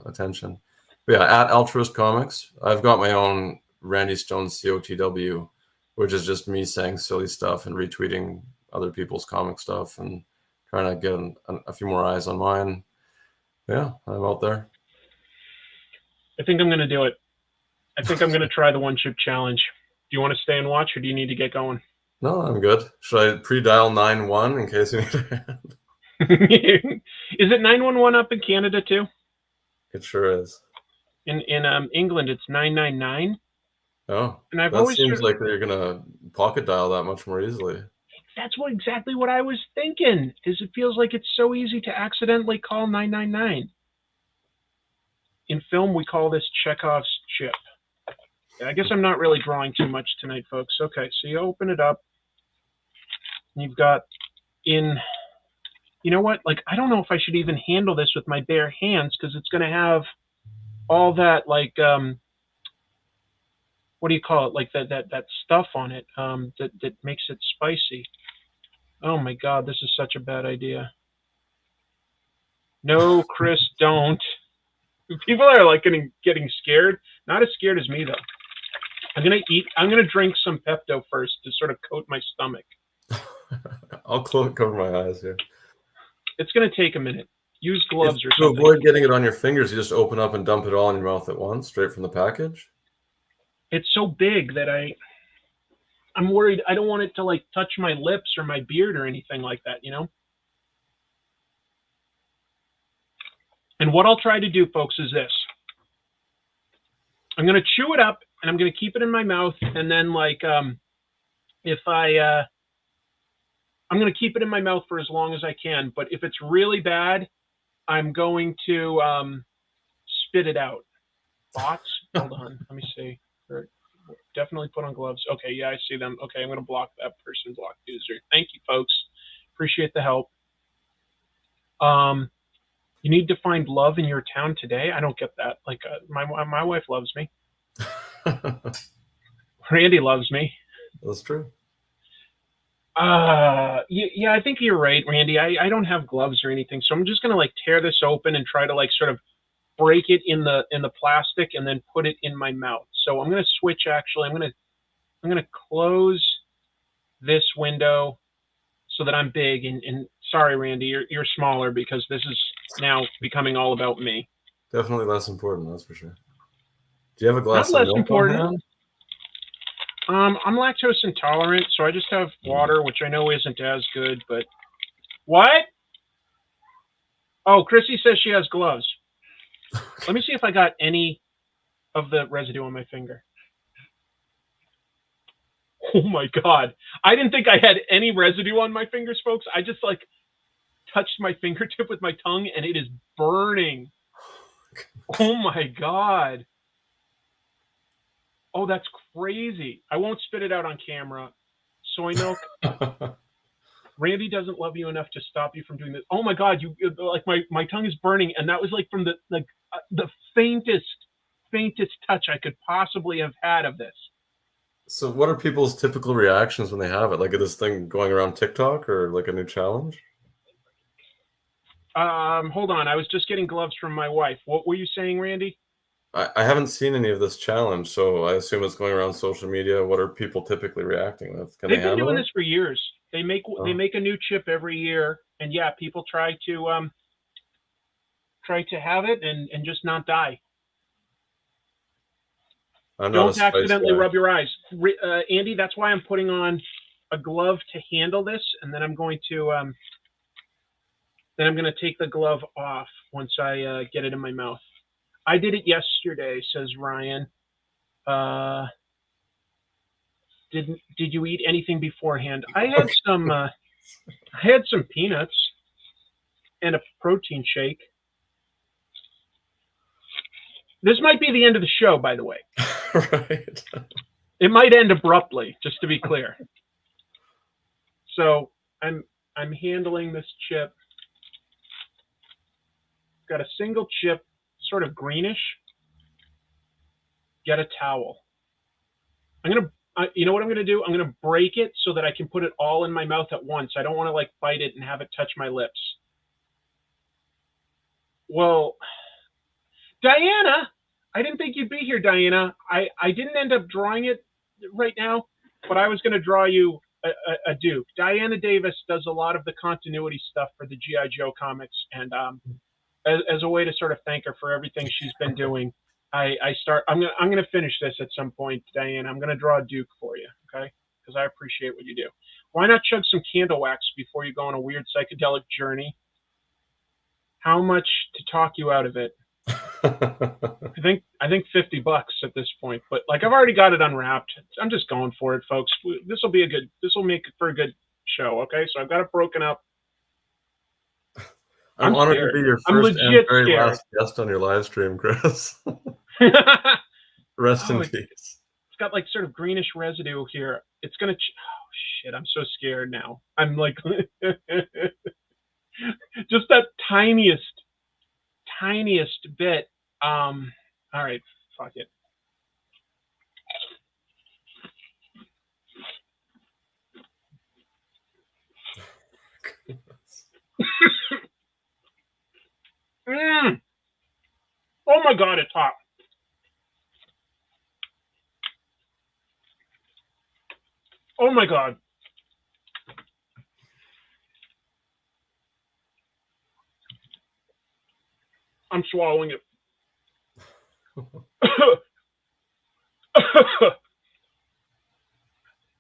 attention. But yeah, at Altruist Comics, I've got my own Randy Stone COTW, which is just me saying silly stuff and retweeting other people's comic stuff and trying to get a few more eyes on mine. Yeah, I'm out there. I think I'm going to do it. I think I'm going to try the one-chip challenge. Do you want to stay and watch, or do you need to get going? No, I'm good. Should I pre-dial 9-1 in case you need a hand? Is it 911 up in Canada too? It sure is. In England, it's 999. Oh, and I've that always seems like you're gonna pocket dial that much more easily. That's exactly what I was thinking. Is it feels like it's so easy to accidentally call 999. In film, we call this Chekhov's chip. I guess I'm not really drawing too much tonight, folks. Okay, so you open it up. And you've got you know what? I don't know if I should even handle this with my bare hands because it's going to have all that, what do you call it? That stuff on it that makes it spicy. Oh my God, this is such a bad idea. No, Chris, don't. People are getting scared. Not as scared as me though. I'm gonna drink some Pepto first to sort of coat my stomach. I'll cover my eyes here. It's gonna take a minite. Use gloves or something. To avoid getting it on your fingers, you just open up and dump it all in your mouth at once, straight from the package. It's so big that I'm worried. I don't want it to touch my lips or my beard or anything like that, you know? And what I'll try to do, folks, is this. I'm going to chew it up and I'm going to keep it in my mouth. And then I'm going to keep it in my mouth for as long as I can. But if it's really bad, I'm going to spit it out. Thoughts? Hold on. Let me see. Definitely put on gloves. Okay, yeah, I see them. Okay, I'm going to block that person, block user. Thank you, folks. Appreciate the help. You need to find love in your town today. I don't get that. Like, my wife loves me. Randy loves me. That's true. Yeah, I think you're right, Randy. I don't have gloves or anything, so I'm just gonna like tear this open and try to like sort of break it in the plastic and then put it in my mouth. So I'm gonna switch. Actually, I'm gonna close this window so that I'm big. And sorry, Randy, you're smaller because this is now becoming all about me. Definitely less important, that's for sure. Do you have a glass Not of less milk important. on hand? I'm lactose intolerant, so I just have water, which I know isn't as good, but what? Oh, Chrissy says she has gloves. Let me see if I got any of the residue on my finger. Oh my God. I didn't think I had any residue on my fingers, folks. I just like touched my fingertip with my tongue and it is burning. Oh my God. Oh, that's crazy. I won't spit it out on camera. Soy milk. Randy doesn't love you enough to stop you from doing this. Oh my God, you like my tongue is burning, and that was like from the faintest touch I could possibly have had of this. So what are people's typical reactions when they have it? Like, is this thing going around TikTok or like a new challenge? Hold on. I was just getting gloves from my wife. What were you saying, Randy? I haven't seen any of this challenge, so I assume it's going around social media. What are people typically reacting with? Can They've they been handle doing it? this for years. They make a new chip every year, and yeah, people try to have it and just not die. I'm not a Don't spice accidentally guy. rub your eyes. Andy, that's why I'm putting on a glove to handle this, and then I'm going to take the glove off once I get it in my mouth. I did it yesterday, says Ryan. Did you eat anything beforehand? I had some peanuts and a protein shake. This might be the end of the show, by the way. Right. It might end abruptly, just to be clear. So I'm handling this chip. Got a single chip, sort of greenish. Get a towel. You know what I'm gonna do? I'm gonna break it so that I can put it all in my mouth at once. I don't want to like bite it and have it touch my lips. Well, Diana, I didn't think you'd be here, Diana. I didn't end up drawing it right now, but I was gonna draw you a Duke. Diana Davis does a lot of the continuity stuff for the G.I. Joe comics, and as a way to sort of thank her for everything she's been doing, I'm gonna finish this at some point, Diana. I'm gonna draw a Duke for you, okay? Because I appreciate what you do. Why not chug some candle wax before you go on a weird psychedelic journey? How much to talk you out of it? I think $50 at this point, but like I've already got it unwrapped. I'm just going for it, folks. This will make for a good show, okay? So I've got it broken up. I'm honored to be your first and very last guest on your live stream, Chris. Rest in peace. It's got like sort of greenish residue here. It's gonna. Oh shit! I'm so scared now. I'm like, just that tiniest bit. All right, fuck it. Oh my God, it's hot. Oh my God. I'm swallowing it.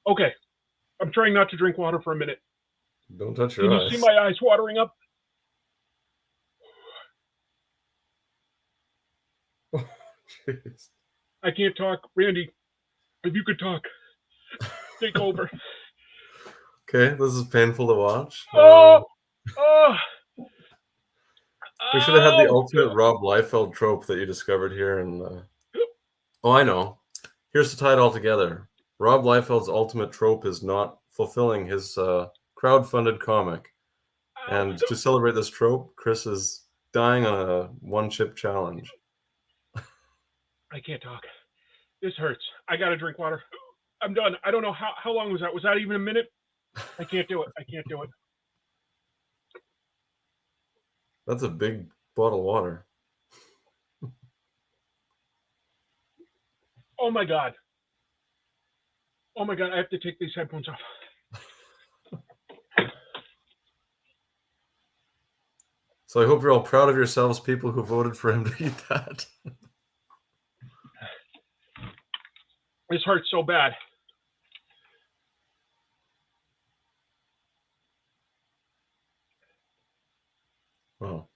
Okay. I'm trying not to drink water for a minute. Don't touch your eyes. Can you see my eyes watering up? Oh, jeez. I can't talk. Randy, if you could talk, take over. Okay, this is painful to watch. We should have had the ultimate Rob Liefeld trope that you discovered here. And oh, I know. Here's to tie it all together. Rob Liefeld's ultimate trope is not fulfilling his crowd-funded comic. And to celebrate this trope, Chris is dying on a one-chip challenge. I can't talk. This hurts. I gotta drink water. I'm done. I don't know how long was that. Was that even a minute? I can't do it. I can't do it. That's a big bottle of water. Oh my God. Oh my God. I have to take these headphones off. So I hope you're all proud of yourselves, people who voted for him to eat that. This hurts so bad. Wow.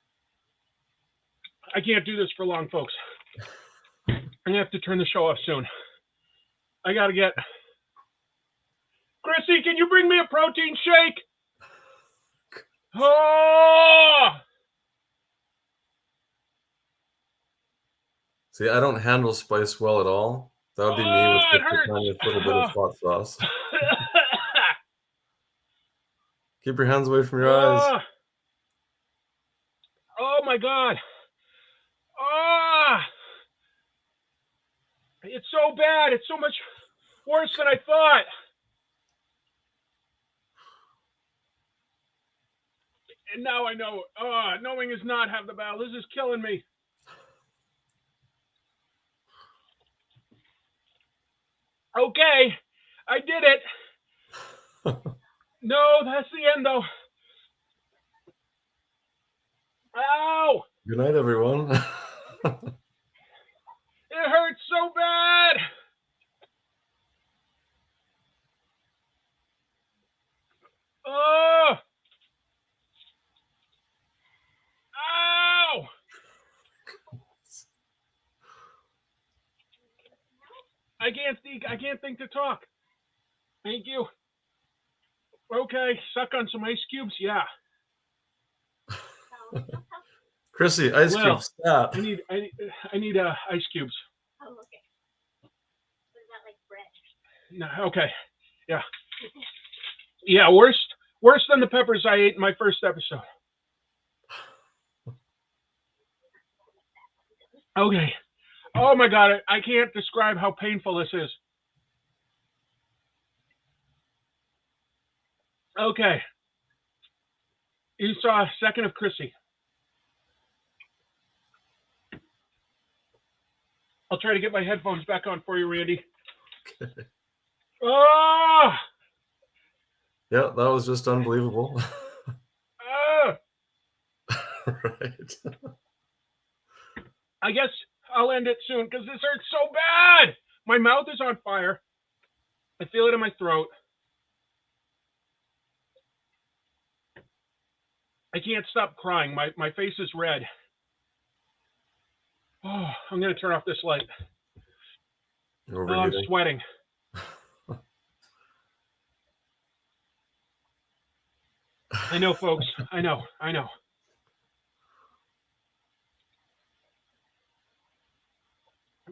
I can't do this for long, folks. I'm going to have to turn the show off soon. I got to get... Chrissy, can you bring me a protein shake? Oh! See, I don't handle spice well at all. That would be me with just a tiny little bit of hot sauce. Keep your hands away from your eyes. Oh my God. Oh! It's so bad. It's so much worse than I thought. And now I know. Knowing is not half the battle. This is killing me. Okay, I did it. No, that's the end, though. Ow! Good night, everyone. It hurts so bad. Oh! Ow! I can't think to talk. Thank you. Okay, suck on some ice cubes. Yeah. Chrissy, ice cubes. Stop. I need ice cubes. Oh, okay. What is that, like bread? No, okay. Yeah. Yeah, worse than the peppers I ate in my first episode. Okay. Oh my God, I can't describe how painful this is. Okay. You saw a second of Chrissy. I'll try to get my headphones back on for you, Randy. Okay. Oh! Yeah, that was just unbelievable. Right. I guess I'll end it soon because this hurts so bad. My mouth is on fire. I feel it in my throat. I can't stop crying. My face is red. Oh, I'm going to turn off this light. You're Oh, I'm overheating. sweating. I know, folks. I know.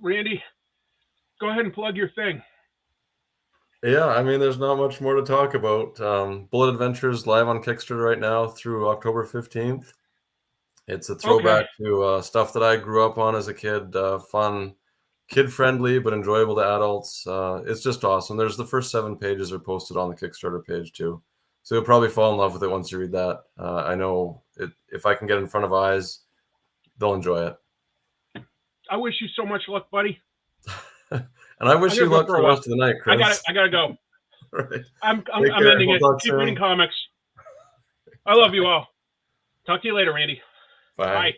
Randy, go ahead and plug your thing. Yeah, I mean, there's not much more to talk about. Bullet Adventures live on Kickstarter right now through October 15th. It's a throwback to stuff that I grew up on as a kid. Fun, kid-friendly, but enjoyable to adults. It's just awesome. There's the first 7 pages are posted on the Kickstarter page too. So you'll probably fall in love with it once you read that. I know if I can get in front of eyes, they'll enjoy it. I wish you so much luck, buddy. And I wish you luck for the rest of the night, Chris. I gotta go. Right. I'm ending it. Keep reading comics. I love you all. Talk to you later, Randy. Bye. Bye.